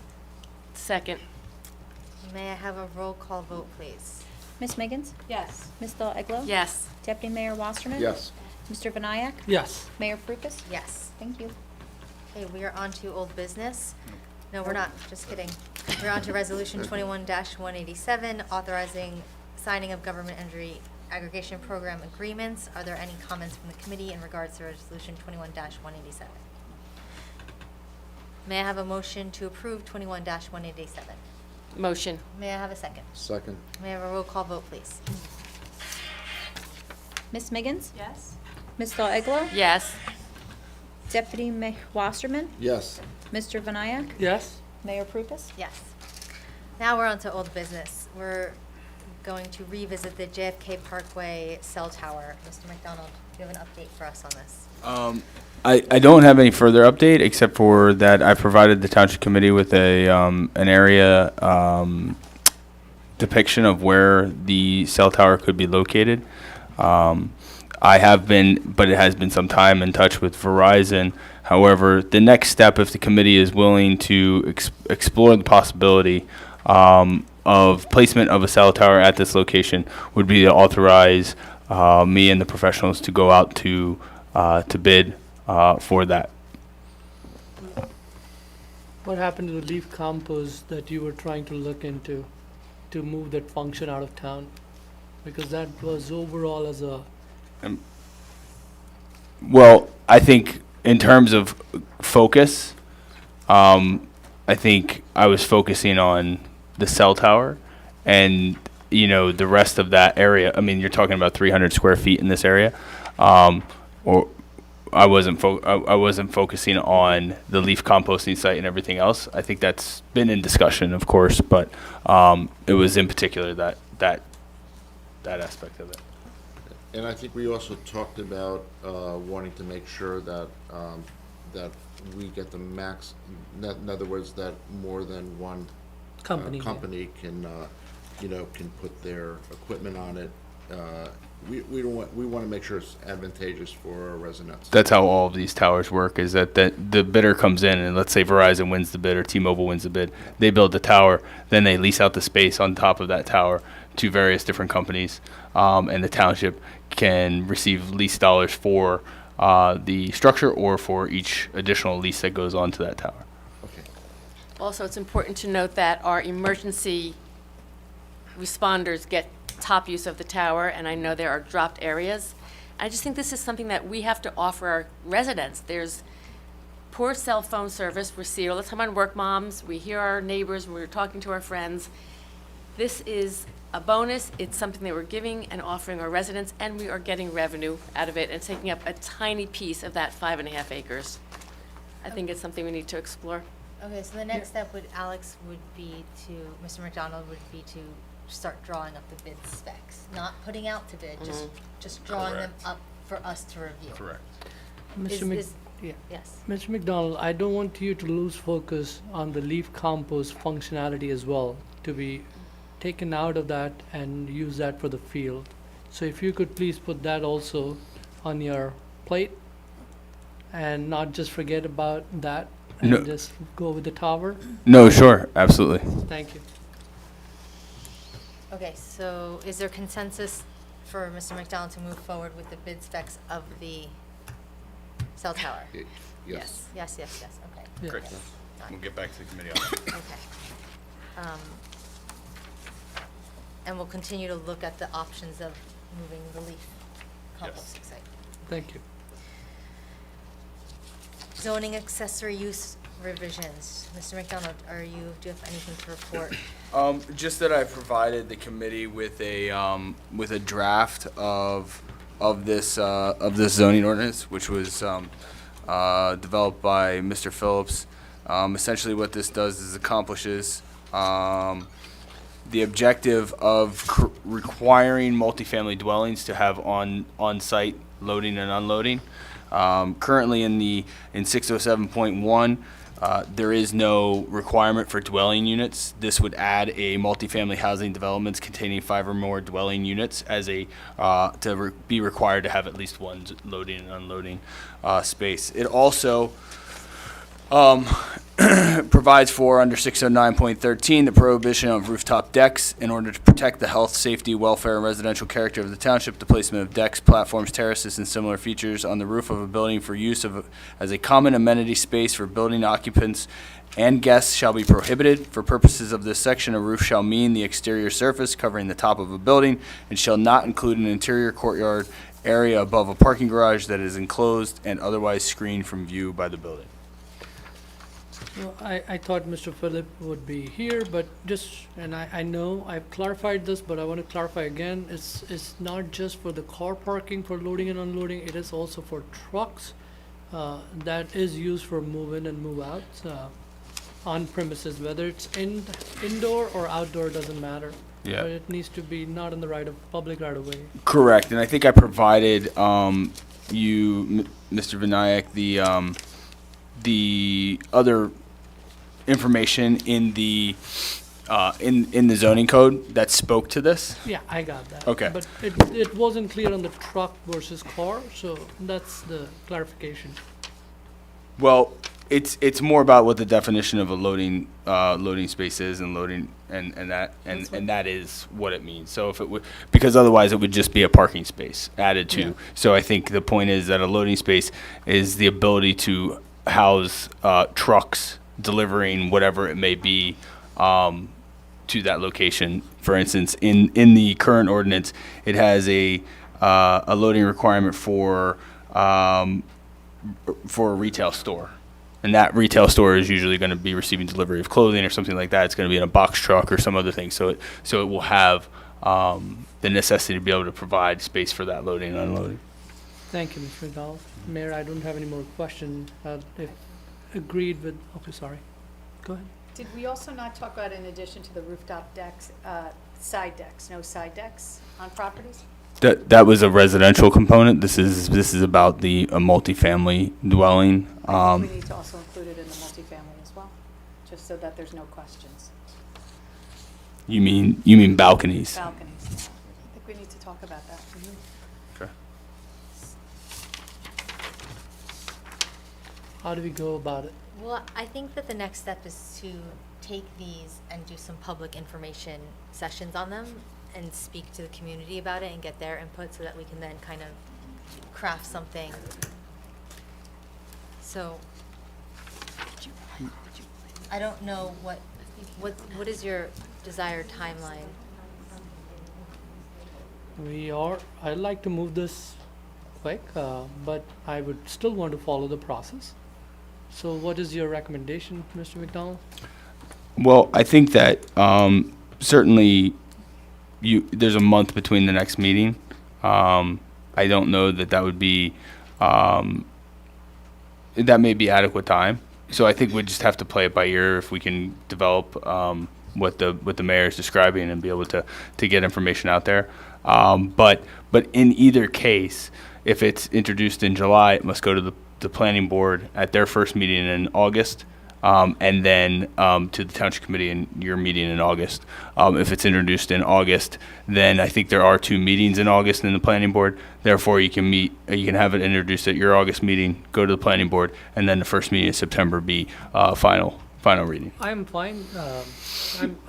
Second. May I have a roll call vote, please? Ms. Miggins? Yes. Ms. Del Eglo? Yes. Deputy Mayor Wasserman? Yes. Mr. Vinayak? Yes. Mayor Prupus? Yes. Thank you. Okay, we are on to old business. No, we're not, just kidding. We're on to Resolution 21-187, authorizing signing of government energy aggregation program agreements. Are there any comments from the committee in regards to Resolution 21-187? May I have a motion to approve 21-187? Motion. May I have a second? Second. May I have a roll call vote, please? Ms. Miggins? Yes. Ms. Del Eglo? Yes. Deputy Mayor Wasserman? Yes. Mr. Vinayak? Yes. Mayor Prupus? Yes. Now we're on to old business. going to revisit the JFK Parkway cell tower. Mr. McDonald, do you have an update for us on this? I don't have any further update except for that I provided the township committee with an area depiction of where the cell tower could be located. I have been, but it has been some time, in touch with Verizon. However, the next step, if the committee is willing to explore the possibility of placement of a cell tower at this location, would be to authorize me and the professionals to go out to bid for that. What happened to the leaf compost that you were trying to look into to move that function out of town? Because that was overall as a, Well, I think in terms of focus, I think I was focusing on the cell tower, and the rest of that area. I mean, you're talking about 300 square feet in this area, or I wasn't focusing on the leaf composting site and everything else. I think that's been in discussion, of course, but it was in particular that aspect of it. And I think we also talked about wanting to make sure that that we get the max. In other words, that more than one Company, yeah. company can can put their equipment on it. We want to make sure it's advantageous for our residents. That's how all of these towers work, is that the bidder comes in, and let's say Verizon wins the bid or T-Mobile wins the bid. They build the tower, then they lease out the space on top of that tower to various different companies, and the township can receive lease dollars for the structure or for each additional lease that goes on to that tower. Okay. Also, it's important to note that our emergency responders get top use of the tower, and I know there are dropped areas. I just think this is something that we have to offer our residents. There's poor cell phone service. We see it all the time on Work Moms. We hear our neighbors when we're talking to our friends. This is a bonus. It's something that we're giving and offering our residents, and we are getting revenue out of it and taking up a tiny piece of that 5.5 acres. I think it's something we need to explore. Okay, so the next step would be to, Mr. McDonald, would be to start drawing up the bid specs, not putting out to bid, just drawing them up for us to review. Correct. Yes. Mr. McDonald, I don't want you to lose focus on the leaf compost functionality as well, to be taken out of that and use that for the field. So if you could please put that also on your plate and not just forget about that and just go with the tower. No, sure, absolutely. Thank you. Okay, so is there consensus for Mr. McDonald to move forward with the bid specs of the cell tower? Yes. Yes, okay. Yeah. Great. We'll get back to the committee on it. Okay. And we'll continue to look at the options of moving the leaf composting site. Thank you. Zoning accessory use revisions. Mr. McDonald, do you have anything to report? Just that I provided the committee with a draft of this zoning ordinance, which was developed by Mr. Phillips. Essentially, what this does is accomplishes the objective of requiring multifamily dwellings to have on-site loading and unloading. Currently in 607.1, there is no requirement for dwelling units. This would add a multifamily housing developments containing 5 or more dwelling units as be required to have at least one loading and unloading space. It also provides for, under 609.13, the prohibition of rooftop decks in order to protect the health, safety, welfare, and residential character of the township. The placement of decks, platforms, terraces, and similar features on the roof of a building for use as a common amenity space for building occupants and guests shall be prohibited. For purposes of this section, a roof shall mean the exterior surface covering the top of a building and shall not include an interior courtyard area above a parking garage that is enclosed and otherwise screened from view by the building. Well, I thought Mr. Phillip would be here, but I know I've clarified this, but I want to clarify again. It's not just for the car parking for loading and unloading. It is also for trucks that is used for move in and move out on premises, whether it's indoor or outdoor, doesn't matter. Yeah. But it needs to be not in the public right of way. Correct, and I think I provided you, Mr. Vinayak, the other information in the zoning code that spoke to this. Yeah, I got that. Okay. But it wasn't clear on the truck versus car, so that's the clarification. Well, it's more about what the definition of a loading space is and loading and that is what it means. So if it would, because otherwise it would just be a parking space added to. Yeah. So I think the point is that a loading space is the ability to house trucks delivering whatever it may be to that location. For instance, in the current ordinance, it has a loading requirement for a retail store. And that retail store is usually going to be receiving delivery of clothing or something like that. It's going to be in a box truck or some other thing. So it will have the necessity to be able to provide space for that loading and unloading. Thank you, Mr. McDonald. Mayor, I don't have any more questions. If agreed with, okay, sorry. Go ahead. Did we also not talk about, in addition to the rooftop decks, side decks, no side decks on properties? That was a residential component. This is about a multifamily dwelling. I think we need to also include it in the multifamily as well, just so that there's no questions. You mean balconies? Balconies, yeah. I think we need to talk about that. Okay. How do we go about it? Well, I think that the next step is to take these and do some public information sessions on them and speak to the community about it and get their input so that we can then kind of craft something. So, I don't know what is your desired timeline? I'd like to move this quick, but I would still want to follow the process. So what is your recommendation, Mr. McDonald? Well, I think that certainly there's a month between the next meeting. I don't know that would be that may be adequate time. So I think we just have to play it by ear if we can develop what the mayor is describing and be able to get information out there. But in either case, if it's introduced in July, it must go to the planning board at their first meeting in August, and then to the township committee in your meeting in August. If it's introduced in August, then I think there are 2 meetings in August in the planning board. Therefore, you can have it introduced at your August meeting, go to the planning board, and then the first meeting in September be final reading. I'm fine.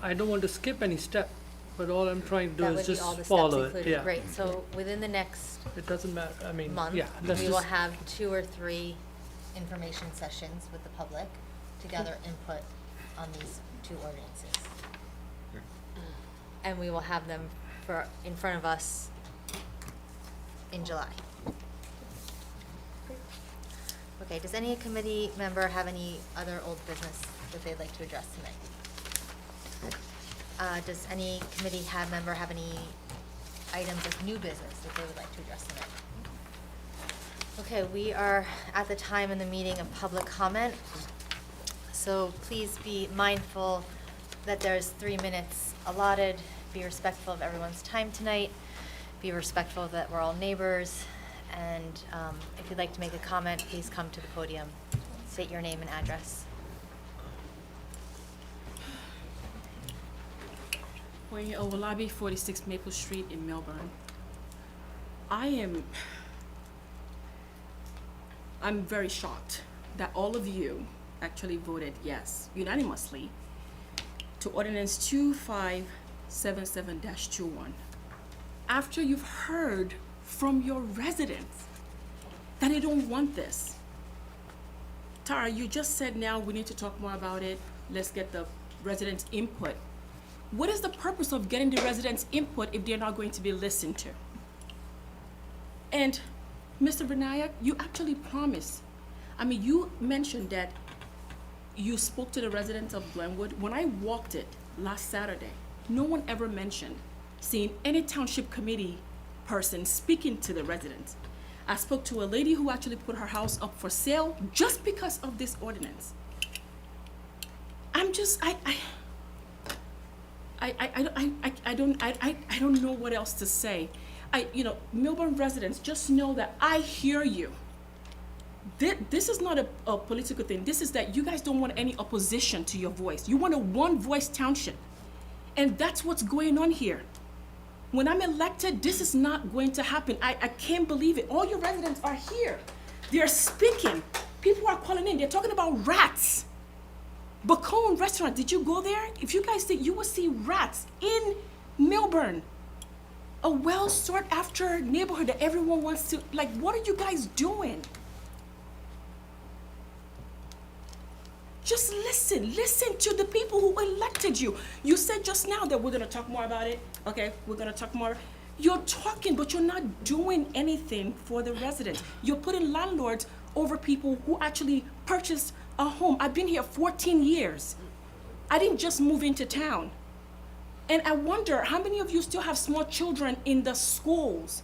I don't want to skip any step, but all I'm trying to do That is would be just all the steps follow it. included. Yeah. Great, so within the next It doesn't matter. I mean, month, yeah. Let's we will just, have 2 or 3 information sessions with the public to gather input on these 2 ordinances. And we will have them in front of us in July. Okay, does any committee member have any other old business that they'd like to address tonight? Does any committee member have any items of new business that they would like to address tonight? Okay, we are at the time in the meeting of public comment. So please be mindful that there's 3 minutes allotted. Be respectful of everyone's time tonight. Be respectful that we're all neighbors. And if you'd like to make a comment, please come to the podium. State your name and address. Wayne Owolabi, 46 Maple Street in Millburn. I'm very shocked that all of you actually voted yes, unanimously, to Ordinance 2577-21. After you've heard from your residents that they don't want this. Tara, you just said now we need to talk more about it. Let's get the residents' input. What is the purpose of getting the residents' input if they're not going to be listened to? And Mr. Vinayak, you actually promised. I mean, you mentioned that you spoke to the residents of Glenwood. When I walked it last Saturday, no one ever mentioned seeing any township committee person speaking to the residents. I spoke to a lady who actually put her house up for sale just because of this ordinance. I don't know what else to say. Millburn residents, just know that I hear you. This is not a political thing. This is that you guys don't want any opposition to your voice. You want a one-voice township. And that's what's going on here. When I'm elected, this is not going to happen. I can't believe it. All your residents are here. They're speaking. People are calling in. They're talking about rats. Bacone restaurant, did you go there? If you guys did, you will see rats in Millburn. A well sought after neighborhood that everyone wants to, what are you guys doing? Just listen to the people who elected you. You said just now that we're gonna talk more about it. Okay, we're gonna talk more. You're talking, but you're not doing anything for the residents. You're putting landlords over people who actually purchased a home. I've been here 14 years. I didn't just move into town. And I wonder how many of you still have small children in the schools.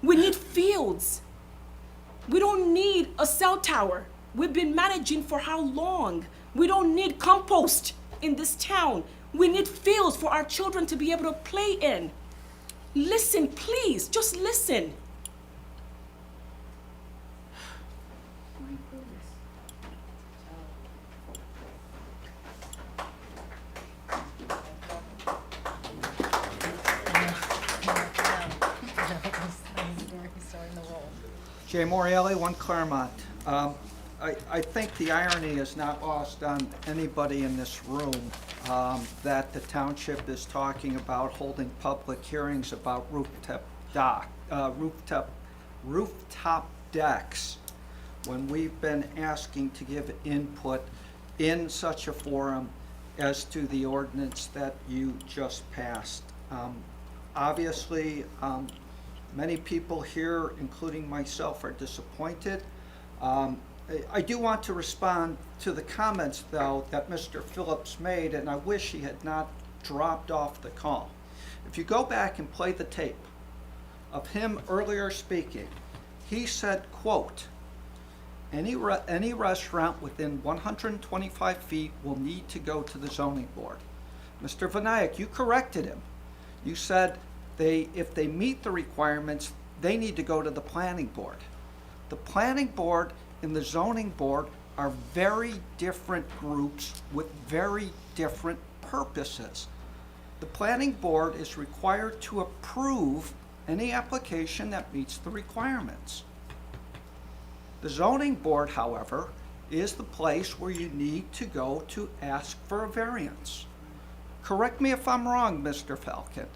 We need fields. We don't need a cell tower. We've been managing for how long? We don't need compost in this town. We need fields for our children to be able to play in. Listen, please, just listen. Jay Morreale, 1 Claremont. I think the irony is not lost on anybody in this room that the township is talking about holding public hearings about rooftop decks when we've been asking to give input in such a forum as to the ordinance that you just passed. Obviously, many people here, including myself, are disappointed. I do want to respond to the comments, though, that Mr. Phillips made, and I wish he had not dropped off the call. If you go back and play the tape of him earlier speaking, he said, quote, any restaurant within 125 feet will need to go to the zoning board. Mr. Vinayak, you corrected him. You said if they meet the requirements, they need to go to the planning board. The planning board and the zoning board are very different groups with very different purposes. The planning board is required to approve any application that meets the requirements. The zoning board, however, is the place where you need to go to ask for a variance. Correct me if I'm wrong, Mr. Falcon.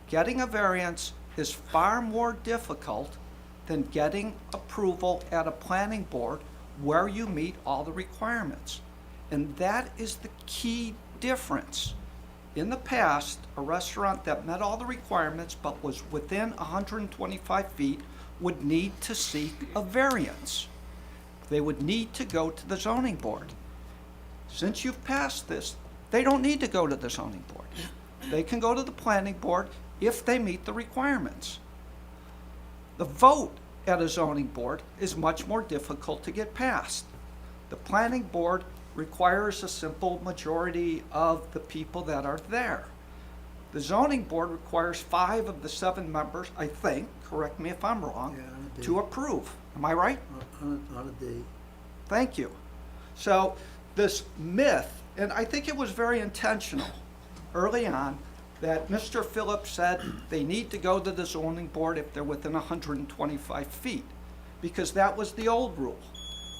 Getting a variance is far more difficult than getting approval at a planning board where you meet all the requirements. And that is the key difference. In the past, a restaurant that met all the requirements but was within 125 feet would need to seek a variance. They would need to go to the zoning board. Since you've passed this, they don't need to go to the zoning board. They can go to the planning board if they meet the requirements. The vote at a zoning board is much more difficult to get passed. The planning board requires a simple majority of the people that are there. The zoning board requires 5 of the 7 members, I think, correct me if I'm wrong, to approve. Am I right? On a day. Thank you. So this myth, and I think it was very intentional early on, that Mr. Phillips said they need to go to the zoning board if they're within 125 feet, because that was the old rule.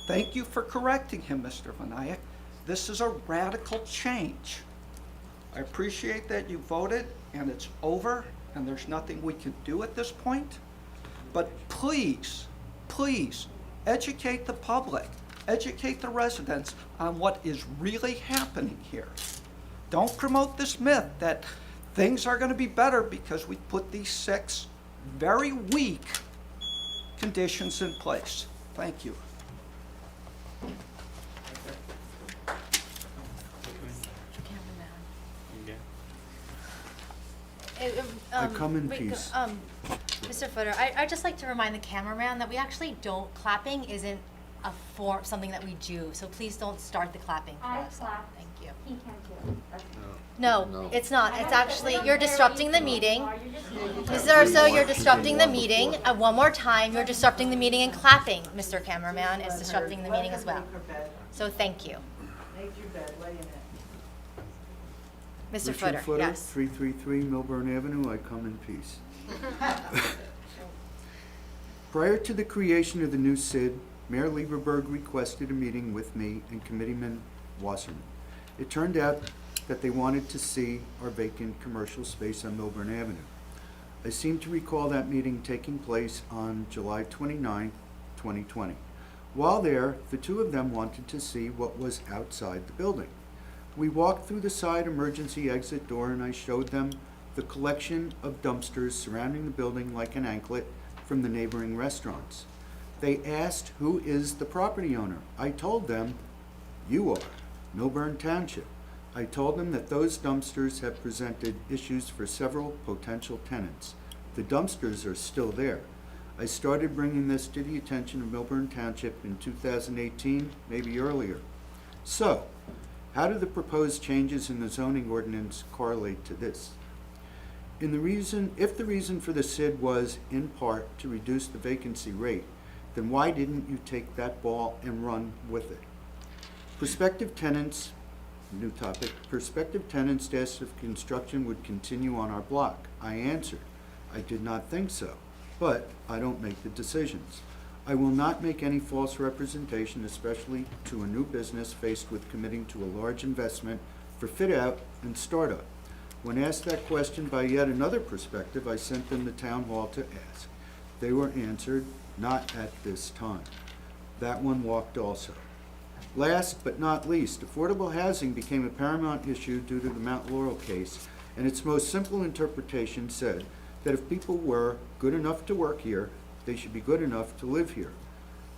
Thank you for correcting him, Mr. Vinayak. This is a radical change. I appreciate that you voted and it's over and there's nothing we can do at this point. But please, please educate the public, educate the residents on what is really happening here. Don't promote this myth that things are going to be better because we put these 6 very weak conditions in place. Thank you. I come in peace. Mr. Footer, I'd just like to remind the cameraman that we actually don't, clapping isn't a form, something that we do. So please don't start the clapping for I us. clapped. Thank you. He can't do it. That's No, No. it's not. It's actually, you're disrupting the meeting. Mr. Urso, you're disrupting the meeting. One more time, you're disrupting the meeting, and clapping, Mr. Cameraman, is disrupting the meeting as well. So thank you. Mr. Richard Footer, yes. 333 Millburn Avenue, I come in peace. Prior to the creation of the new SID, Mayor Lieberberg requested a meeting with me and Committeeman Wasserman. It turned out that they wanted to see our vacant commercial space on Millburn Avenue. I seem to recall that meeting taking place on July 29, 2020. While there, the two of them wanted to see what was outside the building. We walked through the side emergency exit door and I showed them the collection of dumpsters surrounding the building like an anklet from the neighboring restaurants. They asked, who is the property owner? I told them, you are, Millburn Township. I told them that those dumpsters have presented issues for several potential tenants. The dumpsters are still there. I started bringing this to the attention of Millburn Township in 2018, maybe earlier. So, how do the proposed changes in the zoning ordinance correlate to this? If the reason for the SID was, in part, to reduce the vacancy rate, then why didn't you take that ball and run with it? Prospective tenants, new topic, prospective tenants asked if construction would continue on our block. I answered, I did not think so, but I don't make the decisions. I will not make any false representation, especially to a new business faced with committing to a large investment for fit-out and startup. When asked that question by yet another prospective, I sent them to town hall to ask. They were answered, not at this time. That one walked also. Last but not least, affordable housing became a paramount issue due to the Mount Laurel case, and its most simple interpretation said that if people were good enough to work here, they should be good enough to live here.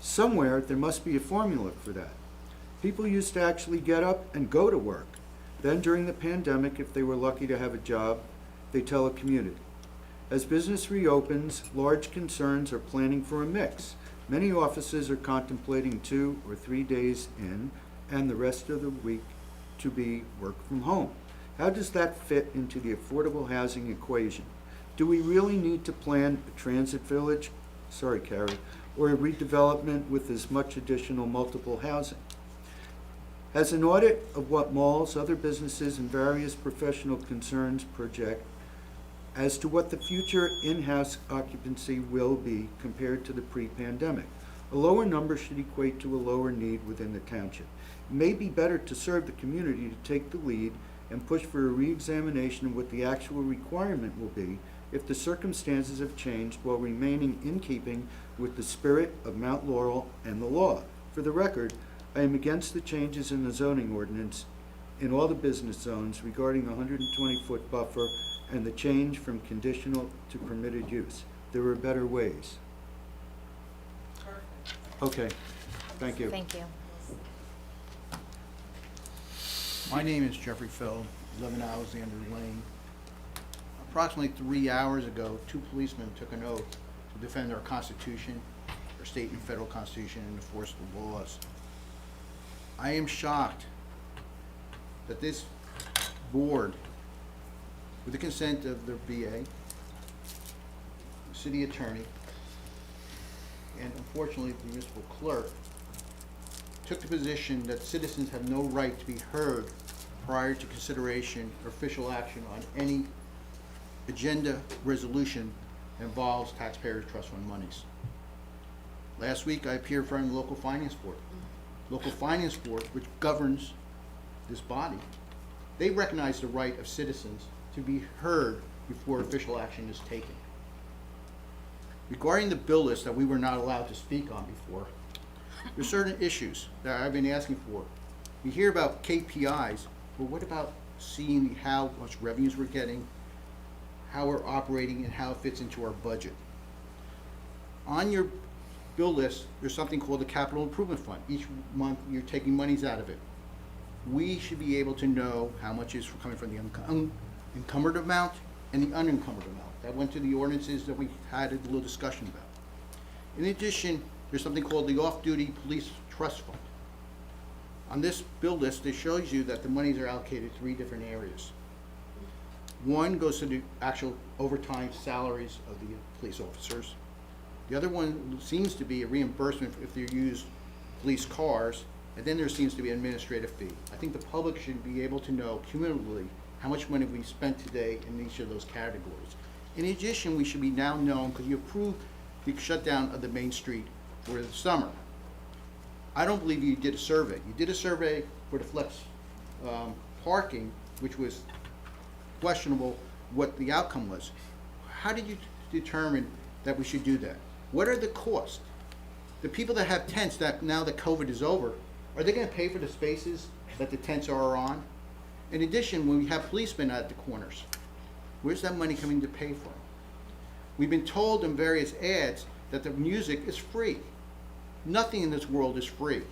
Somewhere there must be a formula for that. People used to actually get up and go to work. Then during the pandemic, if they were lucky to have a job, they telecommuted. As business reopens, large concerns are planning for a mix. Many offices are contemplating 2 or 3 days in and the rest of the week to be work from home. How does that fit into the affordable housing equation? Do we really need to plan a transit village, sorry Carrie, or a redevelopment with as much additional multiple housing? Has an audit of what malls, other businesses, and various professional concerns project as to what the future in-house occupancy will be compared to the pre-pandemic? A lower number should equate to a lower need within the township. It may be better to serve the community to take the lead and push for a re-examination of what the actual requirement will be if the circumstances have changed while remaining in keeping with the spirit of Mount Laurel and the law. For the record, I am against the changes in the zoning ordinance in all the business zones regarding the 120-foot buffer and the change from conditional to permitted use. There are better ways. Okay, thank you. Thank you. My name is Jeffrey Phil, 11 Alexander Lane. Approximately 3 hours ago, 2 policemen took an oath to defend our Constitution, our state and federal Constitution, and enforce the laws. I am shocked that this board, with the consent of their BA, city attorney, and unfortunately the municipal clerk, took the position that citizens have no right to be heard prior to consideration or official action on any agenda resolution that involves taxpayers' trust fund monies. Last week I appeared in front of the local finance board. Local finance board, which governs this body, they recognize the right of citizens to be heard before official action is taken. Regarding the bill list that we were not allowed to speak on before, there's certain issues that I've been asking for. We hear about KPIs, but what about seeing how much revenues we're getting, how we're operating, and how it fits into our budget? On your bill list, there's something called the Capital Improvement Fund. Each month, you're taking monies out of it. We should be able to know how much is coming from the encumbered amount and the unencumbered amount. That went to the ordinances that we had a little discussion about. In addition, there's something called the Off-Duty Police Trust Fund. On this bill list, it shows you that the monies are allocated 3 different areas. One goes to the actual overtime salaries of the police officers. The other one seems to be a reimbursement if they use police cars, and then there seems to be an administrative fee. I think the public should be able to know cumulatively how much money we spent today in each of those categories. In addition, we should be now known, because you approved the shutdown of the Main Street for the summer. I don't believe you did a survey. You did a survey for the flex parking, which was questionable what the outcome was. How did you determine that we should do that? What are the costs? The people that have tents, that now that COVID is over, are they going to pay for the spaces that the tents are on? In addition, when we have policemen at the corners, where's that money coming to pay for them? We've been told in various ads that the music is free. Nothing in this world is free.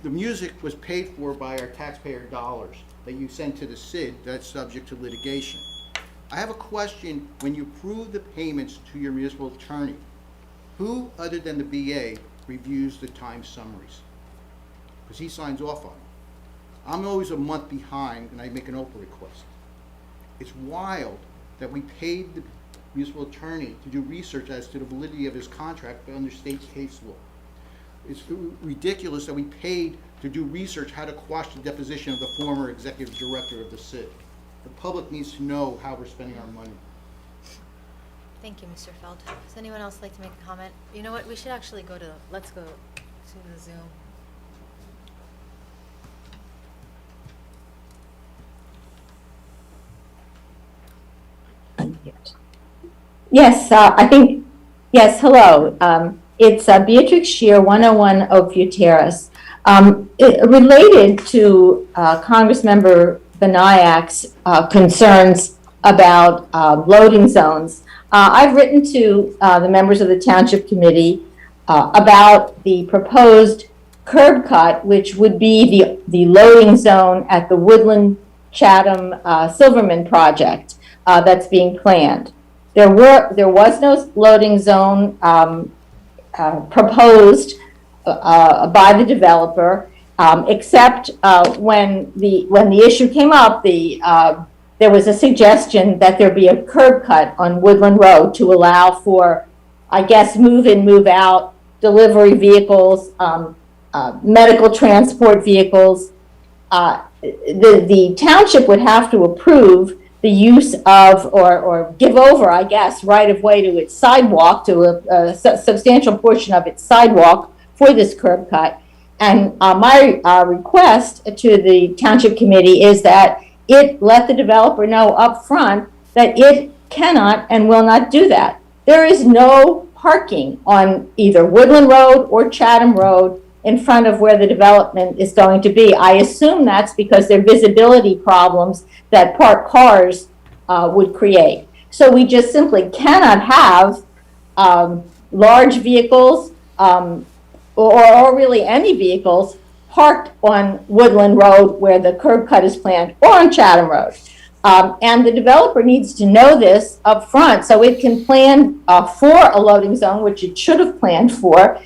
The music was paid for by our taxpayer dollars that you sent to the CID that's subject to litigation. I have a question. When you approve the payments to your municipal attorney, who other than the BA reviews the time summaries? Because he signs off on them. I'm always a month behind and I make an Oprah request. It's wild that we paid the municipal attorney to do research as to the validity of his contract under state case law. It's ridiculous that we paid to do research how to quash the deposition of the former executive director of the CID. The public needs to know how we're spending our money. Thank you, Mr. Feld. Does anyone else like to make a comment? You know what, we should actually let's go to the Zoom. Yes, I think, yes, hello. It's Beatrix Shear, 101 Oakview Terrace. Related to Congressmember Benayak's concerns about loading zones, I've written to the members of the Township Committee about the proposed curb cut, which would be the loading zone at the Woodland Chatham Silverman project that's being planned. There was no loading zone proposed by the developer, except when the issue came up, there was a suggestion that there be a curb cut on Woodland Road to allow for, I guess, move-in, move-out delivery vehicles, medical transport vehicles. The township would have to approve the use of, or give over, I guess, right-of-way to its sidewalk, to a substantial portion of its sidewalk for this curb cut. And my request to the Township Committee is that it let the developer know up front that it cannot and will not do that. There is no parking on either Woodland Road or Chatham Road in front of where the development is going to be. I assume that's because there are visibility problems that parked cars would create. So we just simply cannot have large vehicles or really any vehicles parked on Woodland Road where the curb cut is planned, or on Chatham Road. And the developer needs to know this up front so it can plan for a loading zone, which it should have planned for,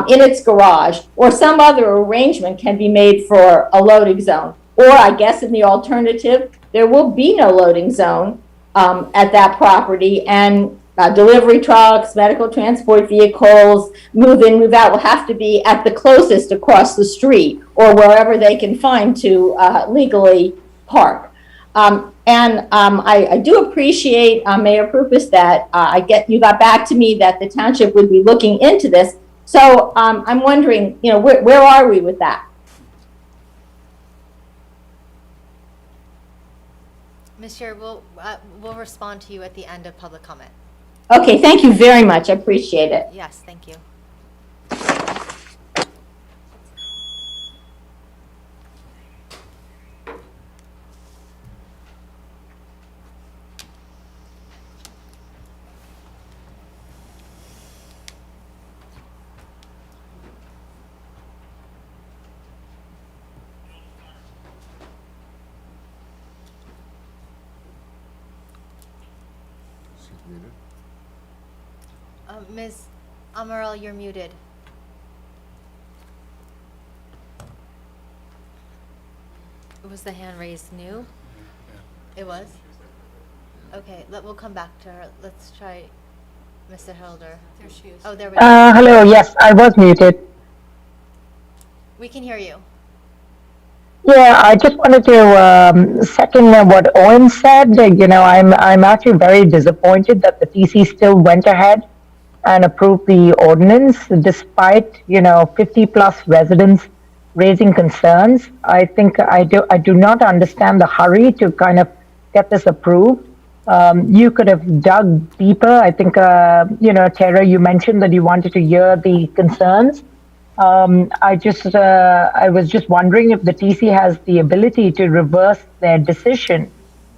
in its garage, or some other arrangement can be made for a loading zone. Or I guess in the alternative, there will be no loading zone at that property, and delivery trucks, medical transport vehicles, move in, move out will have to be at the closest across the street or wherever they can find to legally park. I do appreciate, Mayor Purpose, that you got back to me that the township would be looking into this. So I'm wondering, where are we with that? Ms. Chair, we'll respond to you at the end of public comment. Okay, thank you very much. I appreciate it. Yes, thank you. Ms. Amaral, you're muted. Was the hand raised new? It was? Okay, we'll come back to her. Let's try Mr. Helder. There she is. Oh, there we go. Hello, yes, I was muted. We can hear you. Yeah, I just wanted to second what Owen said. I'm actually very disappointed that the TC still went ahead and approved the ordinance despite 50 plus residents raising concerns. I think I do not understand the hurry to kind of get this approved. You could have dug deeper. I think Tara, you mentioned that you wanted to hear the concerns. I was just wondering if the TC has the ability to reverse their decision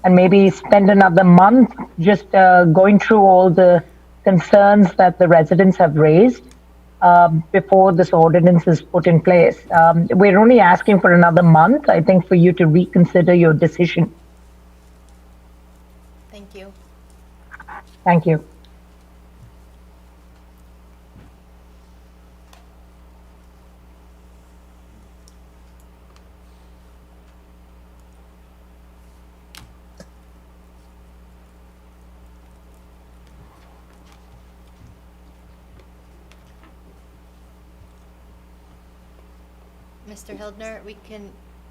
and maybe spend another month just going through all the concerns that the residents have raised before this ordinance is put in place. We're only asking for another month, I think, for you to reconsider your decision. Thank you. Thank you. Mr. Hildner,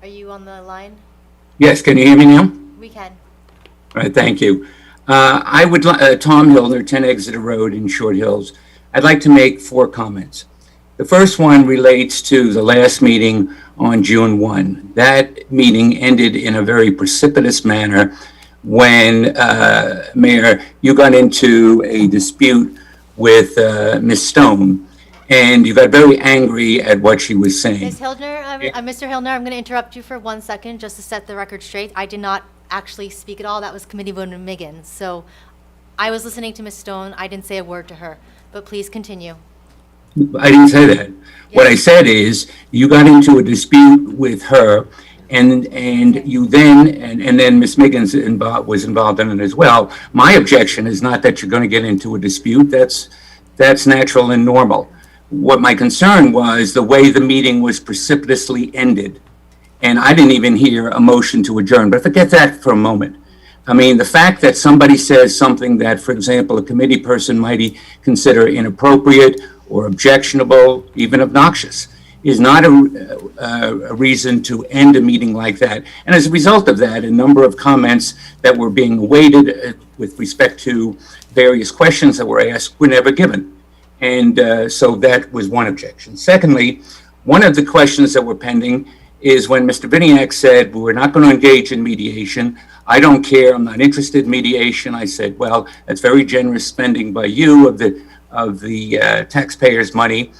are you on the line? Yes, can you hear me now? We can. All right, thank you. I would, Tom Hildner, 10 Exeter Road in Short Hills. I'd like to make 4 comments. The first one relates to the last meeting on June 1. That meeting ended in a very precipitous manner when, Mayor, you got into a dispute with Ms. Stone, and you got very angry at what she was saying. Ms. Hildner, Mr. Hildner, I'm going to interrupt you for 1 second just to set the record straight. I did not actually speak at all. That was Committeewoman Miggins. So I was listening to Ms. Stone. I didn't say a word to her. But please continue. I didn't say that. What I said is you got into a dispute with her, and you then and then Ms. Miggins was involved in it as well. My objection is not that you're going to get into a dispute. That's natural and normal. What my concern was the way the meeting was precipitously ended, and I didn't even hear a motion to adjourn. But forget that for a moment. I mean, the fact that somebody says something that, for example, a committee person might consider inappropriate or objectionable, even obnoxious, is not a reason to end a meeting like that. And as a result of that, a number of comments that were being awaited with respect to various questions that were asked were never given. And so that was one objection. Secondly, one of the questions that were pending is when Mr. Viniak said, we're not going to engage in mediation. I don't care. I'm not interested in mediation. I said, well, that's very generous spending by you of the taxpayers' money.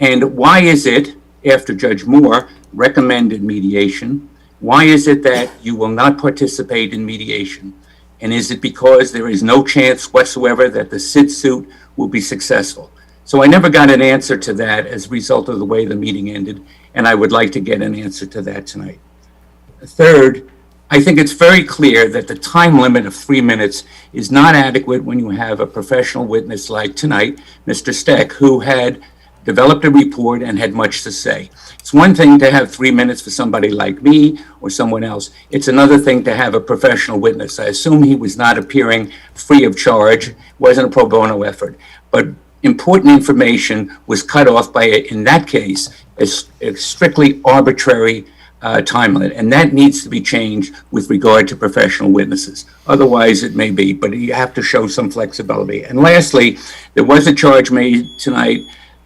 And why is it, after Judge Moore recommended mediation, why is it that you will not participate in mediation? And is it because there is no chance whatsoever that the SID suit will be successful? So I never got an answer to that as a result of the way the meeting ended, and I would like to get an answer to that tonight. Third, I think it's very clear that the time limit of 3 minutes is not adequate when you have a professional witness like tonight, Mr. Steck, who had developed a report and had much to say. It's one thing to have 3 minutes for somebody like me or someone else. It's another thing to have a professional witness. I assume he was not appearing free of charge, wasn't a pro bono effort, but important information was cut off by, in that case, a strictly arbitrary time limit, and that needs to be changed with regard to professional witnesses. Otherwise, it may be, but you have to show some flexibility. And lastly, there was a charge made tonight,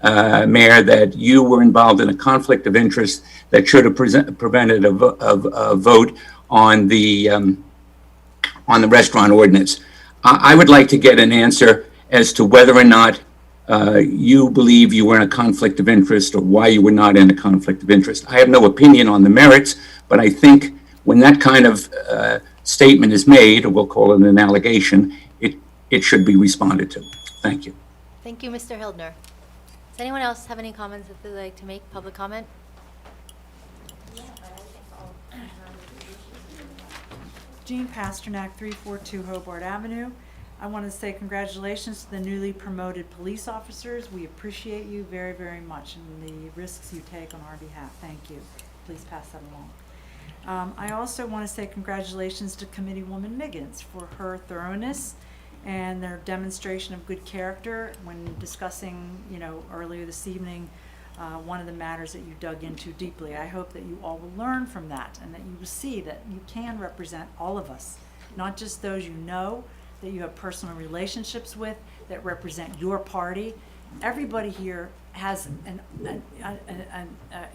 Mayor, that you were involved in a conflict of interest that should have prevented a vote on the restaurant ordinance. I would like to get an answer as to whether or not you believe you were in a conflict of interest or why you were not in a conflict of interest. I have no opinion on the merits, but I think when that kind of statement is made, or we'll call it an allegation, it should be responded to. Thank you. Thank you, Mr. Hildner. Does anyone else have any comments that they'd like to make? Public comment? Jean Pasternak, 342 Hobart Avenue. I want to say congratulations to the newly promoted police officers. We appreciate you very, very much and the risks you take on our behalf. Thank you. Please pass that along. I also want to say congratulations to Committeewoman Miggins for her thoroughness and their demonstration of good character when discussing, earlier this evening, one of the matters that you dug into deeply. I hope that you all will learn from that and that you will see that you can represent all of us, not just those you know, that you have personal relationships with, that represent your party. Everybody here has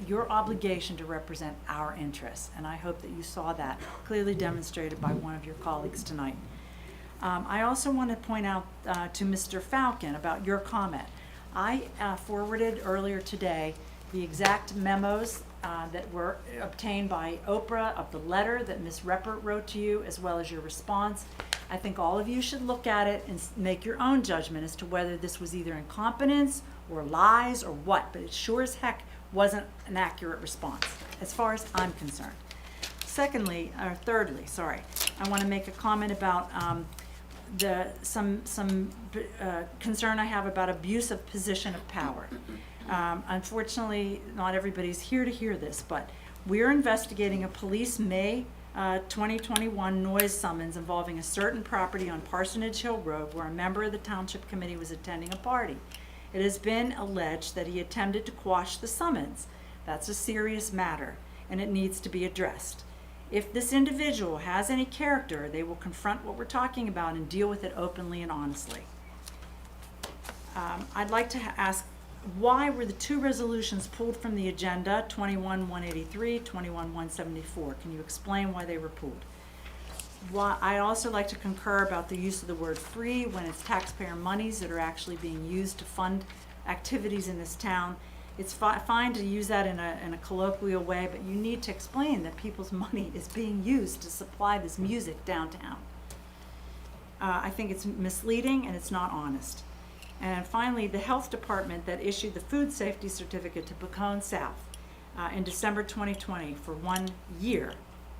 your obligation to represent our interests, and I hope that you saw that clearly demonstrated by one of your colleagues tonight. I also want to point out to Mr. Falcon about your comment. I forwarded earlier today the exact memos that were obtained by Oprah of the letter that Ms. Reppert wrote to you, as well as your response. I think all of you should look at it and make your own judgment as to whether this was either incompetence or lies or what, but it sure as heck wasn't an accurate response, as far as I'm concerned. Thirdly, I want to make a comment about some concern I have about abuse of position of power. Unfortunately, not everybody's here to hear this, but we're investigating a police May 2021 noise summons involving a certain property on Parsonage Hill Road where a member of the Township Committee was attending a party. It has been alleged that he attempted to quash the summons. That's a serious matter, and it needs to be addressed. If this individual has any character, they will confront what we're talking about and deal with it openly and honestly. I'd like to ask, why were the two resolutions pulled from the agenda, 21-183, 21-174? Can you explain why they were pulled? I'd also like to concur about the use of the word free when it's taxpayer monies that are actually being used to fund activities in this town. It's fine to use that in a colloquial way, but you need to explain that people's money is being used to supply this music downtown. I think it's misleading and it's not honest. And finally, the health department that issued the food safety certificate to Pecan South in December 2020 for 1 year.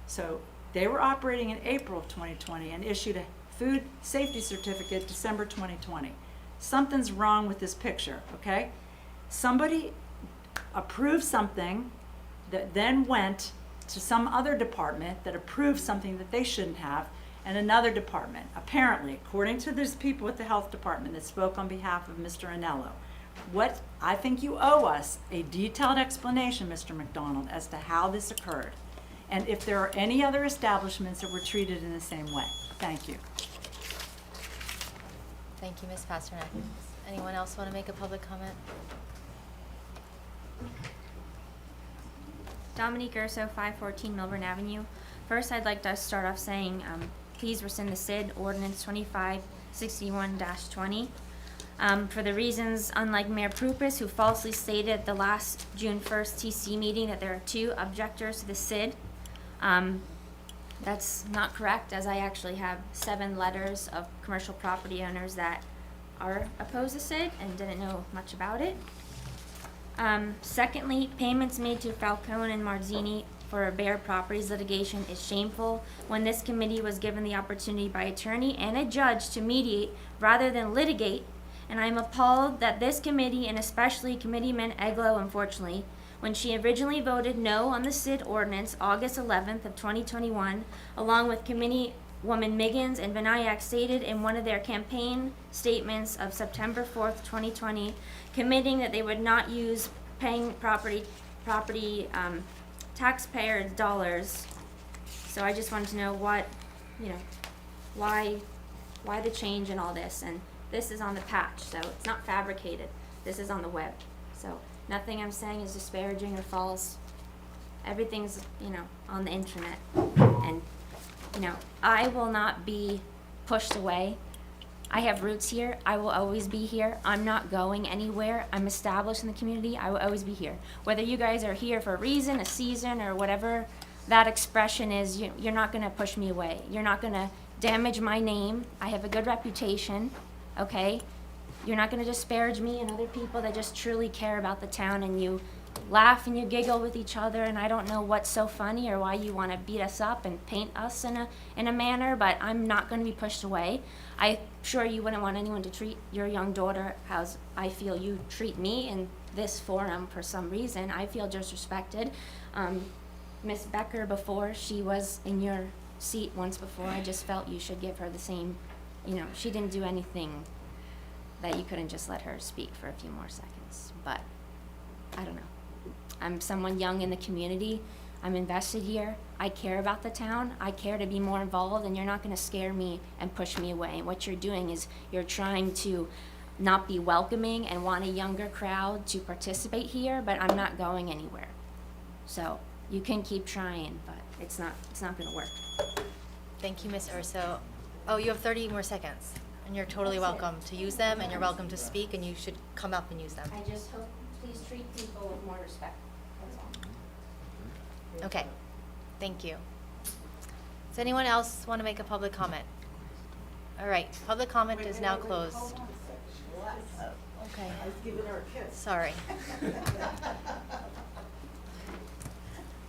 So they were operating in April of 2020 and issued a food safety certificate December 2020. Something's wrong with this picture, okay? Somebody approved something that then went to some other department that approved something that they shouldn't have, and another department, apparently, according to these people at the health department that spoke on behalf of Mr. Anello. What I think you owe us a detailed explanation, Mr. McDonald, as to how this occurred, and if there are any other establishments that were treated in the same way. Thank you. Thank you, Ms. Pasternak. Anyone else want to make a public comment? Dominique Urso, 514 Millburn Avenue. First, I'd like to start off saying, please rescind the SID Ordinance 2561-20. For the reasons, unlike Mayor Prupus, who falsely stated at the last June 1st TC meeting that there are 2 objectors to the SID. That's not correct, as I actually have 7 letters of commercial property owners that are opposed to SID and didn't know much about it. Secondly, payments made to Falcone and Marzini for Bear Properties litigation is shameful when this committee was given the opportunity by attorney and a judge to mediate rather than litigate. And I'm appalled that this committee, and especially Committeeman Eglo, unfortunately, when she originally voted no on the SID ordinance August 11th of 2021, along with Committeewoman Miggins and Vinayak, stated in one of their campaign statements of September 4th, 2020, committing that they would not use paying property taxpayer dollars. So I just wanted to know why the change in all this. And this is on the patch, so it's not fabricated. This is on the web. So nothing I'm saying is disparaging or false. Everything's, on the internet. And, I will not be pushed away. I have roots here. I will always be here. I'm not going anywhere. I'm established in the community. I will always be here. Whether you guys are here for a reason, a season, or whatever that expression is, you're not going to push me away. You're not going to damage my name. I have a good reputation, okay? You're not going to disparage me and other people that just truly care about the town, and you laugh and you giggle with each other, and I don't know what's so funny or why you want to beat us up and paint us in a manner, but I'm not going to be pushed away. I'm sure you wouldn't want anyone to treat your young daughter as I feel you treat me in this forum for some reason. I feel disrespected. Miss Becker, before she was in your seat once before, I just felt you should give her the same, she didn't do anything that you couldn't just let her speak for a few more seconds, but I don't know. I'm someone young in the community. I'm invested here. I care about the town. I care to be more involved, and you're not going to scare me and push me away. And what you're doing is you're trying to not be welcoming and want a younger crowd to participate here, but I'm not going anywhere. So you can keep trying, but it's not going to work. Thank you, Ms. Urso. Oh, you have 30 more seconds, and you're totally welcome to use them, and you're welcome to speak, and you should come up and use them. I just hope, please treat people with more respect. That's all. Okay, thank you. Does anyone else want to make a public comment? All right, public comment is now closed. Okay. I was giving her a kiss. Sorry.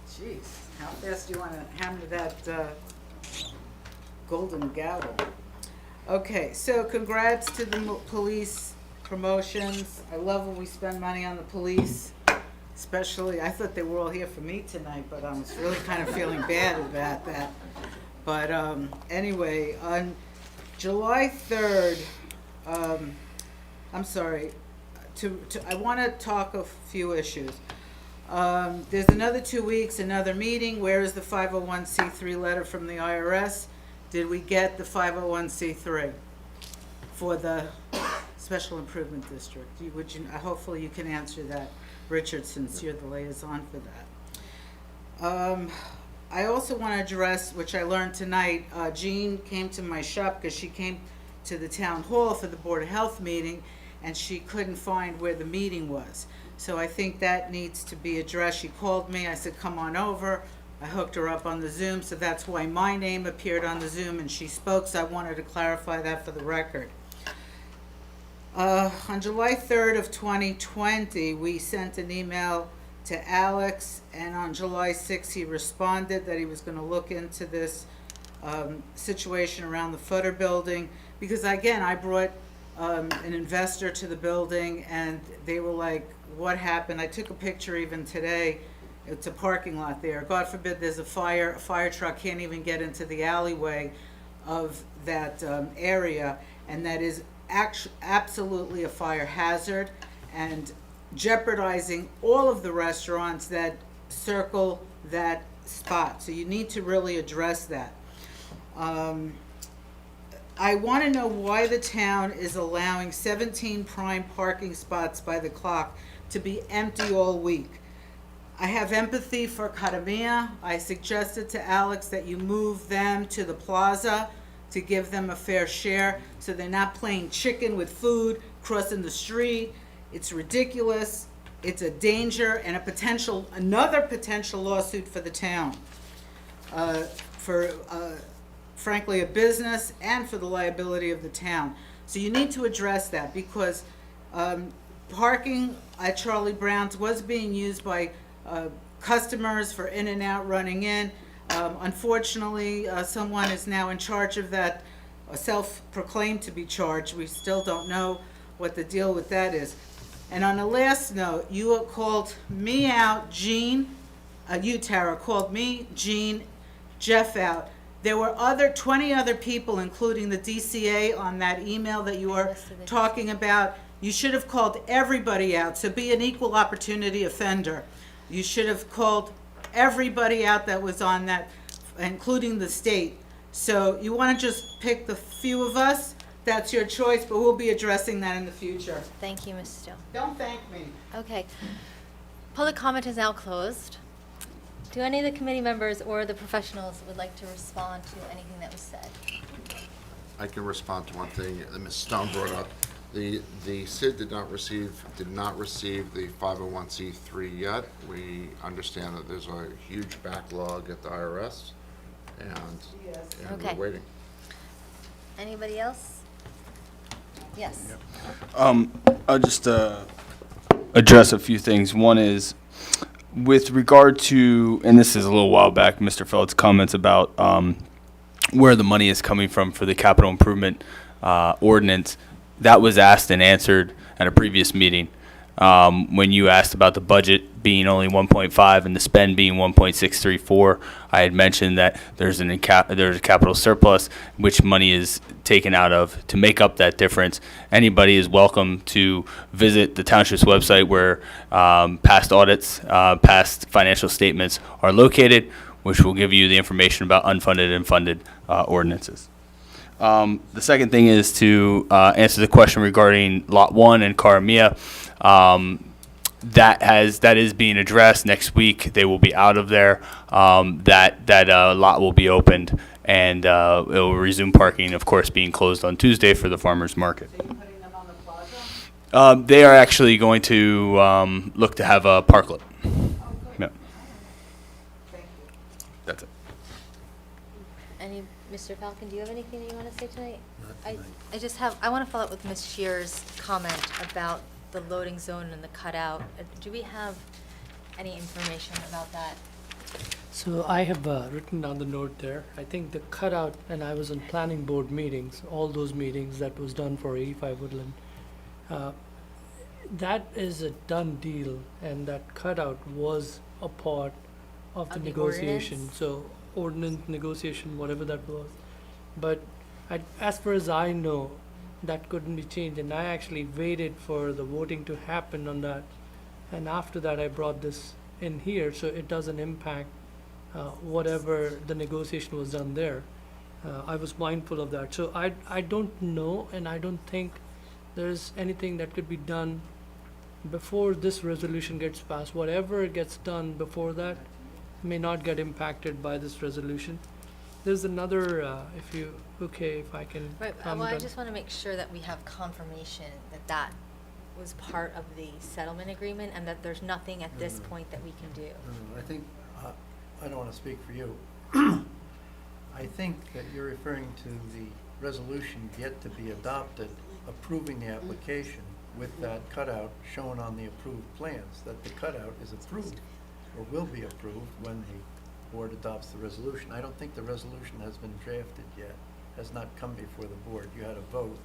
Jeez, how fast do you want to hammer that golden gavel? Okay, so congrats to the police promotions. I love when we spend money on the police, especially, I thought they were all here for me tonight, but I was really kind of feeling bad about that. But anyway, on July 3rd, I'm sorry, I want to talk a few issues. There's another 2 weeks, another meeting. Where is the 501c3 letter from the IRS? Did we get the 501c3 for the Special Improvement District? Hopefully you can answer that, Richard, since you're the liaison for that. I also want to address, which I learned tonight, Jean came to my shop because she came to the town hall for the Board of Health meeting, and she couldn't find where the meeting was. So I think that needs to be addressed. She called me, I said, come on over. I hooked her up on the Zoom, so that's why my name appeared on the Zoom and she spoke, so I wanted to clarify that for the record. On July 3rd of 2020, we sent an email to Alex, and on July 6th, he responded that he was going to look into this situation around the footer building, because again, I brought an investor to the building and they were like, what happened? I took a picture even today. It's a parking lot there. God forbid there's a fire truck can't even get into the alleyway of that area, and that is absolutely a fire hazard and jeopardizing all of the restaurants that circle that spot. So you need to really address that. I want to know why the town is allowing 17 prime parking spots by the clock to be empty all week. I have empathy for Academia. I suggested to Alex that you move them to the plaza to give them a fair share so they're not playing chicken with food, crossing the street. It's ridiculous. It's a danger and another potential lawsuit for the town. Frankly, a business and for the liability of the town. So you need to address that, because parking at Charlie Brown's was being used by customers for in and out running in. Unfortunately, someone is now in charge of that, self-proclaimed to be charged. We still don't know what the deal with that is. And on the last note, you called me out, Jean, you, Tara, called me, Jean, Jeff out. There were 20 other people, including the DCA, on that email that you are talking about. You should have called everybody out, so be an equal opportunity offender. You should have called everybody out that was on that, including the state. So you want to just pick the few of us, that's your choice, but we'll be addressing that in the future. Thank you, Ms. Still. Don't thank me. Okay. Public comment is now closed. Do any of the committee members or the professionals would like to respond to anything that was said? I can respond to one thing that Ms. Stone brought up. The SID did not receive the 501c3 yet. We understand that there's a huge backlog at the IRS, and Okay. we're waiting. Anybody else? Yes. I'll just address a few things. One is with regard to, and this is a little while back, Mr. Feld's comments about where the money is coming from for the capital improvement ordinance. That was asked and answered at a previous meeting. When you asked about the budget being only 1.5 and the spend being 1.634, I had mentioned that there's a capital surplus, which money is taken out of to make up that difference. Anybody is welcome to visit the township's website where past audits, past financial statements are located, which will give you the information about unfunded and funded ordinances. The second thing is to answer the question regarding Lot 1 and Caramia. That is being addressed. Next week they will be out of there. That lot will be opened, and it will resume parking, of course, being closed on Tuesday for the farmers market. They are actually going to look to have a parklet. Yeah. That's it. Mr. Falcon, do you have anything that you want to say tonight? I want to follow up with Ms. Shear's comment about the loading zone and the cutout. Do we have any information about that? So I have written down the note there. I think the cutout, and I was in planning board meetings, all those meetings that was done for 85 Woodland. That is a done deal, and that cutout was a part of the negotiation. Ordinance? So ordinance negotiation, whatever that was. But as far as I know, that couldn't be changed, and I actually waited for the voting to happen on that, and after that I brought this in here, so it doesn't impact whatever the negotiation was done there. I was mindful of that, so I don't know, and I don't think there's anything that could be done before this resolution gets passed. Whatever gets done before that may not get impacted by this resolution. There's another, if I can Right, well, comment I on- just want to make sure that we have confirmation that that was part of the settlement agreement and that there's nothing at this point that we can do. I think, I don't want to speak for you. I think that you're referring to the resolution yet to be adopted, approving the application with that cutout shown on the approved plans, that the cutout is approved or will be approved when the board adopts the resolution. I don't think the resolution has been drafted yet, has not come before the board. You had a vote.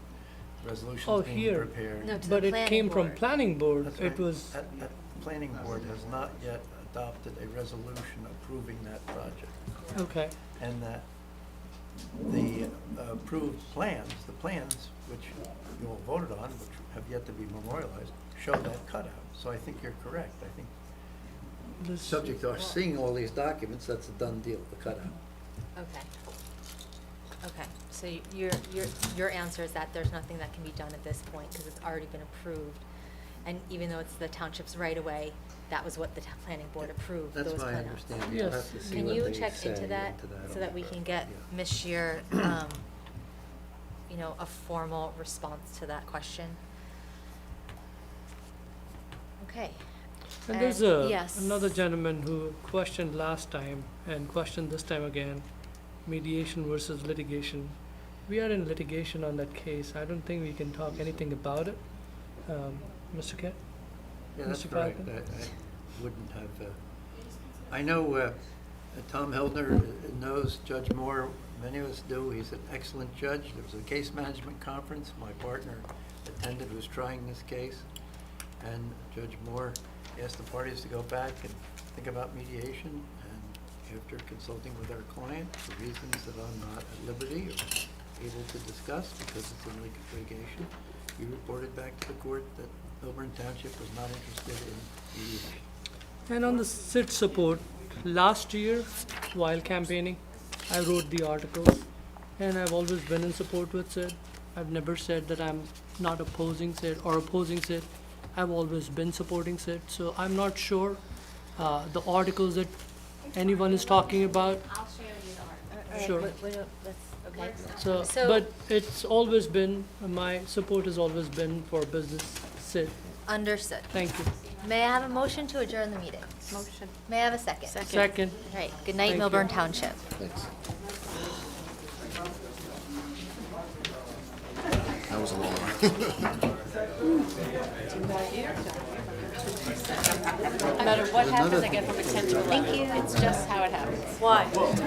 The resolution's being here. prepared. No, to But the it planning came from board. planning board. That's It right. was, That planning board has not yet adopted a resolution approving that project. okay. And that the approved plans, which you all voted on, which have yet to be memorialized, show that cutout. So I think you're correct. I think, This- subject to us seeing all these documents, that's a done deal, the cutout. Okay. Okay, so your answer is that there's nothing that can be done at this point because it's already been approved. And even though it's the township's right of way, that was what the planning board approved, those That's my cutouts. understanding. You'll Yes. have to see Can what you they check say into that so that we can get Yeah. Ms. Shear, a formal response to that question? Okay. And there's yes. another gentleman who questioned last time and questioned this time again, mediation versus litigation. We are in litigation on that case. I don't think we can talk anything about it. Mr. Kent? Yeah, that's Mr. correct. Falcon? I wouldn't have, I know Tom Heldner knows Judge Moore. Many of us do. He's an excellent judge. There was a case management conference my partner attended, was trying this case. And Judge Moore asked the parties to go back and think about mediation. And after consulting with our client, for reasons that I'm not at liberty or able to discuss because it's in litigation, he reported back to the court that Millburn Township was not interested in mediation. And on the SIT support, last year while campaigning, I wrote the articles, and I've always been in support with SIT. I've never said that I'm not opposing SIT or opposing SIT. I've always been supporting SIT, so I'm not sure the articles that anyone is talking about. I'll share you the article. Sure. Okay. So, but it's always been, my support has always been for business SIT. Understood. Thank you. May I have a motion to adjourn the meeting? Motion. May I have a second? Second. All right, good night, Thank Millburn you. Township. Thanks. That was a long one. No matter what happens, I get from a 10 to 11. Thank you. It's just how it happens. Why? It's